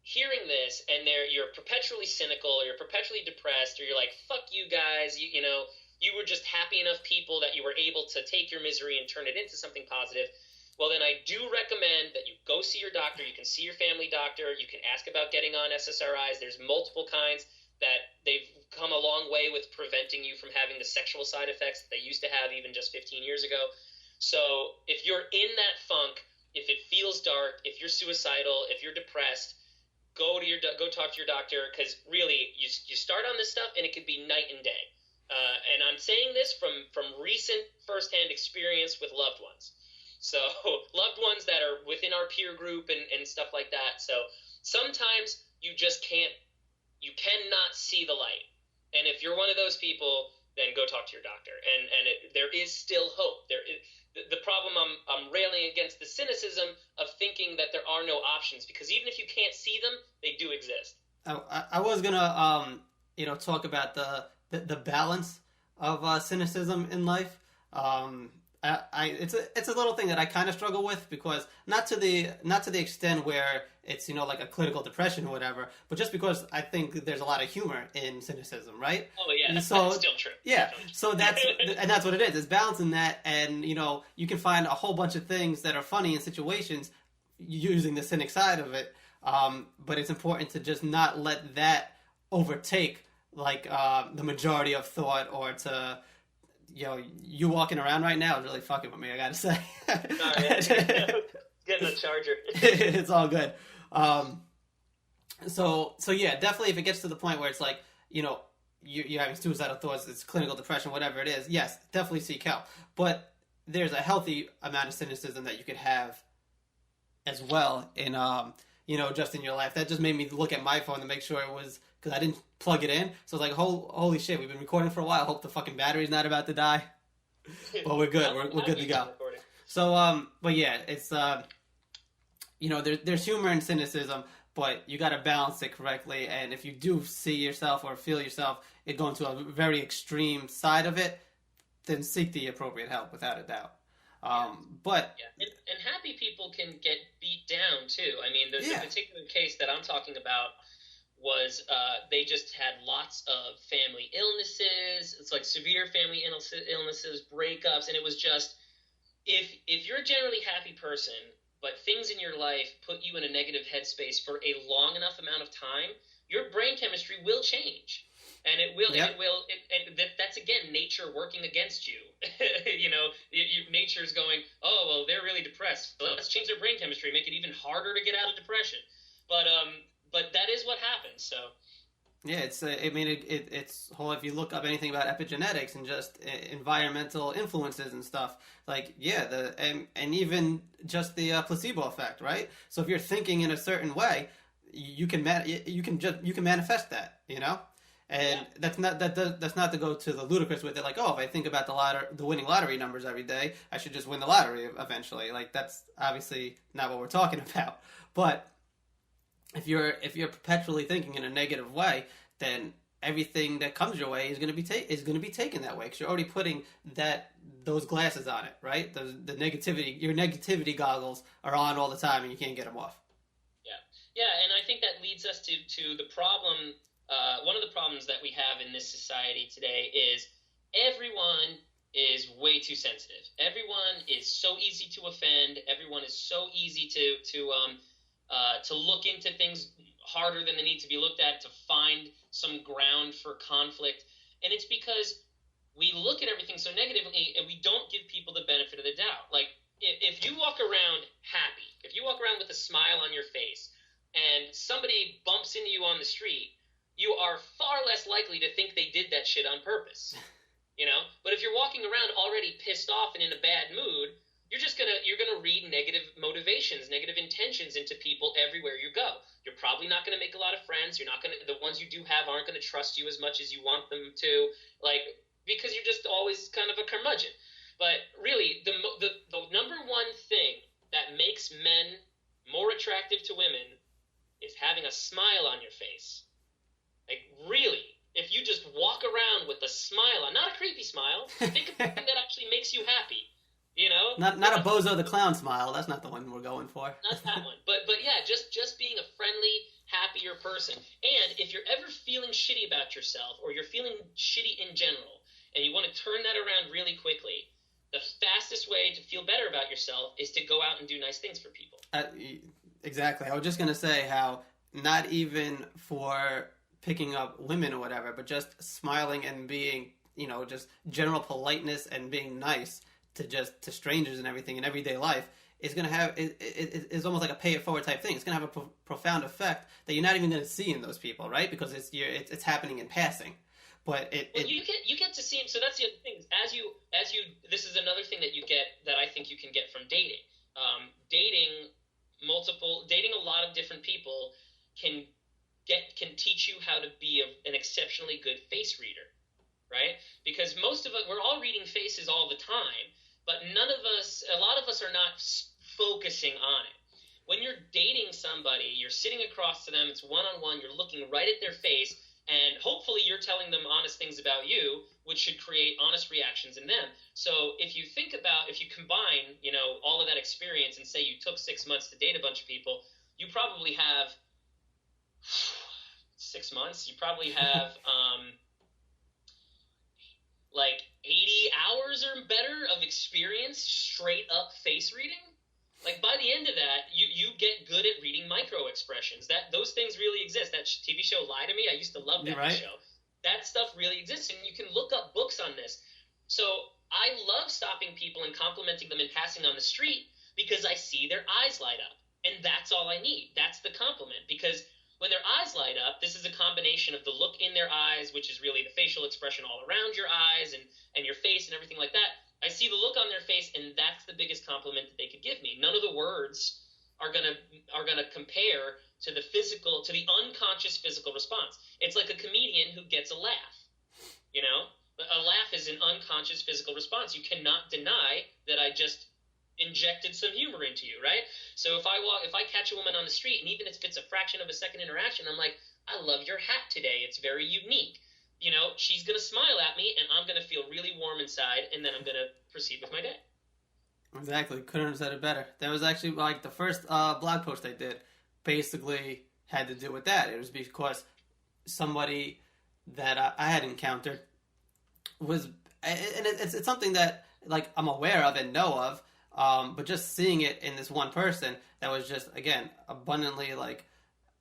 hearing this and you're perpetually cynical or you're perpetually depressed, or you're like, fuck you guys, you were just happy enough people that you were able to take your misery and turn it into something positive, well, then I do recommend that you go see your doctor. You can see your family doctor. You can ask about getting on SSRIs. There's multiple kinds that they've come a long way with preventing you from having the sexual side effects that they used to have even just 15 years ago. So if you're in that funk, if it feels dark, if you're suicidal, if you're depressed, go talk to your doctor, because really you start on this stuff and it could be night and day. And I'm saying this from recent firsthand experience with loved ones. So loved ones that are within our peer group and stuff like that. So sometimes you cannot see the light. And if you're one of those people, then go talk to your doctor. And there is still hope. The problem I'm railing against the cynicism of thinking that there are no options, because even if you can't see them, they do exist. I was gonna talk about the balance of cynicism in life. it's a little thing that I kind of struggle with, because not to the extent where it's, like a clinical depression or whatever, but just because I think there's a lot of humor in cynicism, right? Oh yeah, that's so still true. Yeah, so that's what it is. It's balancing that, and you can find a whole bunch of things that are funny in situations using the cynic side of it, but it's important to just not let that overtake the majority of thought, or to you walking around right now is really fucking with me, I gotta say. Getting a charger. It's all good. So yeah, definitely if it gets to the point where it's like, you're having suicidal thoughts, it's clinical depression, whatever it is, yes, definitely seek help. But there's a healthy amount of cynicism that you could have as well in, just in your life. That just made me look at my phone to make sure it was, because I didn't plug it in. So it's like, holy shit, we've been recording for a while. Hope the fucking battery's not about to die. Well, we're good. We're good to go. So, but yeah, it's, there's humor and cynicism, but you got to balance it correctly. And if you do see yourself or feel yourself going to a very extreme side of it, then seek the appropriate help, without a doubt. But and happy people can get beat down too. I mean, the particular case that I'm talking about was they just had lots of family illnesses. It's like severe family illnesses, breakups, and it was just, if you're a generally happy person, but things in your life put you in a negative headspace for a long enough amount of time, your brain chemistry will change. And it will, that's again, nature working against you. Nature's going, oh, well, they're really depressed. Let's change their brain chemistry, make it even harder to get out of depression. But that is what happens, so. Yeah, it's, it's whole, if you look up anything about epigenetics and just environmental influences and stuff, and even just the placebo effect, right? So if you're thinking in a certain way, you can manifest that, And that's not to go to the ludicrous with it, like, oh, if I think about the winning lottery numbers every day, I should just win the lottery eventually. Like, that's obviously not what we're talking about. But if you're perpetually thinking in a negative way, then everything that comes your way is going to be taken that way, because you're already putting those glasses on it, right? The negativity, your negativity goggles are on all the time, and you can't get them off. Yeah, and I think that leads us to the problem. One of the problems that we have in this society today is everyone is way too sensitive. Everyone is so easy to offend. Everyone is so easy to look into things harder than they need to be looked at, to find some ground for conflict. And it's because we look at everything so negatively, and we don't give people the benefit of the doubt. Like, if you walk around happy, if you walk around with a smile on your face, and somebody bumps into you on the street, you are far less likely to think they did that shit on purpose, But if you're walking around already pissed off and in a bad mood, you're gonna read negative motivations, negative intentions into people everywhere you go. You're probably not gonna make a lot of friends. The ones you do have aren't gonna trust you as much as you want them to, because you're just always kind of a curmudgeon. But really, the number one thing that makes men more attractive to women is having a smile on your face. Like, really, if you just walk around with a smile on, not a creepy smile, think of something that actually makes you happy, Not a Bozo the Clown smile. That's not the one we're going for. Not that one. But yeah, just being a friendly, happier person. And if you're ever feeling shitty about yourself, or you're feeling shitty in general, and you want to turn that around really quickly, the fastest way to feel better about yourself is to go out and do nice things for people. Exactly. I was just going to say how not even for picking up women or whatever, but just smiling and being, just general politeness and being nice to strangers and everything in everyday life is going to have, it's almost like a pay it forward type thing. It's going to have a profound effect that you're not even going to see in those people, right? Because it's happening in passing. But you get to see, so that's the other thing. As you, this is another thing that you get, that I think you can get from dating. Dating a lot of different people can teach you how to be an exceptionally good face reader, right? Because most of us, we're all reading faces all the time, but a lot of us are not focusing on it. When you're dating somebody, you're sitting across to them, it's one-on-one, you're looking right at their face, And hopefully you're telling them honest things about you, which should create honest reactions in them. So if you combine, all of that experience and say you took 6 months to date a bunch of people, you probably have 6 months. You probably have like 80 hours or better of experience straight up face reading. Like by the end of that, you get good at reading micro expressions. Those things really exist. That TV show Lie to Me, I used to love that show. That stuff really exists, and you can look up books on this. So I love stopping people and complimenting them and passing on the street because I see their eyes light up, and that's all I need. That's the compliment, because when their eyes light up, this is a combination of the look in their eyes, which is really the facial expression all around your eyes and your face and everything like that. I see the look on their face, and that's the biggest compliment that they could give me. None of the words are gonna compare to the unconscious physical response. It's like a comedian who gets a laugh. A laugh is an unconscious physical response. You cannot deny that I just injected some humor into you, right? So if I catch a woman on the street, and even if it's a fraction of a second interaction, I'm like, I love your hat today. It's very unique. She's going to smile at me, and I'm going to feel really warm inside, and then I'm going to proceed with my day. Exactly. Couldn't have said it better. That was actually like the first blog post I did basically had to do with that. It was because somebody that I had encountered was, and it's something that like I'm aware of and know of, but just seeing it in this one person that was just, again, abundantly like,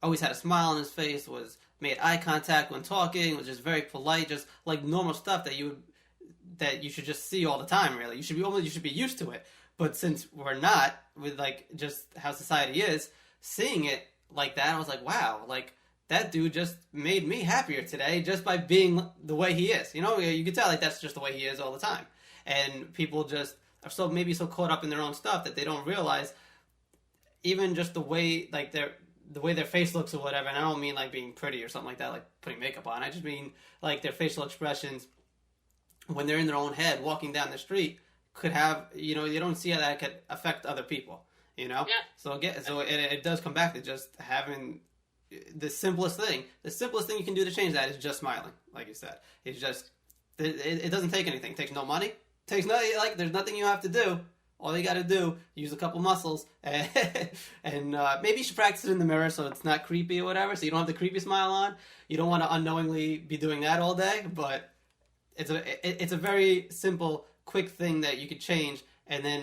always had a smile on his face, made eye contact when talking, was just very polite, just like normal stuff that you should just see all the time. Really, you should be used to it. But since we're not, with like just how society is, seeing it like that, I was like, wow, like that dude just made me happier today just by being the way he is. You can tell like that's just the way he is all the time. And people just are so caught up in their own stuff that they don't realize even just the way like the way their face looks or whatever. And I don't mean like being pretty or something like that, like putting makeup on. I just mean like their facial expressions when they're in their own head walking down the street could have, you don't see how that could affect other people, Yeah. So it does come back to just having the simplest thing. The simplest thing you can do to change that is just smiling, like you said. It's just, it doesn't take anything. It takes no money. There's nothing you have to do. All you got to do, use a couple muscles, and maybe you should practice it in the mirror so it's not creepy or whatever, so you don't have the creepy smile on. You don't want to unknowingly be doing that all day, but it's a very simple, quick thing that you could change, and then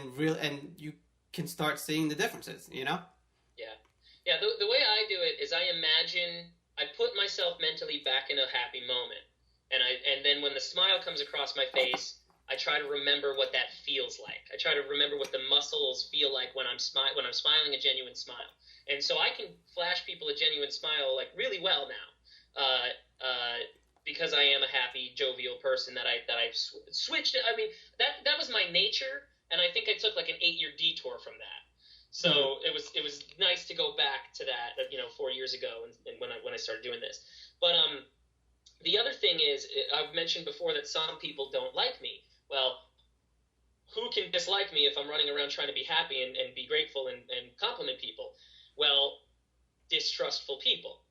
you can start seeing the differences, Yeah. Yeah, the way I do it is I put myself mentally back in a happy moment, and then when the smile comes across my face, I try to remember what that feels like. I try to remember what the muscles feel like when I'm smiling a genuine smile. And so I can flash people a genuine smile like really well now, because I am a happy, jovial person that I've switched. I mean, that was my nature, and I think I took like an 8-year detour from that. So it was nice to go back to that 4 years ago, and when I started doing this. But the other thing is, I've mentioned before that some people don't like me. Well, who can dislike me if I'm running around trying to be happy and be grateful and compliment people? Well, distrustful people.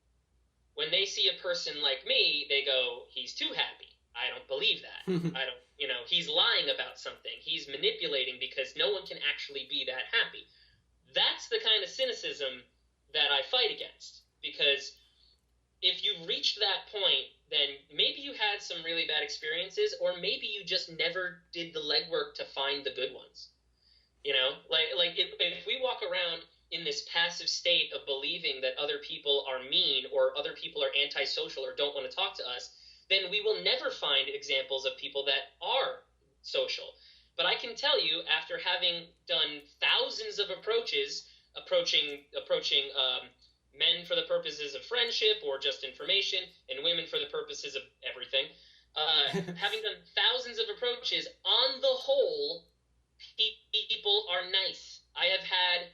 When they see a person like me, they go, he's too happy. I don't believe that. He's lying about something. He's manipulating because no one can actually be that happy. That's the kind of cynicism that I fight against, because if you've reached that point, then maybe you had some really bad experiences, or maybe you just never did the legwork to find the good ones. Like if we walk around in this passive state of believing that other people are mean or other people are antisocial or don't want to talk to us, then we will never find examples of people that are social. But I can tell you, after having done thousands of approaching men for the purposes of friendship or just information, and women for the purposes of everything, having done thousands of approaches, on the whole, people are nice. I have had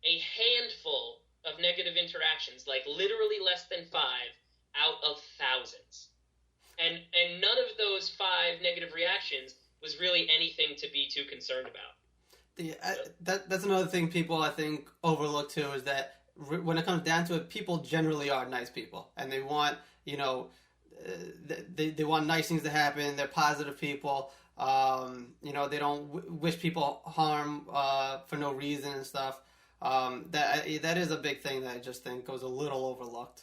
a handful of negative interactions, like literally less than 5 out of thousands. And none of those 5 negative reactions was really anything to be too concerned about. That's another thing people, I think, overlook too, is that when it comes down to it, people generally are nice people, and they want, you know, they want nice things to happen. They're positive people. You know, they don't wish people harm for no reason and stuff. That is a big thing that I just think goes a little overlooked.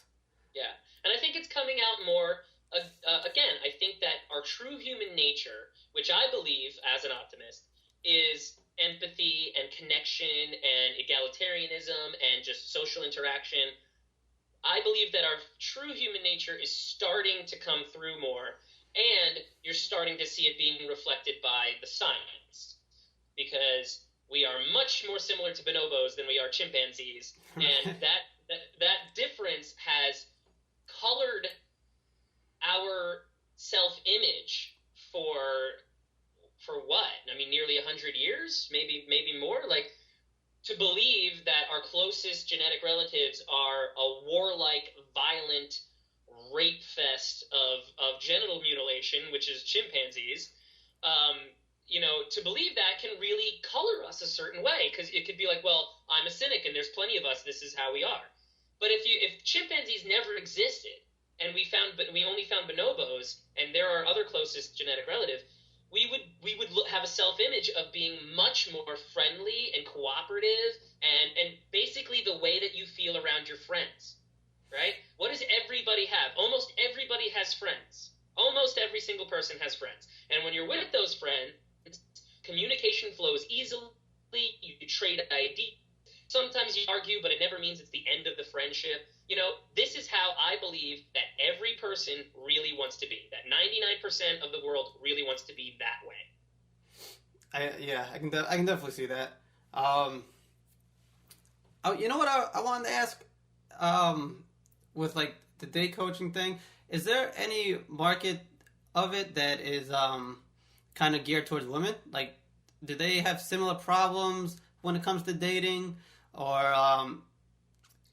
Yeah, and I think it's coming out more. Again, I think that our true human nature, which I believe as an optimist, is empathy and connection and egalitarianism and just social interaction. I believe that our true human nature is starting to come through more, and you're starting to see it being reflected by the science, because we are much more similar to bonobos than we are chimpanzees, and that difference has colored our self-image for what? I mean, nearly 100 years, maybe more. Like, to believe that our closest genetic relatives are a warlike, violent rape fest of genital mutilation, which is chimpanzees, you know, to believe that can really color us a certain way, because it could be like, well, I'm a cynic and there's plenty of us, this is how we are. But if chimpanzees never existed and we only found bonobos and they're our other closest genetic relative, we would have a self-image of being much more friendly and cooperative and basically the way that you feel around your friends, right? What does everybody have? Almost everybody has friends. Almost every single person has friends. And when you're with those friends, communication flows easily, you trade ideas. Sometimes you argue, but it never means it's the end of the friendship. You know, this is how I believe that every person really wants to be. That 99% of the world really wants to be that way. I can definitely see that. You know what I wanted to ask? With like the date coaching thing, is there any market of it that is kind of geared towards women? Like, do they have similar problems when it comes to dating, or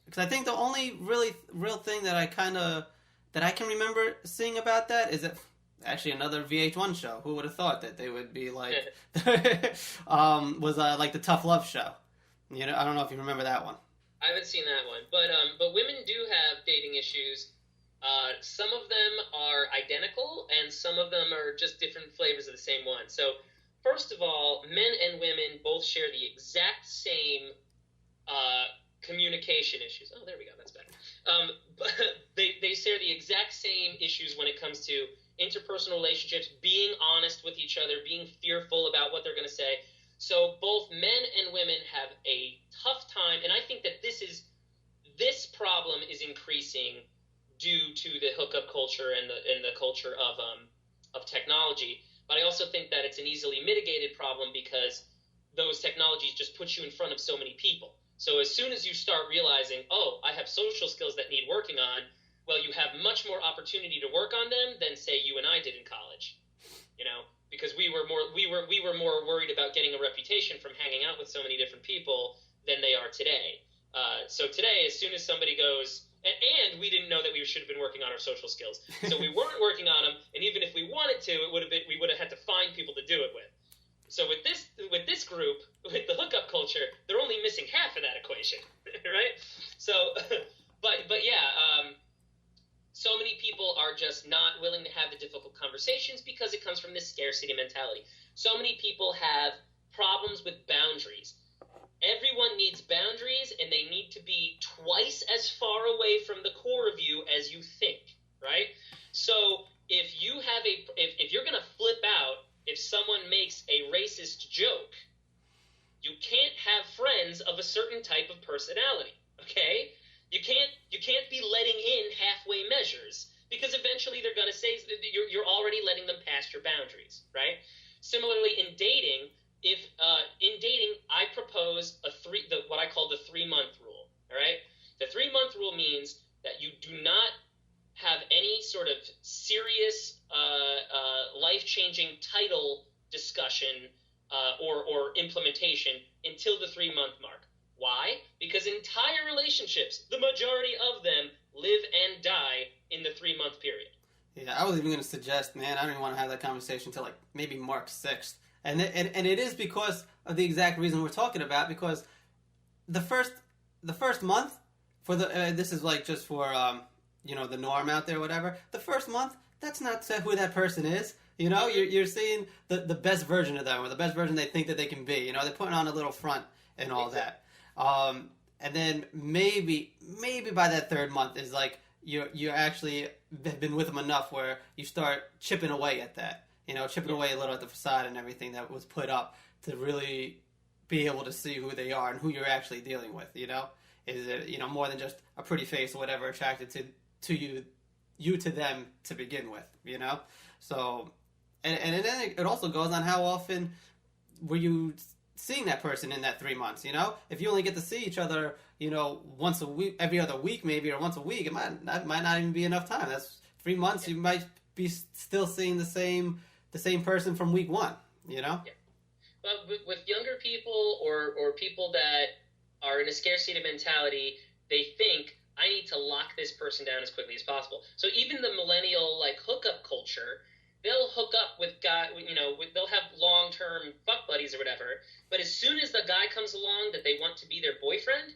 because I think the only real thing that I can remember seeing about that is that actually another VH1 show. Who would have thought that they would be like was like the Tough Love show? You know, I don't know if you remember that one. I haven't seen that one, but women do have dating issues. Some of them are identical, and some of them are just different flavors of the same one. So, first of all, men and women both share the exact same communication issues. Oh, there we go. That's better. But they share the exact same issues when it comes to interpersonal relationships, being honest with each other, being fearful about what they're going to say. So both men and women have a tough time, and I think that this problem is increasing due to the hookup culture and the culture of technology. But I also think that it's an easily mitigated problem because those technologies just put you in front of so many people. So as soon as you start realizing, oh, I have social skills that need working on, well, you have much more opportunity to work on them than, say, you and I did in college, you know, because we were more worried about getting a reputation from hanging out with so many different people than they are today. So today, as soon as somebody goes, and we didn't know that we should have been working on our social skills, so we weren't working on them. And even if we wanted to, we would have had to find people to do it with. So with this group, with the hookup culture, they're only missing half of that equation, right? So, but yeah, so many people are just not willing to have the difficult conversations because it comes from this scarcity mentality. So many people have problems with boundaries. Everyone needs boundaries, and they need to be twice as far away from the core of you as you think, right? So if you're going to flip out, if someone makes a racist joke, you can't have friends of a certain type of personality, okay? You can't be letting in halfway measures, because eventually they're going to say you're already letting them past your boundaries, right? Similarly, in dating, I propose what I call the 3-month rule, all right? The 3-month rule means that you do not have any sort of serious life-changing title discussion or implementation until the 3-month mark. Why? Because entire relationships, the majority of them, live and die in the 3-month period. Yeah, I was even going to suggest, man, I don't even want to have that conversation until like maybe March 6th. And it is because of the exact reason we're talking about, because the first month for this is like just for the norm out there, whatever. The first month, that's not who that person is. You're seeing the best version of them, or the best version they think that they can be. They're putting on a little front and all that. And then maybe by that third month is like you actually have been with them enough where you start chipping away at that. Chipping away a little at the facade and everything that was put up to really be able to see who they are and who you're actually dealing with. Is it more than just a pretty face or whatever attracted to you to them to begin with. So and then it also goes on how often were you seeing that person in that 3 months. If you only get to see each other once a week, every other week maybe, or once a week, that might not even be enough time. That's 3 months. You might be still seeing the same person from week one. Yeah. But with younger people or people that are in a scarcity mentality, they think, I need to lock this person down as quickly as possible. So even the millennial hookup culture, they'll hook up with they'll have long-term fuck buddies or whatever. But as soon as the guy comes along that they want to be their boyfriend,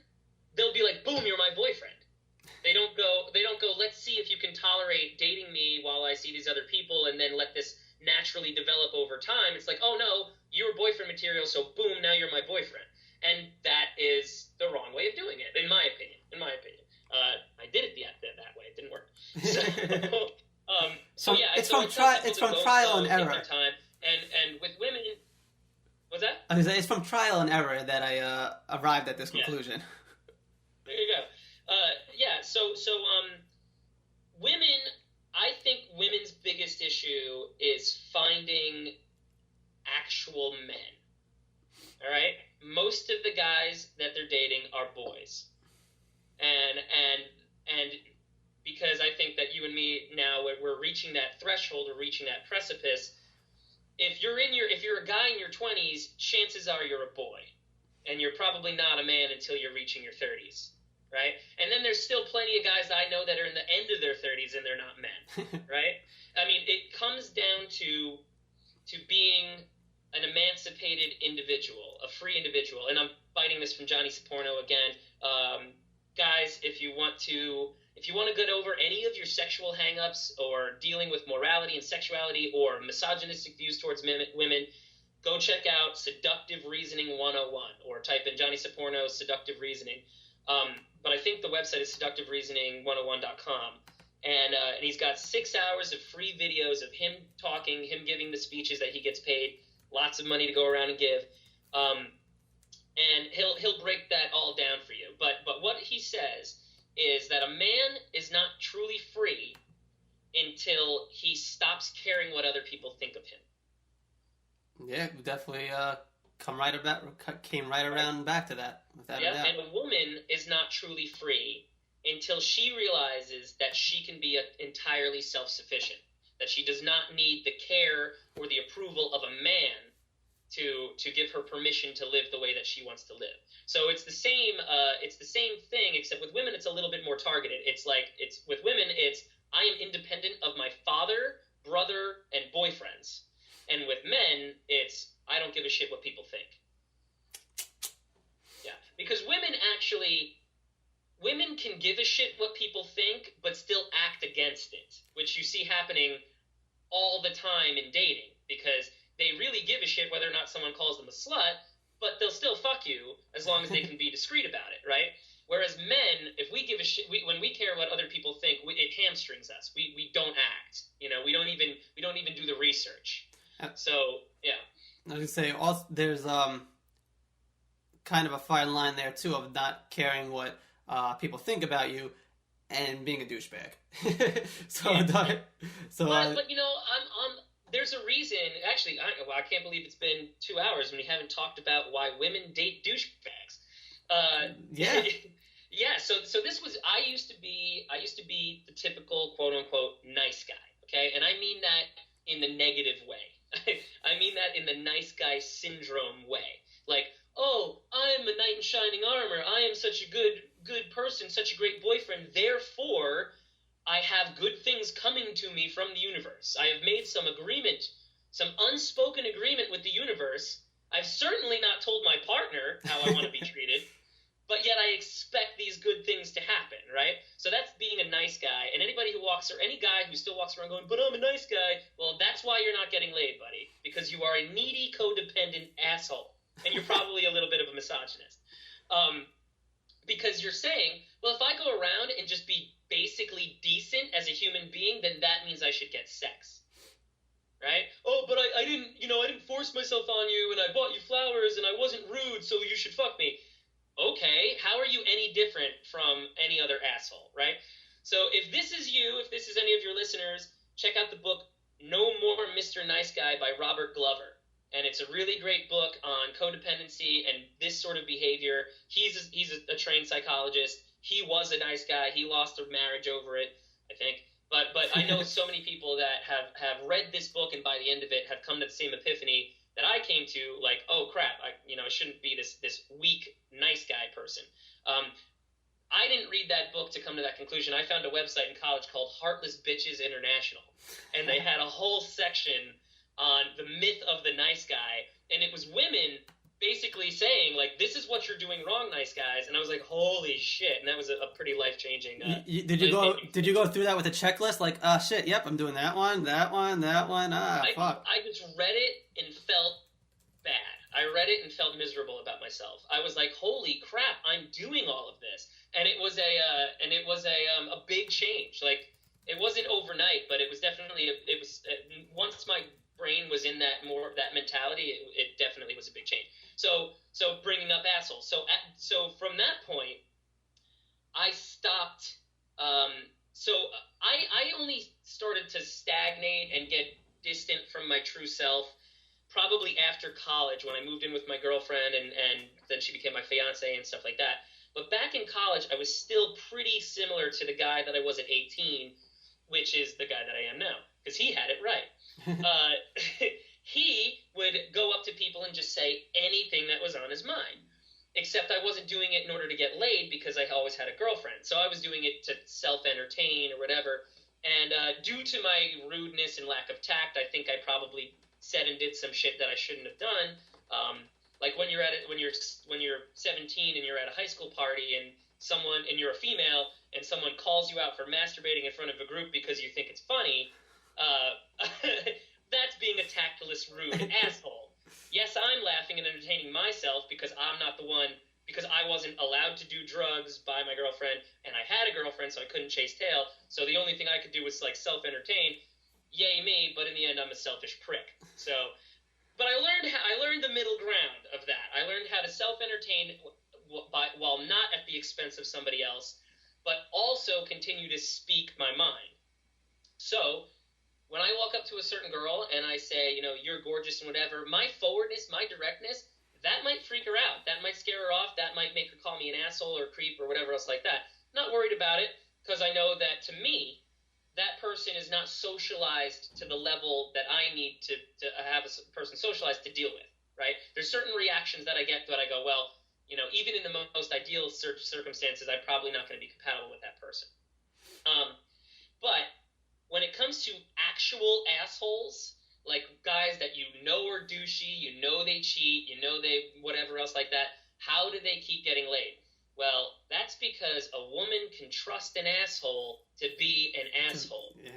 they'll be like, boom, you're my boyfriend. They don't go, let's see if you can tolerate dating me while I see these other people and then let this naturally develop over time. It's like, oh no, you're boyfriend material, so boom, now you're my boyfriend. And that is the wrong way of doing it, in my opinion. I did it that way. It didn't work. It's from trial and error. Time. And with women, what's that? I was saying, it's from trial and error that I arrived at this conclusion. There you go. Women, I think women's biggest issue is finding actual men. All right? Most of the guys that they're dating are boys. And because I think that you and me now, we're reaching that threshold, or reaching that precipice. If you're a guy in your 20s, chances are you're a boy. And you're probably not a man until you're reaching your 30s. Right? And then there's still plenty of guys I know that are in the end of their 30s and they're not men, right? I mean, it comes down to being an emancipated individual, a free individual. And I'm biting this from Johnny Saporno again. Guys, if you want to get over any of your sexual hang-ups or dealing with morality and sexuality or misogynistic views towards women, go check out Seductive Reasoning 101, or type in Johnny Saporno Seductive Reasoning. But I think the website is seductivereasoning101.com. And he's got 6 hours of free videos of him talking, him giving the speeches that he gets paid lots of money to go around and give. And he'll break that all down for you. But what he says is that a man is not truly free until he stops caring what other people think of him. Yeah, definitely came right around back to that. Without a doubt. And a woman is not truly free until she realizes that she can be entirely self-sufficient, that she does not need the care or the approval of a man to give her permission to live the way that she wants to live. So it's the same thing, except with women it's a little bit more targeted. With women it's I am independent of my father, brother, and boyfriends. And with men it's I don't give a shit what people think. Yeah, because women can give a shit what people think, but still act against it, which you see happening all the time in dating, because they really give a shit whether or not someone calls them a slut, but they'll still fuck you as long as they can be discreet about it, right? Whereas men, if we give a shit, when we care what other people think, it hamstrings us. We don't act, we don't even do the research. So yeah. I was gonna say also there's kind of a fine line there too of not caring what people think about you and being a douchebag. But there's a reason. Actually, I can't believe it's been 2 hours and we haven't talked about why women date douchebags. Yeah. Yeah. So this was. I used to be the typical quote unquote nice guy. Okay, and I mean that in the negative way. I mean that in the nice guy syndrome way. Like, oh, I'm a knight in shining armor. I am such a good person, such a great boyfriend. Therefore, I have good things coming to me from the universe. I have made some agreement, some unspoken agreement with the universe. I've certainly not told my partner how I want to be treated. but yet I expect these good things to happen, right? So that's being a nice guy. And anybody who walks, or any guy who still walks around going, but I'm a nice guy, well, that's why you're not getting laid, buddy, because you are a needy, codependent asshole, and you're probably a little bit of a misogynist. Because you're saying, well, if I go around and just be basically decent as a human being, then that means I should get sex. Right? Oh, but I didn't force myself on you, and I bought you flowers, and I wasn't rude, so you should fuck me. Okay, how are you any different from any other asshole, right? So if this is you, if this is any of your listeners, check out the book No More Mr. Nice Guy by Robert Glover. And it's a really great book on codependency and this sort of behavior. He's a trained psychologist. He was a nice guy. He lost a marriage over it, I think. But I know so many people that have read this book, and by the end of it have come to the same epiphany that I came to, like, oh crap, I shouldn't be this weak nice guy person. I didn't read that book to come to that conclusion. I found a website in college called Heartless Bitches International, and they had a whole section on the myth of the nice guy, and it was women basically saying, like, this is what you're doing wrong, nice guys. And I was like, holy shit. And that was a pretty life-changing did you go through that with a checklist, like, shit, yep, I'm doing that one, fuck. I just read it and felt bad. I read it and felt miserable about myself. I was like, holy crap, I'm doing all of this. And it was a big change. Like, it wasn't overnight, but it was definitely once my brain was in that mentality, it definitely was a big change. So bringing up assholes. So from that point, I stopped. I only started to stagnate and get distant from my true self probably after college, when I moved in with my girlfriend and then she became my fiance and stuff like that. But back in college, I was still pretty similar to the guy that I was at 18, which is the guy that I am now, because he had it right. He would go up to people and just say anything that was on his mind, except I wasn't doing it in order to get laid, because I always had a girlfriend. So I was doing it to self-entertain or whatever. And due to my rudeness and lack of tact, I think I probably said and did some shit that I shouldn't have done. Like when you're 17 and you're at a high school party and you're a female and someone calls you out for masturbating in front of a group because you think it's funny. That's being a tactless, rude asshole. Yes, I'm laughing and entertaining myself because I'm not the one, because I wasn't allowed to do drugs by my girlfriend, and I had a girlfriend, so I couldn't chase tail. So the only thing I could do was like self-entertain. Yay me! But in the end, I'm a selfish prick. So, but I learned the middle ground of that. I learned how to self-entertain while not at the expense of somebody else, but also continue to speak my mind. So when I walk up to a certain girl and I say, you're gorgeous and whatever, my forwardness, my directness, that might freak her out. That might scare her off. That might make her call me an asshole or creep or whatever else like that. Not worried about it, because I know that to me, that person is not socialized to the level that I need to have a person socialized to deal with, right? There's certain reactions that I get that I go, well, even in the most ideal circumstances, I'm probably not going to be compatible with that person. But when it comes to actual assholes, like guys that are douchey, they cheat, they whatever else like that, how do they keep getting laid? Well, that's because a woman can trust an asshole to be an asshole. Yeah.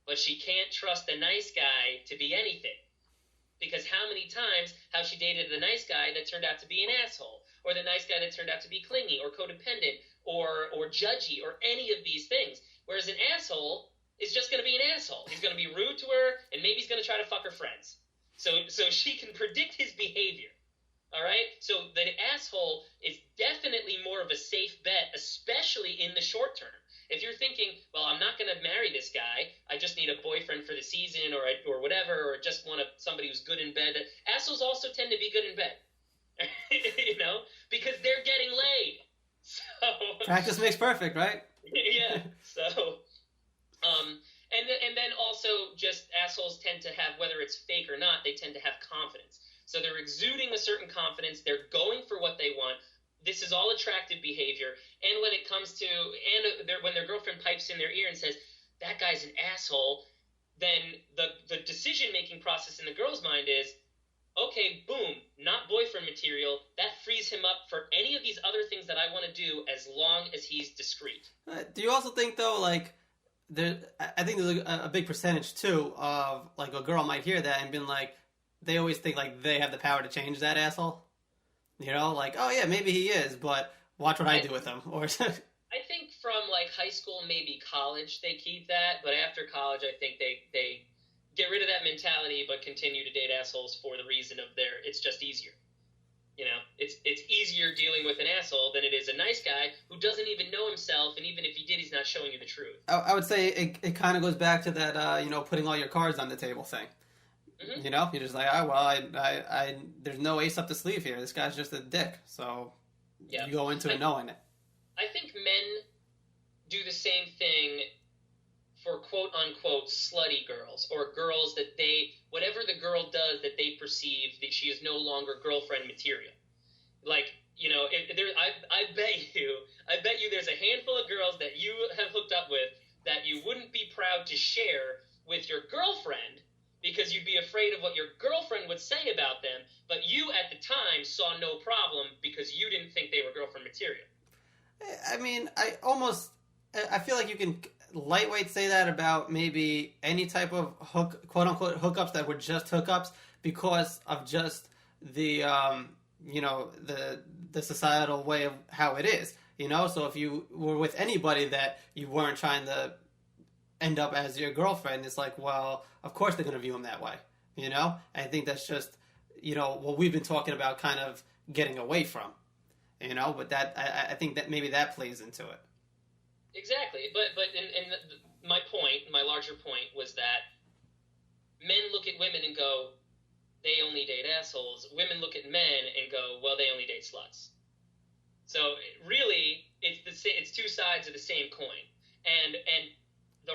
But she can't trust a nice guy to be anything. Because how many times has she dated the nice guy that turned out to be an asshole? Or the nice guy that turned out to be clingy or codependent or judgy or any of these things? Whereas an asshole is just going to be an asshole. He's going to be rude to her, and maybe he's going to try to fuck her friends. So she can predict his behavior. All right? So the asshole is definitely more of a safe bet, especially in the short term. If you're thinking, well, I'm not going to marry this guy, I just need a boyfriend for the season or whatever, or just want somebody who's good in bed. Assholes also tend to be good in bed, because they're getting laid. So practice makes perfect, right? Yeah. So, and then also just assholes tend to have, whether it's fake or not, they tend to have confidence. So they're exuding a certain confidence. They're going for what they want. This is all attractive behavior. And when it comes to, when their girlfriend pipes in their ear and says, that guy's an asshole, then the decision-making process in the girl's mind is, okay, boom, not boyfriend material. That frees him up for any of these other things that I want to do as long as he's discreet. Do you also think, though, like, I think there's a big percentage, too, of, like, a girl might hear that and been like, they always think, like, they have the power to change that asshole? You know, like, oh, yeah, maybe he is, but watch what I do with him. Or I think from, like, high school, maybe college, they keep that, but after college, I think they get rid of that mentality, but continue to date assholes for the reason of it's just easier. You know, it's easier dealing with an asshole than it is a nice guy who doesn't even know himself, and even if he did, he's not showing you the truth. I would say it kind of goes back to that, you know, putting all your cards on the table thing. Mm-hmm. You know, you're just like, oh, well, I there's no ace up the sleeve here. This guy's just a dick. So you go into it knowing it. I think men do the same thing for quote-unquote slutty girls, or girls that whatever the girl does that they perceive that she is no longer girlfriend material. Like, you know, I bet you there's a handful of girls that you have hooked up with that you wouldn't be proud to share with your girlfriend because you'd be afraid of what your girlfriend would say about them, but you at the time saw no problem because you didn't think they were girlfriend material. I mean, I feel like you can lightweight say that about maybe any type of quote-unquote hookups that were just hookups because of just the, you know, the societal way of how it is, you know? So if you were with anybody that you weren't trying to end up as your girlfriend, it's like, well, of course they're going to view them that way, you know? And I think that's just, you know, what we've been talking about kind of getting away from, you know? But that, I think that maybe that plays into it. Exactly, but my larger point was that men look at women and go, they only date assholes. Women look at men and go, well, they only date sluts. So really, it's two sides of the same coin. And the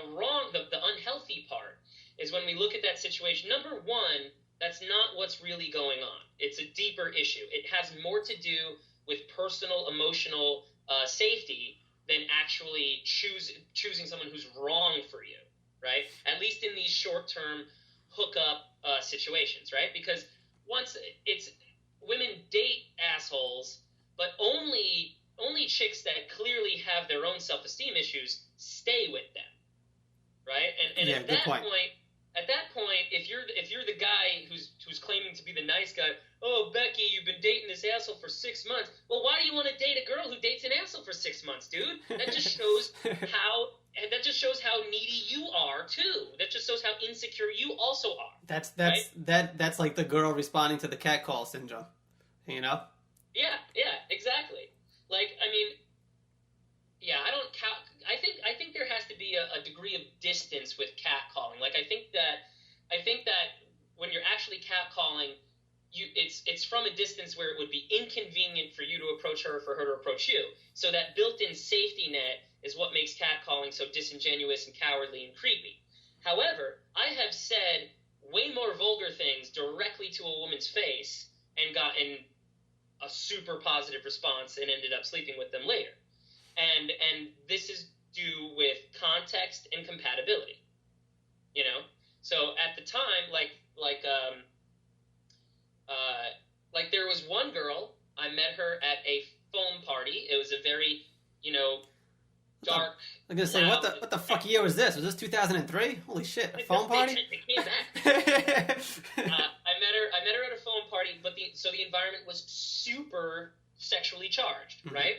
unhealthy part is when we look at that situation. Number one, that's not what's really going on. It's a deeper issue. It has more to do with personal, emotional safety than actually choosing someone who's wrong for you, right? At least in these short-term hookup situations, right? Because once women date assholes, but only chicks that clearly have their own self-esteem issues stay with them, right? And yeah, at that point, if you're the guy who's claiming to be the nice guy, oh, Becky, you've been dating this asshole for 6 months. Well, why do you want to date a girl who dates an asshole for 6 months, dude? That just shows how needy you are too. That just shows how insecure you also are. That's like the girl responding to the catcall syndrome, you know? Yeah, exactly. Like, I mean, yeah, I think there has to be a degree of distance with catcalling. Like, I think that when you're actually catcalling, it's from a distance where it would be inconvenient for you to approach her or for her to approach you. So that built-in safety net is what makes catcalling so disingenuous and cowardly and creepy. However, I have said way more vulgar things directly to a woman's face and gotten a super positive response and ended up sleeping with them later. And this is due with context and compatibility, you know? So at the time, like there was one girl, I met her at a foam party. It was a very, you know, dark. I'm gonna say, what the fuck year was this? Was this 2003? Holy shit, a foam party? It came back. I met her at a foam party, but the environment was super sexually charged, mm-hmm. right?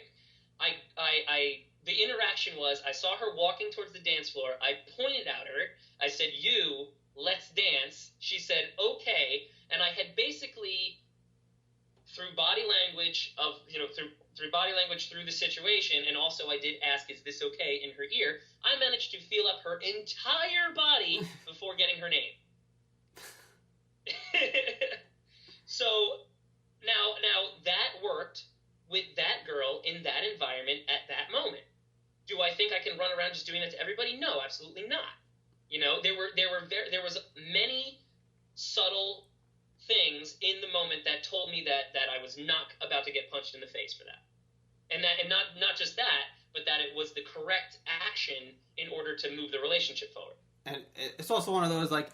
The interaction was, I saw her walking towards the dance floor. I pointed at her. I said, "You, let's dance." She said, "Okay." And I had basically, through body language through the situation, and also I did ask, "Is this okay?" in her ear, I managed to feel up her entire body before getting her name. So now that worked with that girl in that environment at that moment. Do I think I can run around just doing that to everybody? No, absolutely not. You know, there was many subtle things in the moment that told me that I was not about to get punched in the face for that. And not just that, but that it was the correct action in order to move the relationship forward. And it's also one of those, like,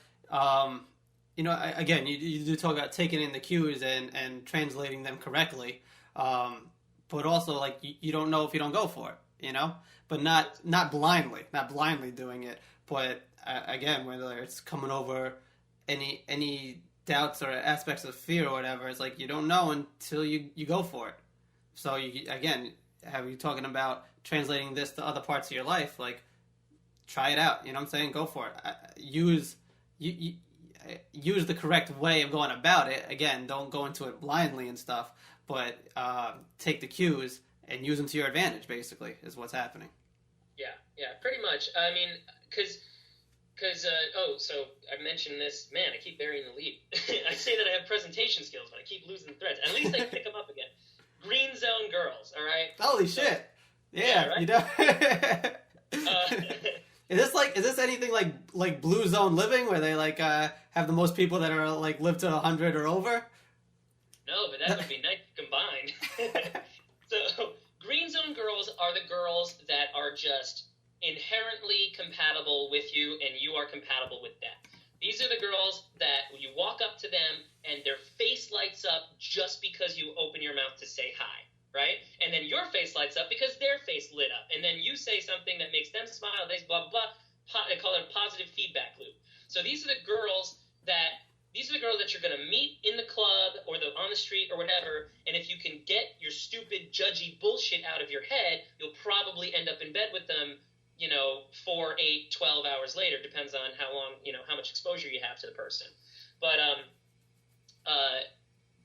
again, you do talk about taking in the cues and translating them correctly, but also like you don't know if you don't go for it, but not blindly doing it, but again, whether it's coming over any doubts or aspects of fear or whatever, it's like you don't know until you go for it. So again, how you talking about translating this to other parts of your life, like try it out, you know what I'm saying? Go for it. Use the correct way of going about it. Again, don't go into it blindly and stuff, but take the cues and use them to your advantage, basically, is what's happening. Yeah, pretty much. I mean, because so I mentioned this. Man, I keep burying the lead. I say that I have presentation skills, but I keep losing threads. At least I pick them up again. Green zone girls, all right? Holy shit. Yeah, right? Is this anything like Blue Zone Living, where they like have the most people that are like live to 100 or over? No, but that would be nice combined. So green zone girls are the girls that are just inherently compatible with you, and you are compatible with them. These are the girls that you walk up to them and their face lights up just because you open your mouth to say hi, right? And then your face lights up because their face lit up. And then you say something that makes them smile, they blah, blah, blah. They call it a positive feedback loop. So these are the girls that you're going to meet in the club or on the street or whatever, and if you can get your stupid, judgy bullshit out of your head, you'll probably end up in bed with them, 4, 8, 12 hours later, depends on how long, how much exposure you have to the person. But,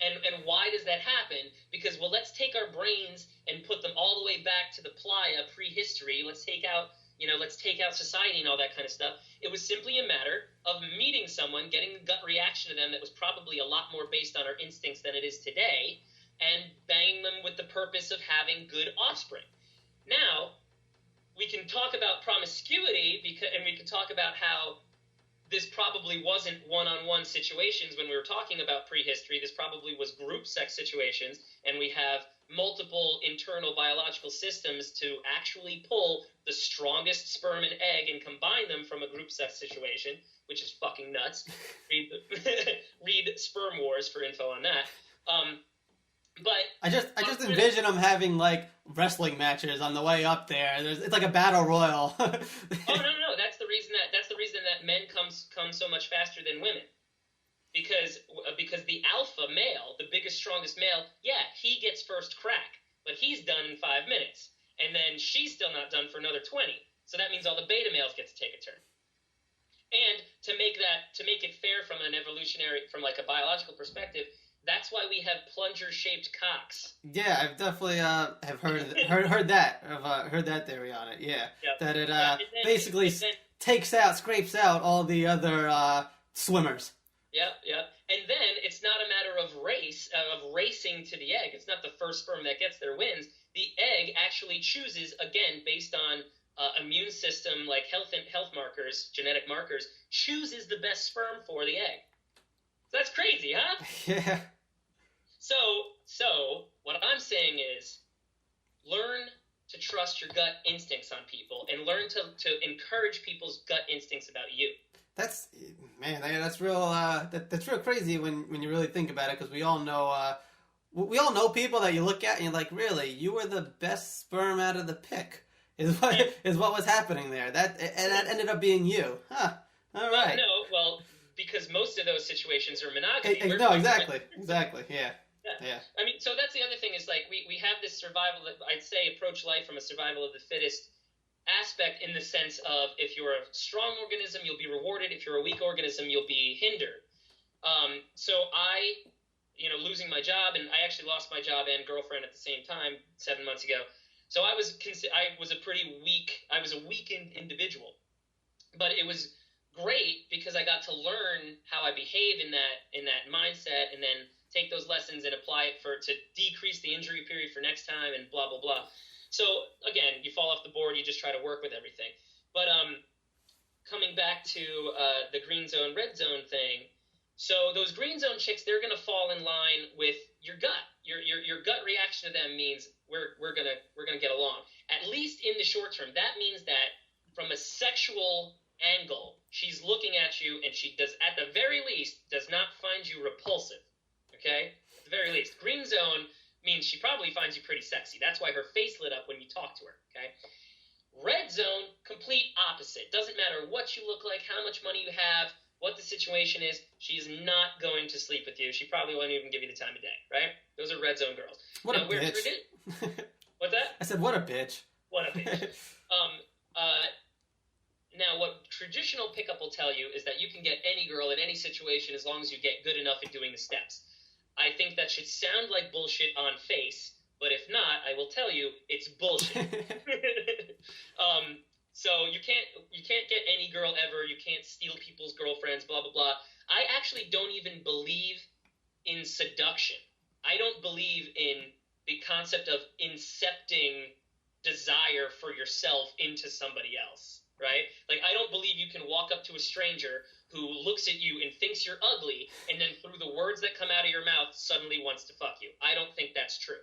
and why does that happen? Because, let's take our brains and put them all the way back to the playa prehistory. Let's take out society and all that kind of stuff. It was simply a matter of meeting someone, getting a gut reaction to them that was probably a lot more based on our instincts than it is today, and banging them with the purpose of having good offspring. Now, we can talk about promiscuity, and we can talk about how this probably wasn't one-on-one situations when we were talking about prehistory. This probably was group sex situations, and we have multiple internal biological systems to actually pull the strongest sperm and egg and combine them from a group sex situation, which is fucking nuts. Read Sperm Wars for info on that. But I just envision them having like wrestling matches on the way up there. It's like a battle royal. Oh no, that's the reason that men come so much faster than women. Because the alpha male, the biggest, strongest male, he gets first crack, but he's done in 5 minutes, and then she's still not done for another 20. So that means all the beta males get to take a turn. And to make it fair from like a biological perspective, that's why we have plunger-shaped cocks. Yeah, I've definitely have heard that theory on it. Yeah, yep. That it basically scrapes out all the other swimmers. Yep. And then it's not a matter of racing to the egg. It's not the first sperm that gets there wins. The egg actually chooses, again, based on immune system, like health markers, genetic markers, chooses the best sperm for the egg. So that's crazy, huh? Yeah. So what I'm saying is, learn to trust your gut instincts on people, and learn to encourage people's gut instincts about you. That's real. That's real crazy when you really think about it, because we all know people that you look at and you're like, really, you were the best sperm out of the pick. Is what was happening there. That ended up being you. Huh. All right. Well, because most of those situations are monogamy. No, exactly. Yeah. I mean, so that's the other thing is, like, we have this survival, I'd say, approach life from a survival of the fittest aspect, in the sense of, if you're a strong organism, you'll be rewarded. If you're a weak organism, you'll be hindered. So I, losing my job, and I actually lost my job and girlfriend at the same time 7 months ago. So I was a weakened individual, but it was great because I got to learn how I behave in that mindset, and then take those lessons and apply it to decrease the injury period for next time, and blah, blah, blah. So again, you fall off the board, you just try to work with everything. But coming back to the green zone, red zone thing, so those green zone chicks, they're going to fall in line with your gut. Your gut reaction to them means we're gonna get along, at least in the short term. That means that from a sexual angle, she's looking at you, and she does, at the very least, does not find you repulsive. Okay? At the very least. Green zone means she probably finds you pretty sexy. That's why her face lit up when you talk to her. Okay? Red zone, complete opposite. Doesn't matter what you look like, how much money you have, what the situation is. She's not going to sleep with you. She probably won't even give you the time of day, right? Those are red zone girls. What now, a bitch. What's that? I said, what a bitch. What a bitch. Now, what traditional pickup will tell you is that you can get any girl in any situation as long as you get good enough at doing the steps. I think that should sound like bullshit on face, but if not, I will tell you it's bullshit. So you can't get any girl ever. You can't steal people's girlfriends. Blah blah blah. I actually don't even believe in seduction. I don't believe in the concept of incepting desire for yourself into somebody else. Right? Like, I don't believe you can walk up to a stranger who looks at you and thinks you're ugly, and then through the words that come out of your mouth suddenly wants to fuck you. I don't think that's true.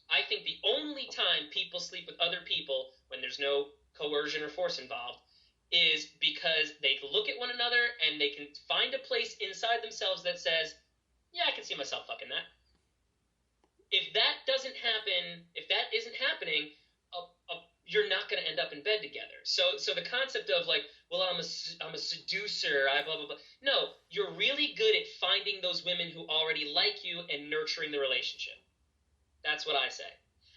I think the only time people sleep with other people when there's no coercion or force involved is because they look at one another and they can find a place inside themselves that says, yeah, I can see myself fucking that. If that doesn't happen, if that isn't happening, you're not going to end up in bed together. So the concept of like, well, I'm a seducer, I blah, blah, blah. No, you're really good at finding those women who already like you and nurturing the relationship. That's what I say.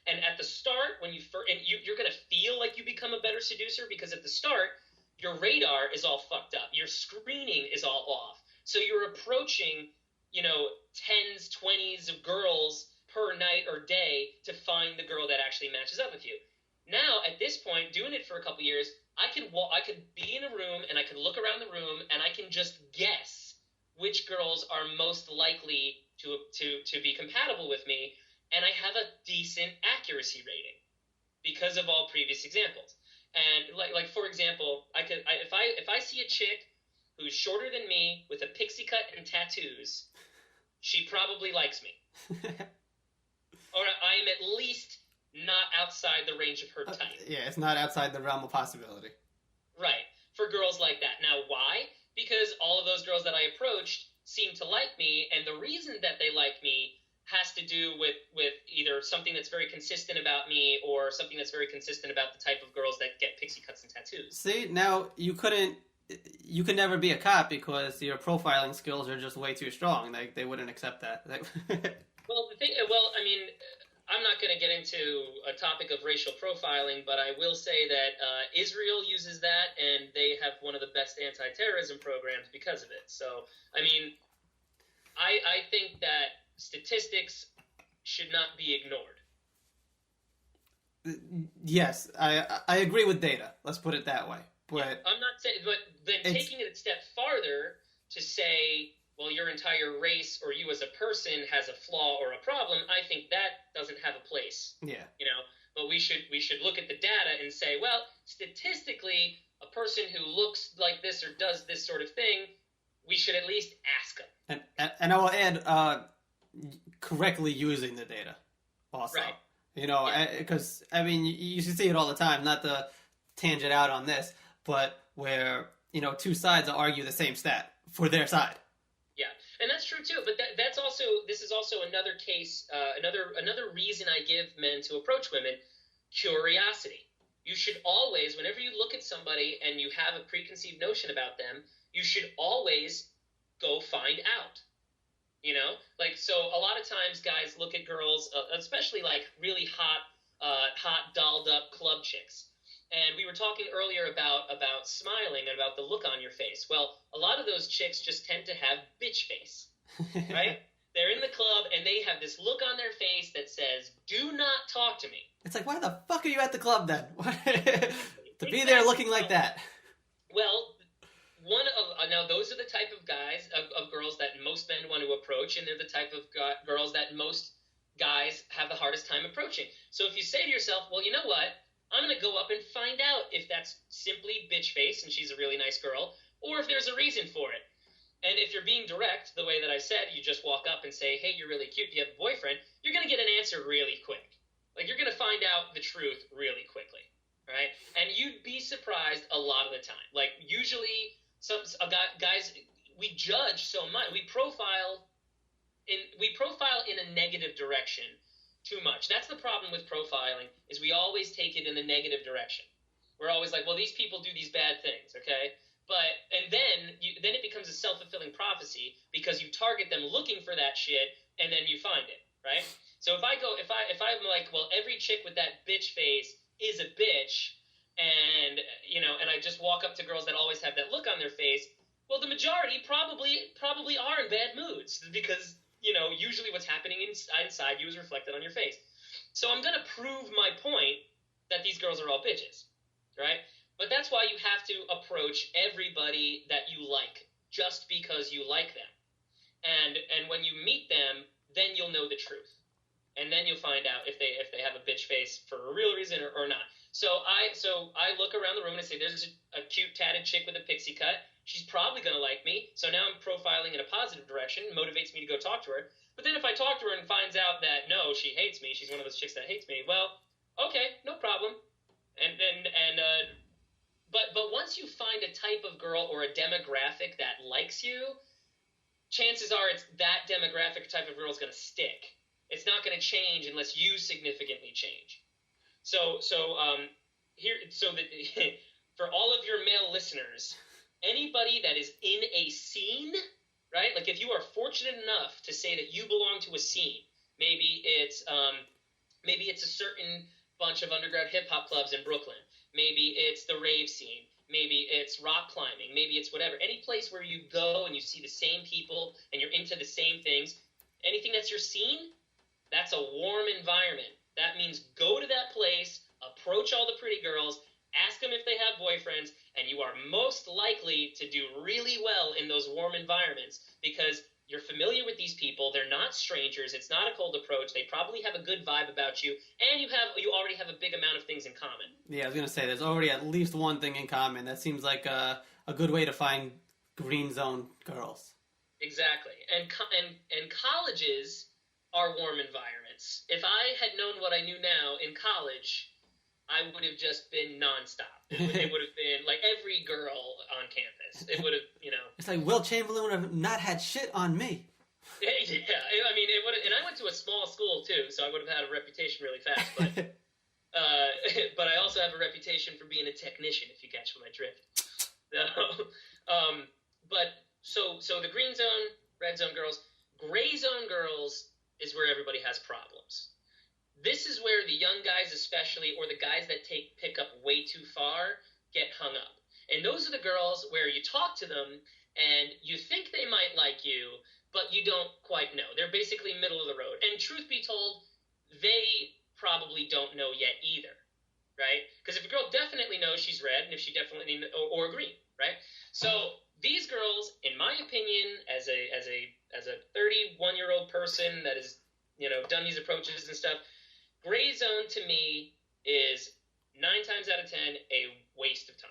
And at the start, when you're going to feel like you become a better seducer because at the start, your radar is all fucked up. Your screening is all off. So you're approaching, 10s, 20s of girls per night or day to find the girl that actually matches up with you. Now, at this point, doing it for a couple years, I could be in a room and I could look around the room and I can just guess which girls are most likely to be compatible with me, and I have a decent accuracy rating because of all previous examples. And like for example, if I see a chick who's shorter than me with a pixie cut and tattoos, she probably likes me, or I am at least not outside the range of her type. Yeah, it's not outside the realm of possibility. Right. For girls like that. Now, why? Because all of those girls that I approached seem to like me, and the reason that they like me has to do with either something that's very consistent about me or something that's very consistent about the type of girls that get pixie cuts and tattoos. See, now you could never be a cop because your profiling skills are just way too strong. Like, they wouldn't accept that. I'm not going to get into a topic of racial profiling, but I will say that Israel uses that, and they have one of the best anti-terrorism programs because of it. So, I think that statistics should not be ignored. Yes, I agree with data. Let's put it that way. But I'm not saying, but then taking it a step farther to say, well, your entire race or you as a person has a flaw or a problem, I think that doesn't have a place. Yeah. But we should look at the data and say, well, statistically, a person who looks like this or does this sort of thing, we should at least ask them. And I will add, correctly using the data also. Right. Because, you should see it all the time, not to tangent out on this, but where, two sides argue the same stat for their side. Yeah, and that's true too. But this is also another case, another reason I give men to approach women: curiosity. You should always, whenever you look at somebody and you have a preconceived notion about them, you should always go find out. So a lot of times guys look at girls, especially like really hot, dolled up club chicks. And we were talking earlier about smiling and about the look on your face. Well, a lot of those chicks just tend to have bitch face, right? They're in the club and they have this look on their face that says, "Do not talk to me." It's like, why the fuck are you at the club then? To be there looking like that. Well, now those are the type of guys, of girls that most men want to approach, and they're the type of girls that most guys have the hardest time approaching. So if you say to yourself, well, you know what? I'm going to go up and find out if that's simply bitch face and she's a really nice girl, or if there's a reason for it. And if you're being direct, the way that I said, you just walk up and say, hey, you're really cute, do you have a boyfriend? You're going to get an answer really quick. Like, you're going to find out the truth really quickly. right? And you'd be surprised a lot of the time. Like, usually, guys, we judge so much. We profile in a negative direction too much. That's the problem with profiling, is we always take it in a negative direction. We're always like, well, these people do these bad things, okay? And then it becomes a self-fulfilling prophecy, because you target them looking for that shit, and then you find it, right? So if I'm like, well, every chick with that bitch face is a bitch, and I just walk up to girls that always have that look on their face, well, the majority probably are in bad moods, because usually what's happening inside you is reflected on your face. So I'm gonna prove my point that these girls are all bitches, right? But that's why you have to approach everybody that you like just because you like them. And when you meet them, then you'll know the truth. And then you'll find out if they have a bitch face for a real reason or not. So I look around the room and I say, there's a cute tatted chick with a pixie cut. She's probably going to like me. So now I'm profiling in a positive direction, motivates me to go talk to her. But then if I talk to her and finds out that, no, she hates me, she's one of those chicks that hates me, well, okay, no problem. But once you find a type of girl or a demographic that likes you, chances are it's that demographic type of girl is going to stick. It's not going to change unless you significantly change. So for all of your male listeners, anybody that is in a scene, right? Like, if you are fortunate enough to say that you belong to a scene, maybe it's a certain bunch of underground hip hop clubs in Brooklyn. Maybe it's the rave scene. Maybe it's rock climbing. Maybe it's whatever. Any place where you go and you see the same people and you're into the same things, anything that's your scene, that's a warm environment. That means go to that place, approach all the pretty girls, ask them if they have boyfriends, and you are most likely to do really well in those warm environments, because you're familiar with these people. They're not strangers. It's not a cold approach. They probably have a good vibe about you, and you already have a big amount of things in common. Yeah, I was going to say, there's already at least one thing in common. That seems like a good way to find green zone girls. Exactly. And colleges are warm environments. If I had known what I knew now in college, I would have just been nonstop. It would have been like every girl on campus. It would have, It's like Will Chamberlain would have not had shit on me. Yeah, I mean, it would have, and I went to a small school too, so I would have had a reputation really fast. But, but I also have a reputation for being a technician, if you catch my drift. So the green zone, red zone girls, gray zone girls is where everybody has problems. This is where the young guys especially, or the guys that take pickup way too far, get hung up. And those are the girls where you talk to them and you think they might like you, but you don't quite know. They're basically middle of the road. And truth be told, they probably don't know yet either, right? Because if a girl definitely knows she's red, and if she definitely or green, right? So these girls, in my opinion, as a 31-year-old person that has done these approaches and stuff, gray zone to me is 9 times out of 10 a waste of time.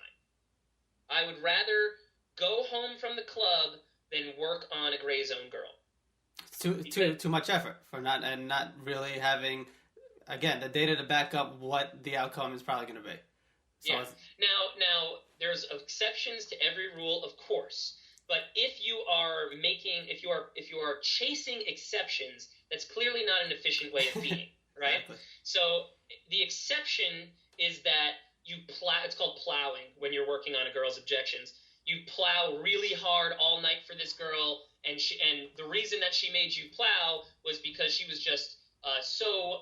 I would rather go home from the club than work on a gray zone girl. Too much effort for not really having, again, the data to back up what the outcome is probably going to be. So yeah. Now there's exceptions to every rule, of course. But if you are chasing exceptions, that's clearly not an efficient way of being, right? Exactly. So the exception is that you plow. It's called plowing when you're working on a girl's objections. You plow really hard all night for this girl, and the reason that she made you plow was because she was just so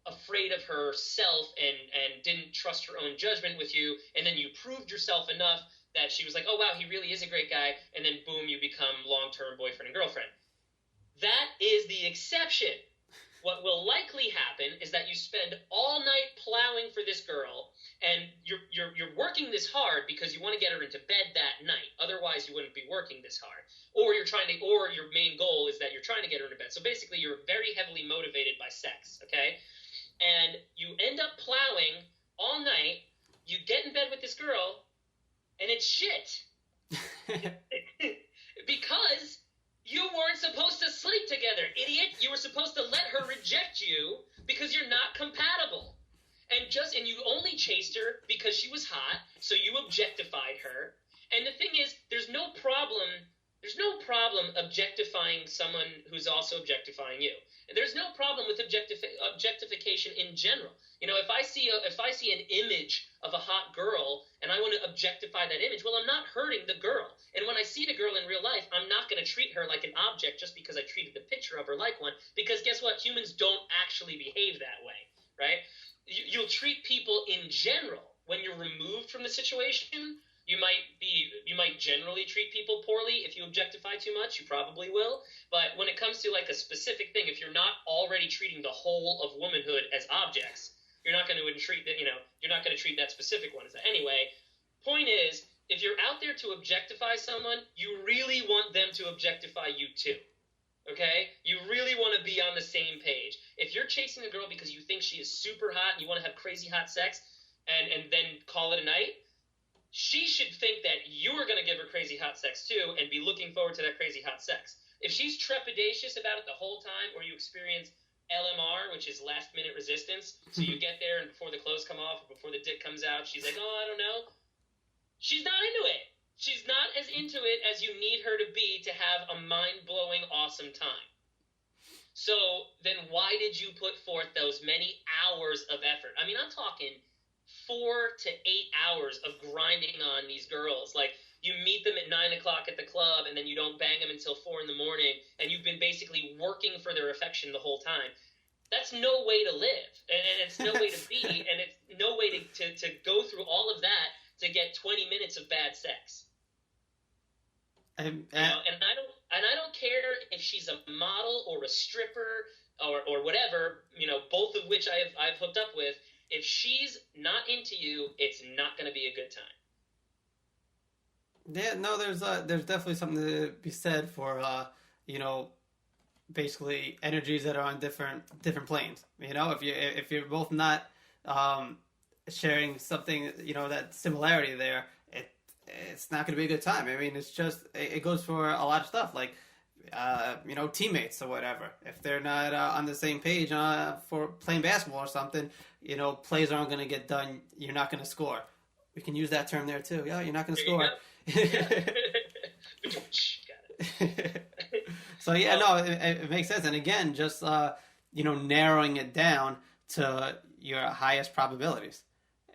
afraid of herself and didn't trust her own judgment with you, and then you proved yourself enough that she was like, oh wow, he really is a great guy, and then boom, you become long-term boyfriend and girlfriend. That is the exception. What will likely happen is that you spend all night plowing for this girl, and you're working this hard because you want to get her into bed that night. Otherwise, you wouldn't be working this hard. Or your main goal is that you're trying to get her into bed. So basically, you're very heavily motivated by sex, okay? And you end up plowing all night. You get in bed with this girl, and it's shit. Because you weren't supposed to sleep together, idiot. You were supposed to let her reject you because you're not compatible. And you only chased her because she was hot, so you objectified her. And the thing is, there's no problem objectifying someone who's also objectifying you. And there's no problem with objectification in general. You know, if I see an image of a hot girl and I want to objectify that image, well, I'm not hurting the girl. And when I see the girl in real life, I'm not going to treat her like an object just because I treated the picture of her like one, because guess what? Humans don't actually behave that way, right? You'll treat people in general when you're removed from the situation. You might generally treat people poorly. If you objectify too much, you probably will. But when it comes to like a specific thing, if you're not already treating the whole of womanhood as objects, you're not going to treat that. You're not going to treat that specific one as that. Anyway, point is, if you're out there to objectify someone, you really want them to objectify you too. Okay? You really want to be on the same page. If you're chasing a girl because you think she is super hot and you want to have crazy hot sex and then call it a night, she should think that you are going to give her crazy hot sex too and be looking forward to that crazy hot sex. If she's trepidatious about it the whole time, or you experience LMR, which is last minute resistance, so you get there and before the clothes come off or before the dick comes out, she's like, oh, I don't know. She's not into it. She's not as into it as you need her to be to have a mind-blowing, awesome time. So then why did you put forth those many hours of effort? I mean, I'm talking 4 to 8 hours of grinding on these girls. Like, you meet them at 9 o'clock at the club, and then you don't bang them until 4 in the morning, and you've been basically working for their affection the whole time. That's no way to live, and it's no way to be, and it's no way to go through all of that to get 20 minutes of bad sex. And I don't care if she's a model or a stripper or whatever, both of which I've hooked up with. If she's not into you, it's not going to be a good time. Yeah, no, there's definitely something to be said for basically energies that are on different planes. If you're both not sharing something, that similarity there, it's not going to be a good time. I mean, it's just it goes for a lot of stuff, like teammates or whatever. If they're not on the same page for playing basketball or something, plays aren't going to get done. You're not going to score. We can use that term there too. Yeah, you're not going to score. So yeah, no, it makes sense. And again, just narrowing it down to your highest probabilities,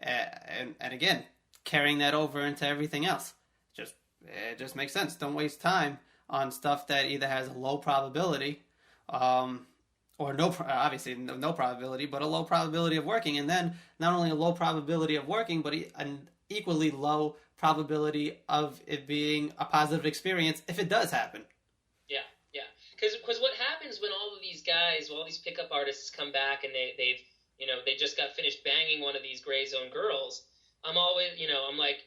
and again, carrying that over into everything else. It just makes sense. Don't waste time on stuff that either has a low probability, or no probability, but a low probability of working. And then not only a low probability of working, but an equally low probability of it being a positive experience if it does happen. Yeah. Because what happens when all these pickup artists come back and they just got finished banging one of these gray zone girls, I'm always, I'm like,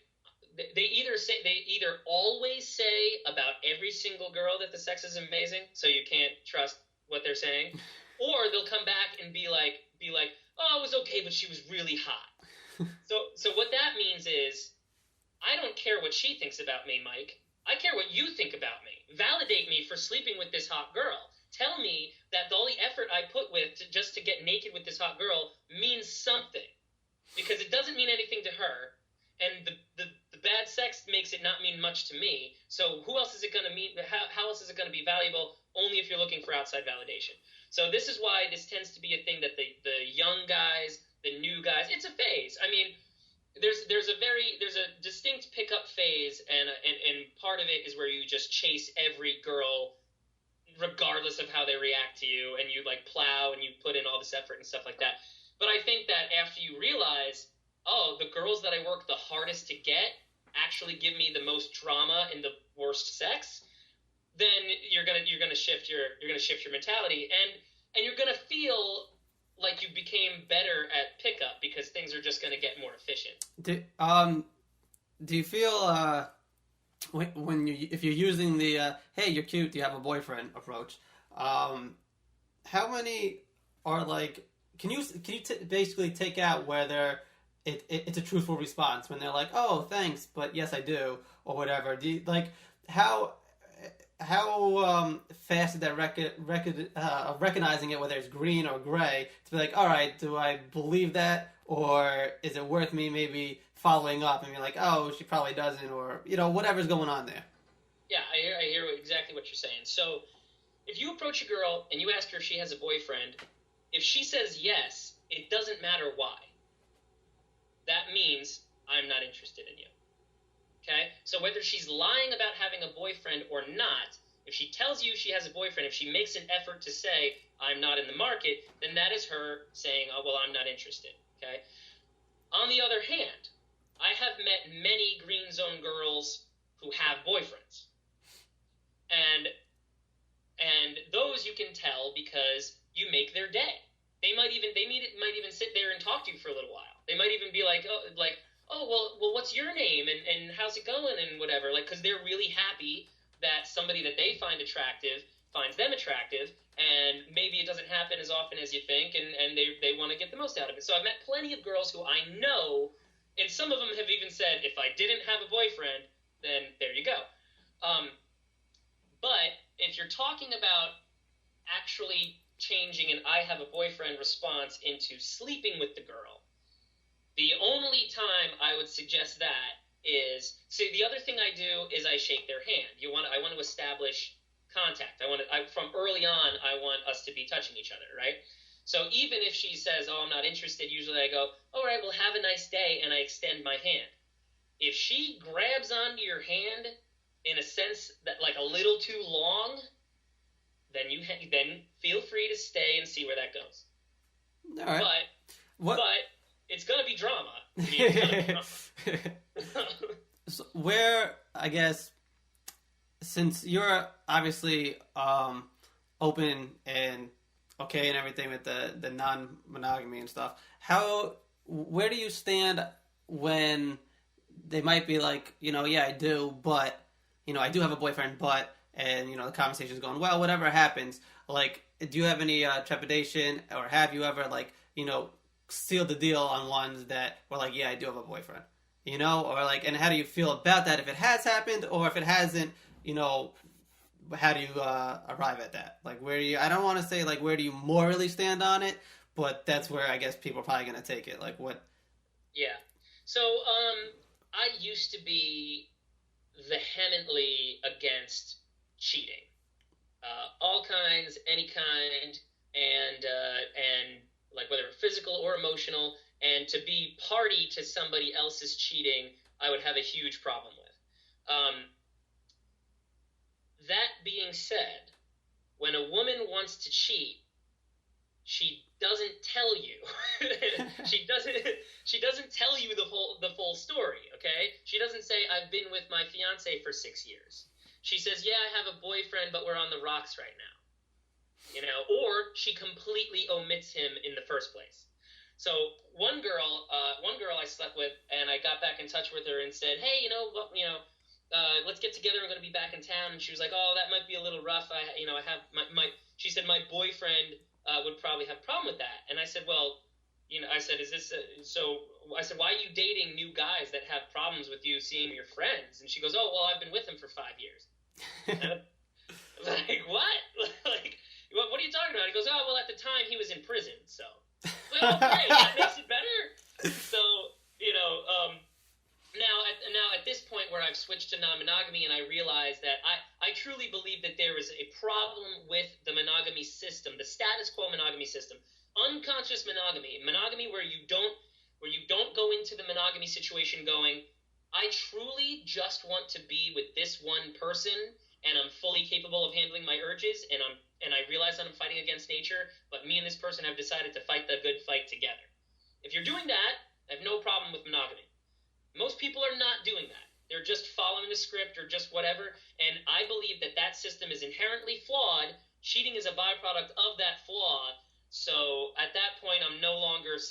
they either always say about every single girl that the sex is amazing, so you can't trust what they're saying, or they'll come back and be like, oh, it was okay, but she was really hot. So what that means is, I don't care what she thinks about me, Mike. I care what you think about me. Validate me for sleeping with this hot girl. Tell me that all the effort I put just to get naked with this hot girl means something, because it doesn't mean anything to her, and the bad sex makes it not mean much to me. So who else is it going to mean? How else is it going to be valuable? Only if you're looking for outside validation. So this is why this tends to be a thing that the young guys, the new guys, it's a phase. I mean, there's a distinct pickup phase, and part of it is where you just chase every girl regardless of how they react to you, and you like plow and you put in all this effort and stuff like that. But I think that after you realize, oh, the girls that I work the hardest to get actually give me the most drama and the worst sex, then you're gonna shift your mentality, and you're gonna feel like you became better at pickup because things are just gonna get more efficient. Do you feel if you're using the hey, you're cute, do you have a boyfriend approach? How many are like? Can you basically take out whether it's a truthful response when they're like, oh, thanks, but yes, I do, or whatever? Do you, like how fast is that recognizing it, whether it's green or gray, to be like, all right, do I believe that, or is it worth me maybe following up and being like, oh, she probably doesn't, or whatever's going on there. Yeah, I hear exactly what you're saying. So if you approach a girl and you ask her if she has a boyfriend, if she says yes, it doesn't matter why. That means I'm not interested in you. Okay? So whether she's lying about having a boyfriend or not, if she tells you she has a boyfriend, if she makes an effort to say, I'm not in the market, then that is her saying, oh, well, I'm not interested. Okay? On the other hand, I have met many green zone girls who have boyfriends. And those you can tell because you make their day. They might even sit there and talk to you for a little while. They might even be like, oh, well, what's your name and how's it going and whatever, like, because they're really happy that somebody that they find attractive finds them attractive, and maybe it doesn't happen as often as you think, and they want to get the most out of it. So I've met plenty of girls who I know, and some of them have even said, if I didn't have a boyfriend, then there you go. But if you're talking about actually changing an I have a boyfriend response into sleeping with the girl, the only time I would suggest that is, so the other thing I do is I shake their hand. I want to establish contact. From early on, I want us to be touching each other, right? So even if she says, oh, I'm not interested, usually I go, all right, well, have a nice day, and I extend my hand. If she grabs onto your hand in a sense that like a little too long, then then feel free to stay and see where that goes. All right. But it's gonna be drama. So where, I guess, since you're obviously open and okay and everything with the non-monogamy and stuff, where do you stand when they might be like, yeah, I do, but I do have a boyfriend, but, and the conversation's going well, whatever happens, like, do you have any trepidation, or have you ever sealed the deal on ones that were like, yeah, I do have a boyfriend, or like, and how do you feel about that if it has happened, or if it hasn't, how do you arrive at that? Like, where do you, I don't want to say like where do you morally stand on it, but that's where I guess people are probably going to take it, like what? Yeah. So I used to be vehemently against cheating, all kinds, any kind, and like whether physical or emotional, and to be party to somebody else's cheating, I would have a huge problem with. That being said, when a woman wants to cheat, she doesn't tell you. she doesn't tell you the full story, okay? She doesn't say, I've been with my fiance for 6 years. She says, yeah, I have a boyfriend, but we're on the rocks right now. Or she completely omits him in the first place. So one girl I slept with, and I got back in touch with her and said, hey, let's get together. I'm going to be back in town. And she was like, oh, that might be a little rough. She said, my boyfriend would probably have a problem with that. And I said, well, I said, why are you dating new guys that have problems with you seeing your friends? And she goes, oh, well, I've been with him for 5 years. And I was like, what? Like, what are you talking about? He goes, oh, well, at the time he was in prison, so. Well, okay, that makes it better. So, now at this point where I've switched to non-monogamy and I realize that I truly believe that there is a problem with the monogamy system, the status quo monogamy system, unconscious monogamy where you don't go into the monogamy situation going, I truly just want to be with this one person and I'm fully capable of handling my urges and I realize that I'm fighting against nature, but me and this person have decided to fight the good fight together. If you're doing that, I have no problem with monogamy. Most people are not doing that. They're just following the script or just whatever, and I believe that system is inherently flawed. Cheating is a byproduct of that flaw. So at that point, I'm no longer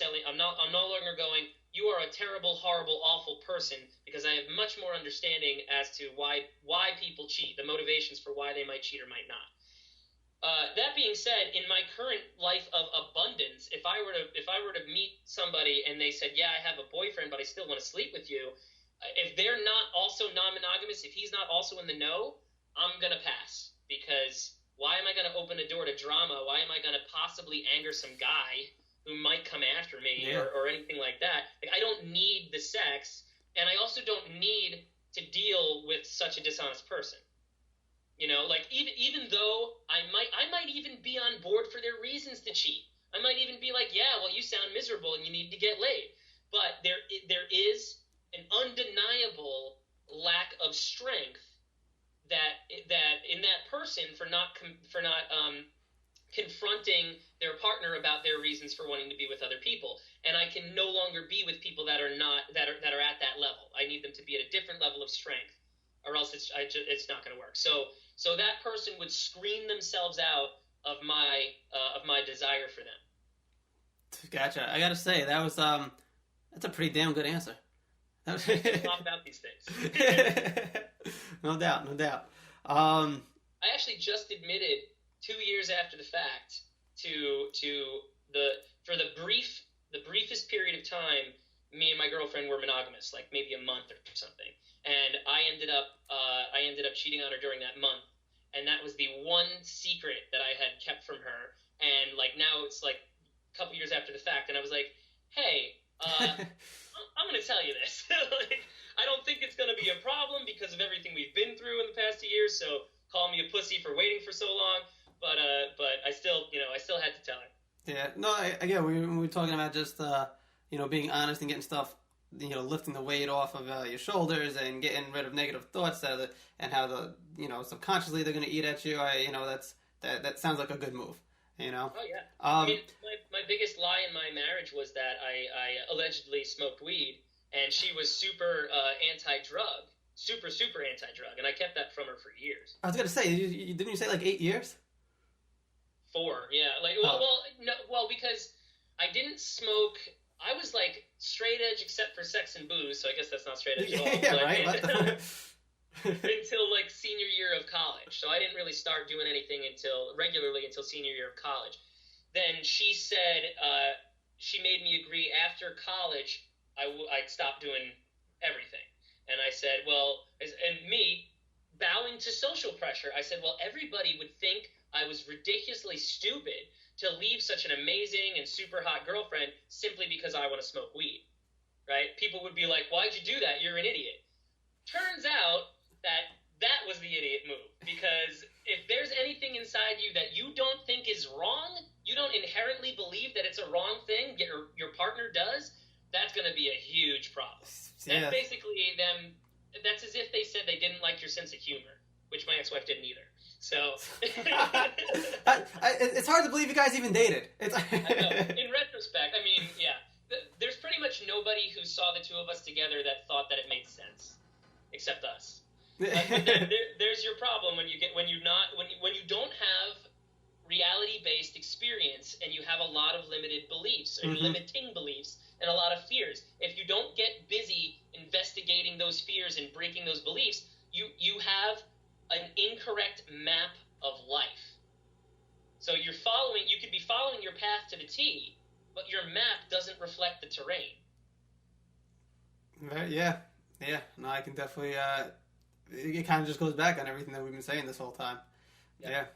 going, you are a terrible, horrible, awful person, because I have much more understanding as to why people cheat, the motivations for why they might cheat or might not. That being said, in my current life of abundance, if I were to meet somebody and they said, yeah, I have a boyfriend, but I still want to sleep with you, if they're not also non-monogamous, if he's not also in the know, I'm going to pass, because why am I going to open a door to drama? Why am I going to possibly anger some guy who might come after me Yeah. or anything like that. Like, I don't need the sex, and I also don't need to deal with such a dishonest person. You know, like even though I might even be on board for their reasons to cheat. I might even be like, yeah, well, you sound miserable and you need to get laid. But there is an undeniable lack of strength that in that person for not confronting their partner about their reasons for wanting to be with other people. And I can no longer be with people that are at that level. I need them to be at a different level of strength, or else it's not going to work. So that person would screen themselves out of my desire for them. Gotcha. I gotta say that's a pretty damn good answer. It's not about these things. No doubt. I actually just admitted 2 years after the fact for the briefest period of time, me and my girlfriend were monogamous, like maybe a month or something. And I ended up cheating on her during that month, and that was the one secret that I had kept from her. And like now it's like a couple years after the fact, and I was like, hey, I'm going to tell you this. Like, I don't think it's going to be a problem because of everything we've been through in the past 2 years. So call me a pussy for waiting for so long. But I still had to tell her. Yeah, no, again, we were talking about just, being honest and getting stuff, lifting the weight off of your shoulders and getting rid of negative thoughts and how subconsciously they're going to eat at you. That sounds like a good move, Oh, yeah. I mean, my biggest lie in my marriage was that I allegedly smoked weed, and she was super anti-drug, super anti-drug, and I kept that from her for years. I was going to say, didn't you say like 8 years? 4, yeah. Because I didn't smoke. I was like straight edge except for sex and booze, so I guess that's not straight edge at all. Yeah, right. Until like senior year of college, so I didn't really start doing anything regularly until senior year of college. Then she said she made me agree after college I'd stop doing everything, and I said, well, and me bowing to social pressure, I said, well, everybody would think I was ridiculously stupid to leave such an amazing and super hot girlfriend simply because I want to smoke weed, right? People would be like, why'd you do that? You're an idiot. Turns out that was the idiot move, because if there's anything inside you that you don't think is wrong, you don't inherently believe that it's a wrong thing, your partner does, that's going to be a huge problem. Yeah. That's basically them. That's as if they said they didn't like your sense of humor, which my ex-wife didn't either. So it's hard to believe you guys even dated. I know. In retrospect, I mean, yeah, there's pretty much nobody who saw the two of us together that thought that it made sense, except us. But there's your problem when you don't have reality-based experience and you have a lot of limited beliefs or limiting beliefs and a lot of fears. If you don't get busy investigating those fears and breaking those beliefs, you have an incorrect map of life. So you could be following your path to the T, but your map doesn't reflect the terrain. Yeah. No, I can definitely. It kind of just goes back on everything that we've been saying this whole time. Yeah.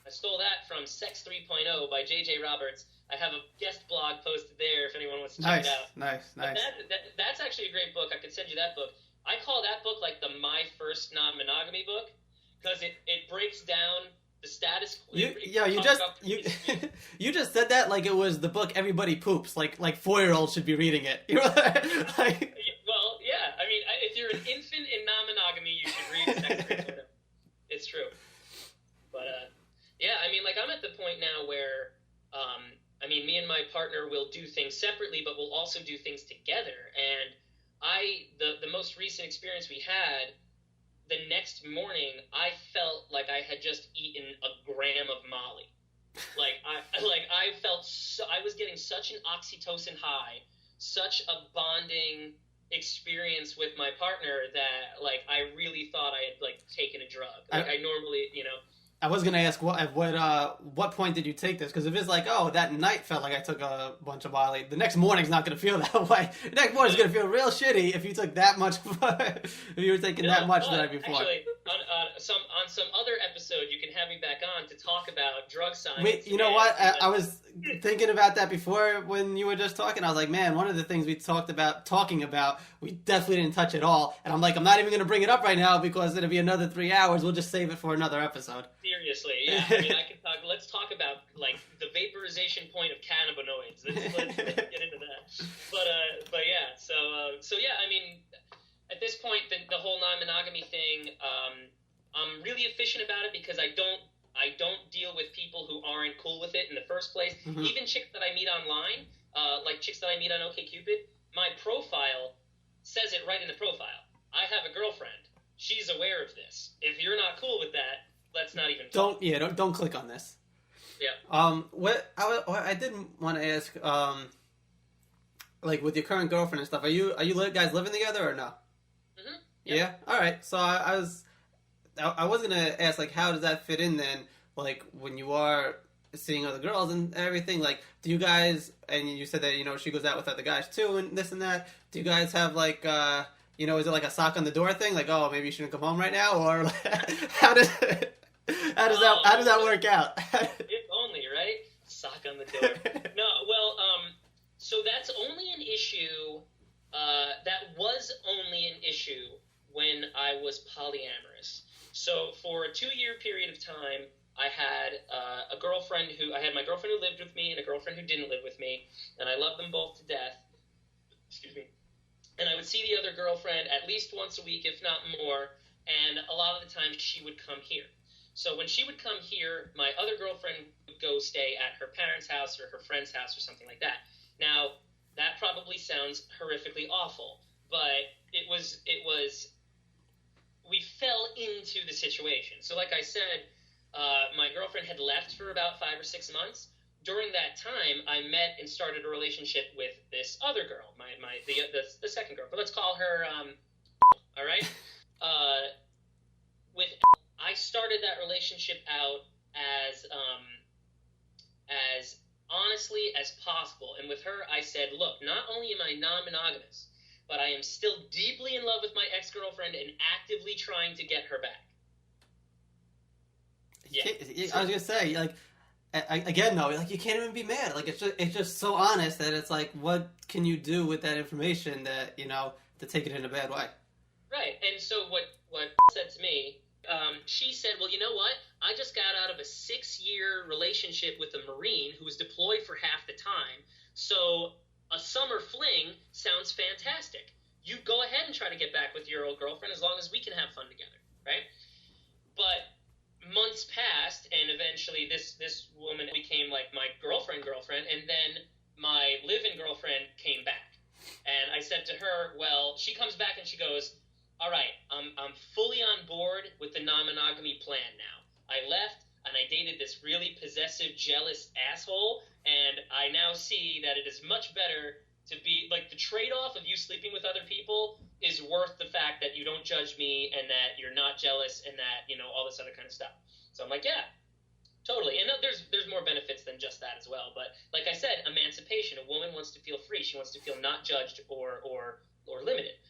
I stole that from Sex 3.0 by J.J. Roberts. I have a guest blog posted there if anyone wants to check it out. Nice. That's actually a great book. I could send you that book. I call that book like the My First Non-Monogamy book, because it breaks down the status quo. You just said that like it was the book everybody poops. Like 4-year-olds should be reading it. You know, like. Well, yeah. I mean, if you're an infant in non-monogamy, you should read Sex 3.0. It's true. But yeah, I mean, like I'm at the point now where, me and my partner will do things separately, but we'll also do things together. And the most recent experience we had, the next morning, I felt like I had just eaten a gram of Molly. I felt I was getting such an oxytocin high, such a bonding experience with my partner that I really thought I had taken a drug. I normally, I was gonna ask what point did you take this? Because if it's that night felt like I took a bunch of Molly, the next morning's not gonna feel that way. The next morning's gonna feel real shitty if you took that much. If you were taking that much the night before. Actually, on some other episode, you can have me back on to talk about drug science. Wait, you know what? I was thinking about that before when you were just talking. I was like, man, one of the things we talking about, we definitely didn't touch at all. And I'm like, I'm not even going to bring it up right now because it'll be another 3 hours. We'll just save it for another episode. Seriously, yeah. I mean, let's talk about like the vaporization point of cannabinoids. Let's get into that. But yeah. So yeah. I mean, at this point, the whole non-monogamy thing, I'm really efficient about it because I don't deal with people who aren't cool with it in the first place. Mm-hmm. Even chicks that I meet online, like chicks that I meet on OkCupid, my profile says it right in the profile. I have a girlfriend. She's aware of this. If you're not cool with that, let's not even talk. Don't click on this. Yeah. What I did want to ask, like with your current girlfriend and stuff, are you guys living together or no? Mm-hmm. Yep. Yeah. All right. So I was gonna ask, like, how does that fit in then? Like when you are seeing other girls and everything, like, do you guys? And you said that she goes out with other guys too, and this and that. Do you guys have like, is it like a sock on the door thing? Like, oh, maybe you shouldn't come home right now, or how does that work out? If only, right? Sock on the door. No, well, so that's only an issue. That was only an issue when I was polyamorous. So for a 2-year period of time, I had my girlfriend who lived with me and a girlfriend who didn't live with me, and I loved them both to death. Excuse me. And I would see the other girlfriend at least once a week, if not more, and a lot of the time she would come here. So when she would come here, my other girlfriend would go stay at her parents' house or her friend's house or something like that. Now, that probably sounds horrifically awful, but it was we fell into the situation. So like I said, my girlfriend had left for about 5 or 6 months. During that time, I met and started a relationship with this other girl, the second girl. But let's call her, all right? I started that relationship out as honestly as possible. And with her, I said, look, not only am I non-monogamous, but I am still deeply in love with my ex-girlfriend and actively trying to get her back. Yeah. I was gonna say, like, again though, like, you can't even be mad. Like, it's just so honest that it's like, what can you do with that information that to take it in a bad way? Right. And so what said to me, she said, well, you know what? I just got out of a 6-year relationship with a Marine who was deployed for half the time. So a summer fling sounds fantastic. You go ahead and try to get back with your old girlfriend as long as we can have fun together, right? But months passed, and eventually this woman became like my girlfriend, and then my live-in girlfriend came back. And I said to her, well, she comes back and she goes, all right, I'm fully on board with the non-monogamy plan now. I left and I dated this really possessive, jealous asshole, and I now see that it is much better to be, like, the trade-off of you sleeping with other people is worth the fact that you don't judge me and that you're not jealous and that, all this other kind of stuff. So I'm like, yeah, totally. And there's more benefits than just that as well. But like I said, emancipation. A woman wants to feel free. She wants to feel not judged or limited.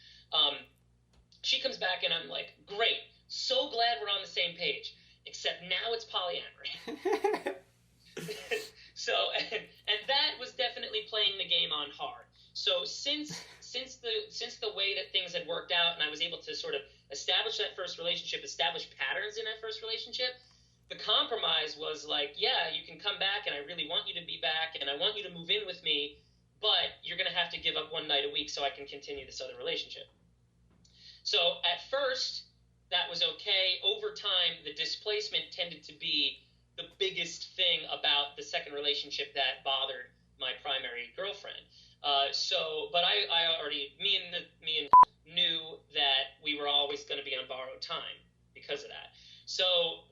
She comes back and I'm like, great, so glad we're on the same page, except now it's polyamory. So, and that was definitely playing the game on hard. So since the way that things had worked out and I was able to sort of establish that first relationship, establish patterns in that first relationship, the compromise was like, yeah, you can come back and I really want you to be back and I want you to move in with me, but you're going to have to give up one night a week so I can continue this other relationship. So at first, that was okay. Over time, the displacement tended to be the biggest thing about the second relationship that bothered my primary girlfriend. But me and knew that we were always going to be on borrowed time because of that. So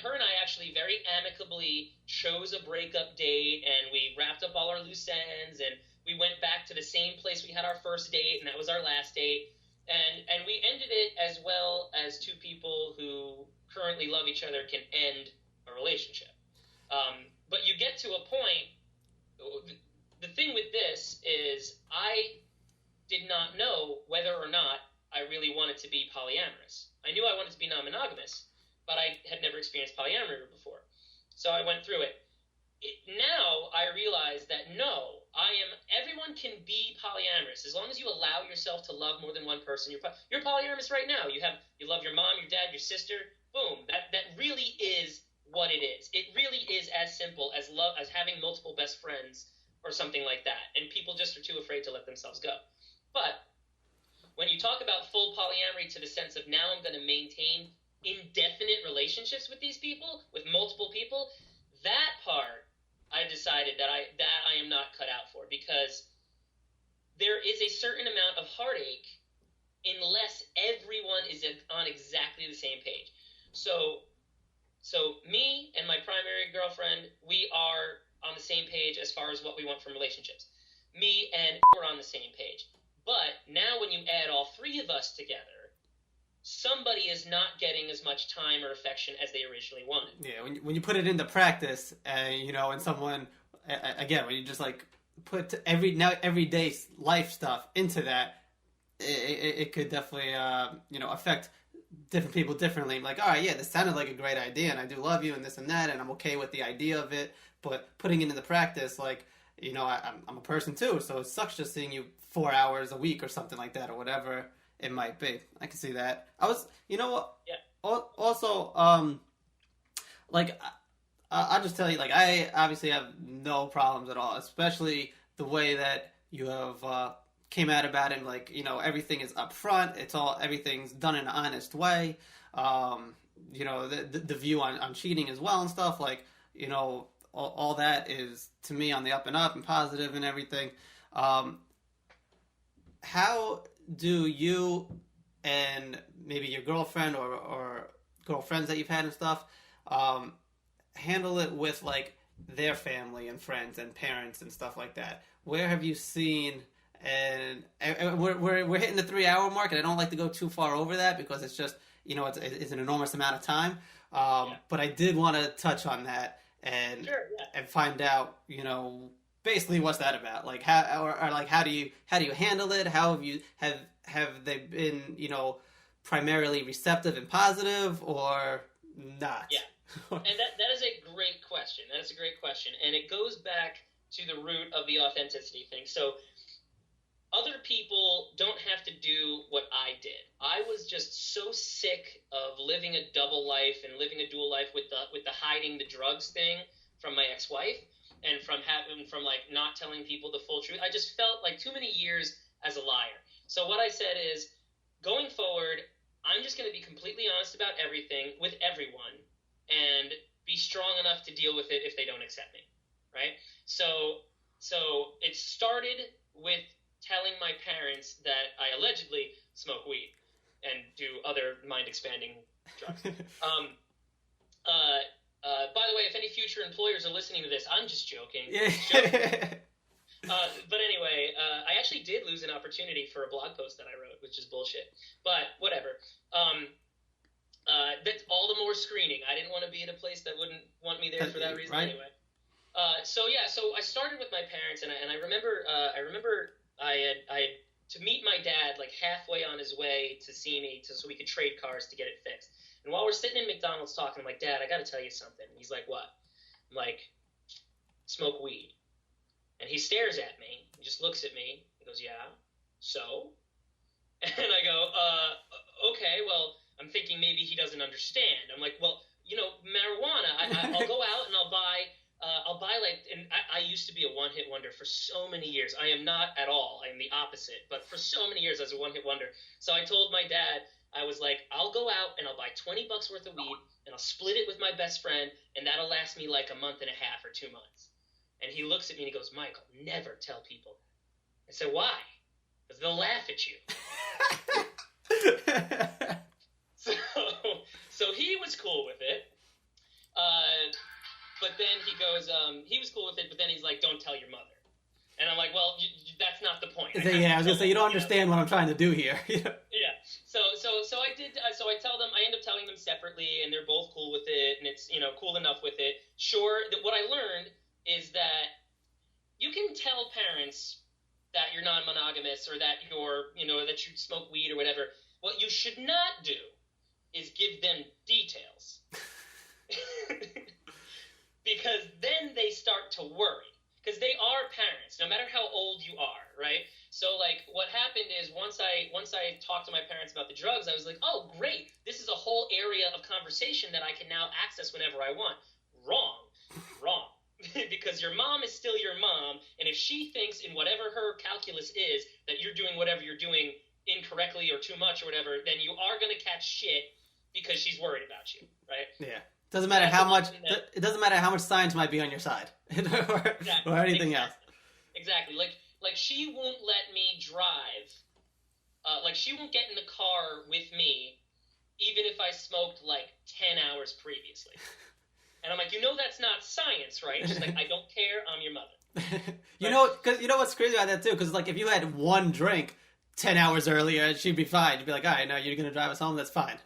her and I actually very amicably chose a breakup date, and we wrapped up all our loose ends, and we went back to the same place we had our first date, and that was our last date. And we ended it as well as two people who currently love each other can end a relationship. But you get to a point, the thing with this is I did not know whether or not I really wanted to be polyamorous. I knew I wanted to be non-monogamous, but I had never experienced polyamory before. So I went through it. Now I realize that no, everyone can be polyamorous as long as you allow yourself to love more than one person. You're polyamorous right now. You love your mom, your dad, your sister. Boom. That really is what it is. It really is as simple as having multiple best friends or something like that. And people just are too afraid to let themselves go. But when you talk about full polyamory to the sense of now I'm going to maintain indefinite relationships with these people, with multiple people, that part I decided that I am not cut out for, because there is a certain amount of heartache unless everyone is on exactly the same page. So me and my primary girlfriend, we are on the same page as far as what we want from relationships. Me and we're on the same page. But now when you add all three of us together, somebody is not getting as much time or affection as they originally wanted. Yeah, when you put it into practice, and someone, again, when you just like put everyday life stuff into that, it could definitely affect different people differently. Like, all right, yeah, this sounded like a great idea, and I do love you, and this and that, and I'm okay with the idea of it. But putting it into practice, like, I'm a person too, so it sucks just seeing you 4 hours a week or something like that, or whatever it might be. I can see that. Yeah. Also, I'll just tell you, like, I obviously have no problems at all, especially the way that you have came out about it. Like, everything is upfront. Everything's done in an honest way. The view on cheating as well and stuff. Like, all that is, to me, on the up and up and positive and everything. How do you and maybe your girlfriend or girlfriends that you've had and stuff handle it with, like, their family and friends and parents and stuff like that? Where have you seen, and we're hitting the 3 hour mark, and I don't like to go too far over that because it's just, it's an enormous amount of time. But I did want to touch on that and Sure, yeah. and find out, basically what's that about? Like, how do you handle it? How have they been, primarily receptive and positive, or not? Yeah. And that is a great question. That is a great question. And it goes back to the root of the authenticity thing. So other people don't have to do what I did. I was just so sick of living a double life and living a dual life with the hiding the drugs thing from my ex-wife, and from like not telling people the full truth. I just felt like too many years as a liar. So what I said is, going forward, I'm just going to be completely honest about everything with everyone, and be strong enough to deal with it if they don't accept me, right? So it started with telling my parents that I allegedly smoke weed and do other mind-expanding drugs. By the way, if any future employers are listening to this, I'm just joking. Yeah. But anyway, I actually did lose an opportunity for a blog post that I wrote, which is bullshit. But whatever. That's all the more screening. I didn't want to be in a place that wouldn't want me there for that reason, right? Anyway. So I started with my parents, and I remember I had to meet my dad like halfway on his way to see me so we could trade cars to get it fixed. And while we're sitting in McDonald's talking, I'm like, Dad, I got to tell you something. And he's like, what? I'm like, smoke weed. And he stares at me. He just looks at me. He goes, yeah, so? And I go, okay, well, I'm thinking maybe he doesn't understand. I'm like, well, marijuana, I'll go out and I'll buy and I used to be a one-hit wonder for so many years. I am not at all. I am the opposite. But for so many years I was a one-hit wonder. So I told my dad, I was like, I'll go out and I'll buy $20 worth of weed, and I'll split it with my best friend, and that'll last me like a month and a half or 2 months. And he looks at me and he goes, Michael, never tell people. I said, why? Because they'll laugh at you. So he was cool with it. But then he goes, he was cool with it, but then he's like, don't tell your mother. And I'm like, well, that's not the point. Yeah, I was going to say, you don't understand what I'm trying to do here. Yeah. So I did, so I tell them, I end up telling them separately, and they're both cool with it, and it's, cool enough with it. Sure, what I learned is that you can tell parents that you're non-monogamous, or that you're, that you smoke weed or whatever, What you should not do is give them details. Because then they start to worry. Because they are parents, no matter how old you are, right? So, like, what happened is once I talked to my parents about the drugs, I was like, oh, great. This is a whole area of conversation that I can now access whenever I want. Wrong. Because your mom is still your mom, and if she thinks in whatever her calculus is that you're doing whatever you're doing incorrectly or too much or whatever, then you are going to catch shit because she's worried about you, right? Yeah. Doesn't matter how much. It doesn't matter how much science might be on your side, or anything else. Exactly. Like she won't let me drive. Like she won't get in the car with me, even if I smoked like 10 hours previously. And I'm like, that's not science, right? She's like, I don't care. I'm your mother. Because you know what's crazy about that too? Because like if you had one drink 10 hours earlier, she'd be fine. You'd be like, all right, no, you're gonna drive us home. That's fine.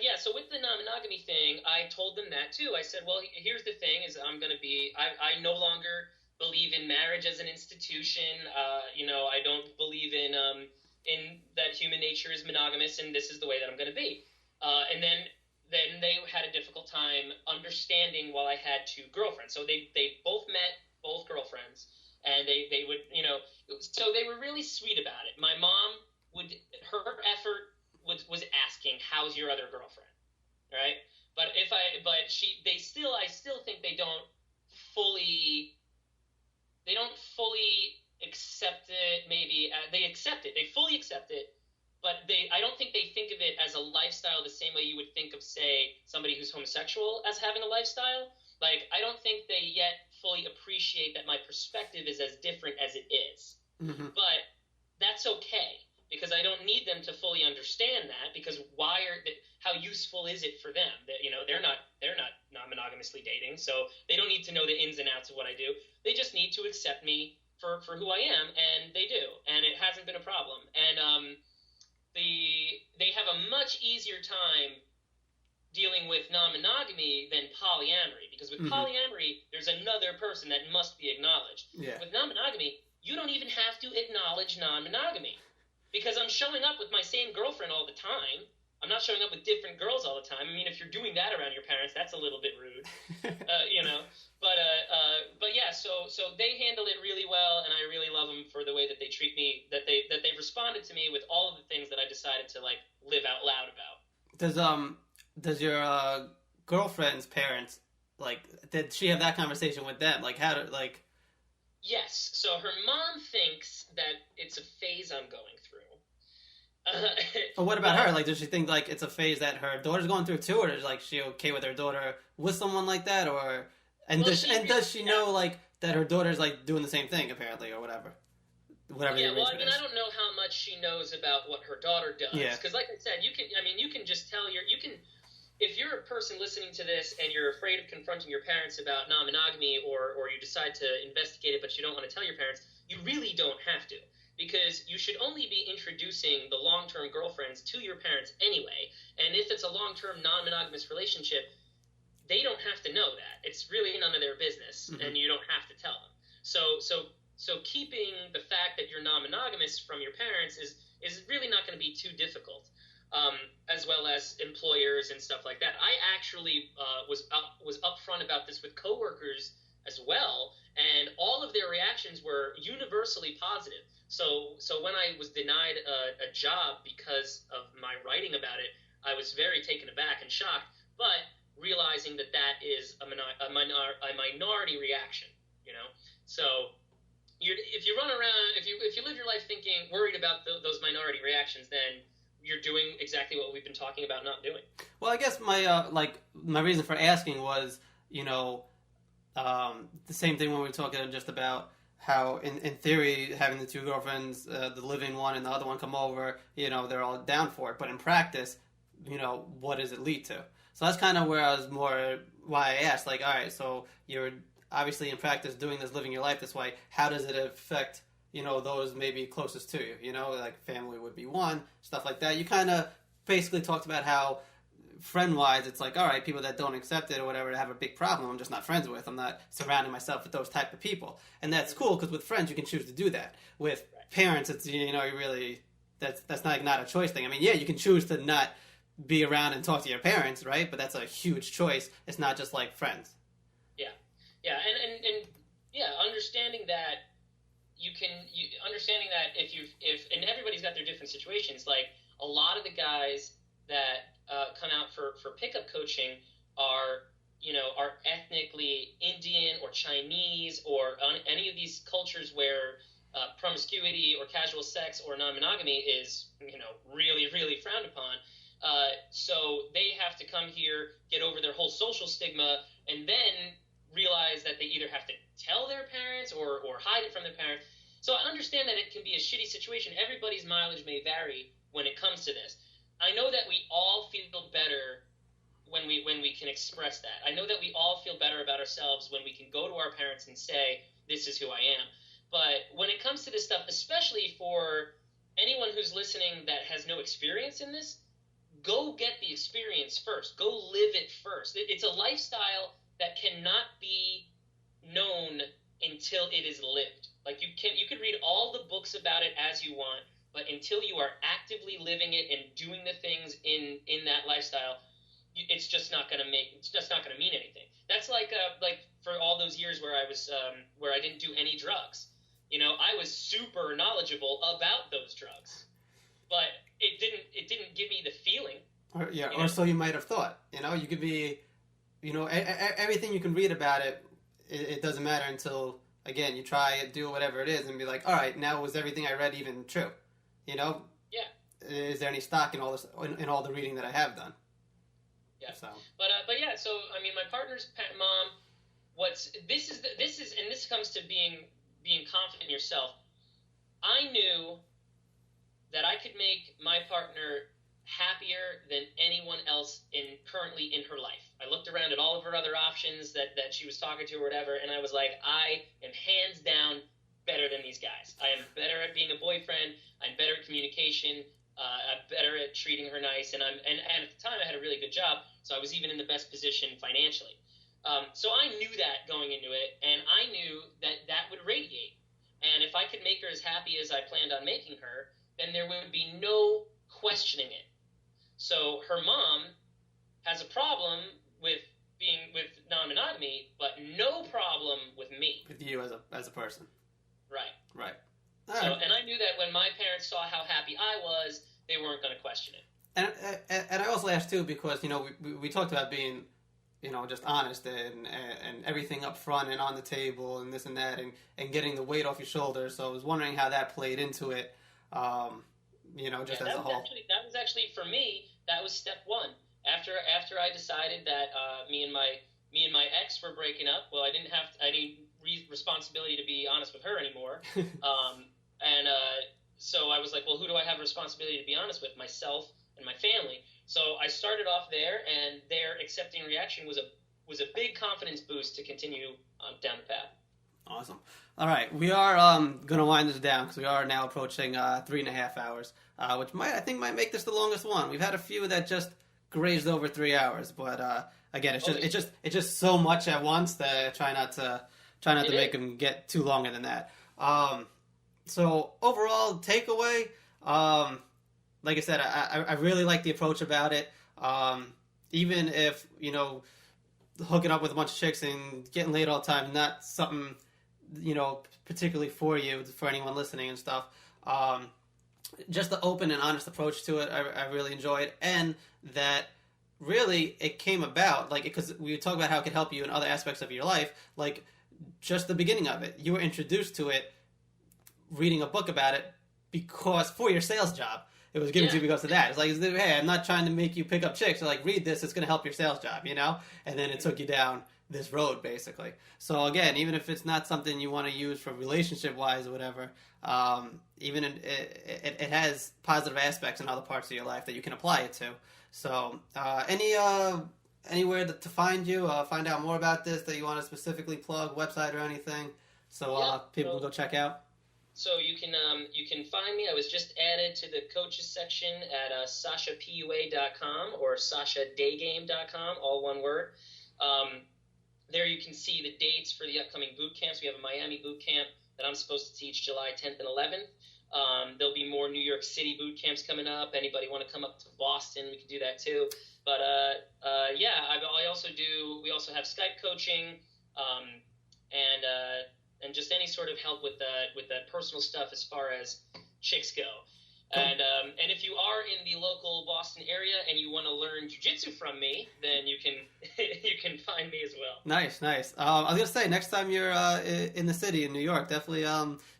Yeah. So with the non-monogamy thing, I told them that too. I said, well, here's the thing: is I no longer believe in marriage as an institution. I don't believe in that human nature is monogamous, and this is the way that I'm going to be. And then they had a difficult time understanding while I had two girlfriends. So they both met, both girlfriends, and they would, so they were really sweet about it. My mom her effort was asking, how's your other girlfriend, right? But I still think they don't fully accept it. Maybe they accept it, they fully accept it, but I don't think they think of it as a lifestyle the same way you would think of, say, somebody who's homosexual as having a lifestyle. Like, I don't think they yet fully appreciate that my perspective is as different as it is. Mm-hmm. But that's okay, because I don't need them to fully understand that, because how useful is it for them? That they're not non-monogamously dating, so they don't need to know the ins and outs of what I do. They just need to accept me for who I am, and they do, and it hasn't been a problem. And they have a much easier time dealing with non-monogamy than polyamory, because with polyamory, there's another person that must be acknowledged. Yeah. With non-monogamy, you don't even have to acknowledge non-monogamy, because I'm showing up with my same girlfriend all the time. I'm not showing up with different girls all the time. I mean, if you're doing that around your parents, that's a little bit rude, But yeah, so they handle it really well, and I really love them for the way that they treat me. That they responded to me with all of the things that I decided to like live out loud about. Does your girlfriend's parents, like, did she have that conversation with them? Like, how to like? Yes. So her mom thinks that it's a phase I'm going through. But what about her? Like, does she think like it's a phase that her daughter's going through too, or is like she okay with her daughter with someone like that, or does she know like that her daughter's like doing the same thing apparently, or whatever? Yeah, well, I mean, I don't know how much she knows about what her daughter does. Yeah. Because, like I said, you can just tell if you're a person listening to this and you're afraid of confronting your parents about non-monogamy, or you decide to investigate it but you don't want to tell your parents, you really don't have to. Because you should only be introducing the long-term girlfriends to your parents anyway. And if it's a long-term non-monogamous relationship, they don't have to know that. It's really none of their business, and you don't have to tell them. So keeping the fact that you're non-monogamous from your parents is really not going to be too difficult, as well as employers and stuff like that. I actually was upfront about this with coworkers as well, and all of their reactions were universally positive. So when I was denied a job because of my writing about it, I was very taken aback and shocked, but realizing that is a minority reaction, So if you run around, if you live your life worried about those minority reactions, then you're doing exactly what we've been talking about not doing. Well, I guess my reason for asking was, the same thing when we were talking just about how in theory having the two girlfriends, the living one and the other one come over, they're all down for it, but in practice, what does it lead to? So that's kind of where I was why I asked, like, all right, so you're obviously in practice doing this, living your life this way, how does it affect those maybe closest to you, like family would be one, stuff like that. You kind of basically talked about how friend-wise, it's like, all right, people that don't accept it or whatever have a big problem. I'm just not friends with. I'm not surrounding myself with those type of people. And that's cool, because with friends, you can choose to do that. With parents, it's, you really that's not a choice thing. I mean, yeah, you can choose to not be around and talk to your parents, right? But that's a huge choice. It's not just like friends. Yeah, and yeah, understanding that understanding that if and everybody's got their different situations. Like a lot of the guys that come out for pickup coaching are ethnically Indian or Chinese or any of these cultures where promiscuity or casual sex or non-monogamy is really, really frowned upon. So they have to come here, get over their whole social stigma, and then realize that they either have to tell their parents or hide it from their parents. So I understand that it can be a shitty situation. Everybody's mileage may vary when it comes to this. I know that we all feel better when we can express that. I know that we all feel better about ourselves when we can go to our parents and say, this is who I am. But when it comes to this stuff, especially for anyone who's listening that has no experience in this, go get the experience first. Go live it first. It's a lifestyle that cannot be known until it is lived. Like you could read all the books about it as you want, but until you are actively living it and doing the things in that lifestyle, it's just not going to mean anything. That's like for all those years where I was where I didn't do any drugs. I was super knowledgeable about those drugs, but it didn't give me the feeling. Or so you might have thought. You could be, everything you can read about it, it doesn't matter until, again, you try it, do whatever it is, and be like, all right, now was everything I read even true? Yeah. Is there any stock in all this, in all the reading that I have done? Yeah. So. But yeah. So I mean, my partner's mom. This comes to being confident in yourself. I knew that I could make my partner happier than anyone else currently in her life. I looked around at all of her other options that she was talking to or whatever, and I was like, I am hands down better than these guys. I am better at being a boyfriend. I'm better at communication. I'm better at treating her nice, and at the time I had a really good job, so I was even in the best position financially. So I knew that going into it, and I knew that would radiate. And if I could make her as happy as I planned on making her, then there would be no questioning it. So her mom has a problem with non-monogamy, but no problem with me. With you as a person. Right. All so, right. and I knew that when my parents saw how happy I was, they weren't going to question it. And I also asked too because we talked about being just honest and everything up front and on the table and this and that and getting the weight off your shoulders. So I was wondering how that played into it. Just as a whole. That was actually for me. That was step one. After I decided that me and my ex were breaking up. Well, I didn't have any responsibility to be honest with her anymore. So I was like, well, who do I have responsibility to be honest with? Myself and my family. So I started off there, and their accepting reaction was a big confidence boost to continue down the path. Awesome. All right, we are going to wind this down because we are now approaching 3.5 hours, which I think might make this the longest one. We've had a few that just grazed over 3 hours, but again, it's just so much at once that I try not to make them get too longer than that. So overall takeaway, like I said, I really like the approach about it. Even if hooking up with a bunch of chicks and getting laid all the time, not something particularly for you, for anyone listening and stuff. Just the open and honest approach to it, I really enjoyed, and that really it came about because we talk about how it could help you in other aspects of your life. Like just the beginning of it, you were introduced to it, reading a book about it for your sales job. It was given to you because of that. It's like, hey, I'm not trying to make you pick up chicks. So read this. It's going to help your sales job, And then it took you down this road, basically. So again, even if it's not something you want to use for relationship-wise or whatever, even it has positive aspects in other parts of your life that you can apply it to. So anywhere to find you, find out more about this that you want to specifically plug, website or anything, so people can go check out. So you can find me. I was just added to the coaches section at sashapua.com or sashadaygame.com, all one word. There you can see the dates for the upcoming boot camps. We have a Miami boot camp that I'm supposed to teach July 10th and 11th. There'll be more New York City boot camps coming up. Anybody want to come up to Boston, we can do that too. But yeah, we also have Skype coaching, and just any sort of help with that personal stuff as far as chicks go. Cool. And if you are in the local Boston area and you want to learn jiu-jitsu from me, then you can you can find me as well. Nice. I was gonna say, next time you're in the city in New York, definitely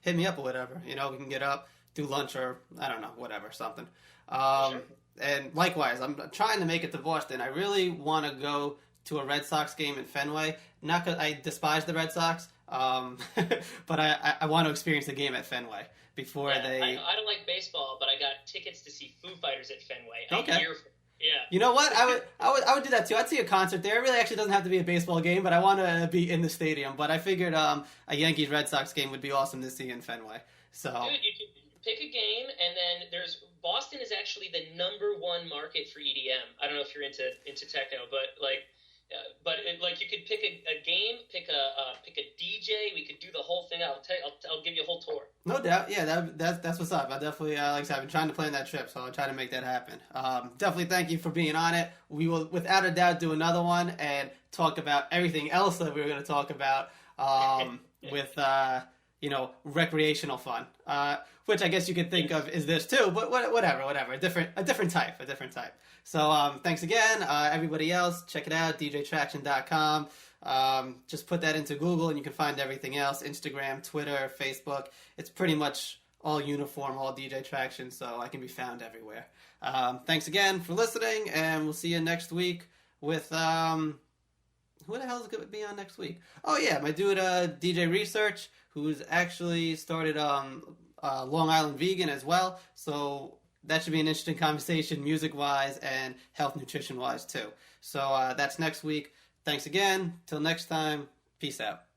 hit me up or whatever. We can get up, do lunch, or I don't know, whatever, something. Sure. And likewise, I'm trying to make it to Boston. I really want to go to a Red Sox game in Fenway. Not because I despise the Red Sox, but I want to experience the game at Fenway before they. I don't like baseball, but I got tickets to see Foo Fighters at Fenway. Okay. Yeah. You know what? I would do that too. I'd see a concert there. It really actually doesn't have to be a baseball game, but I want to be in the stadium. But I figured a Yankees Red Sox game would be awesome to see in Fenway. So. Dude, you can pick a game, and then Boston is actually the #1 market for EDM. I don't know if you're into techno, but you could pick a game, pick a DJ. We could do the whole thing. I'll give you a whole tour. No doubt. Yeah, that's what's up. I definitely, like I said, I've been trying to plan that trip, so I'll try to make that happen. Definitely thank you for being on it. We will, without a doubt, do another one and talk about everything else that we were going to talk about with, recreational fun, which I guess you could think of as this too, but whatever, a different type. So thanks again, everybody else. Check it out, djtraction.com. Just put that into Google and you can find everything else, Instagram, Twitter, Facebook. It's pretty much all uniform, all DJ Traction, so I can be found everywhere. Thanks again for listening, and we'll see you next week with, who the hell is going to be on next week? Oh yeah, my dude DJ Research, who's actually started Long Island Vegan as well, so that should be an interesting conversation music-wise and health nutrition-wise too. So that's next week. Thanks again. Till next time. Peace out.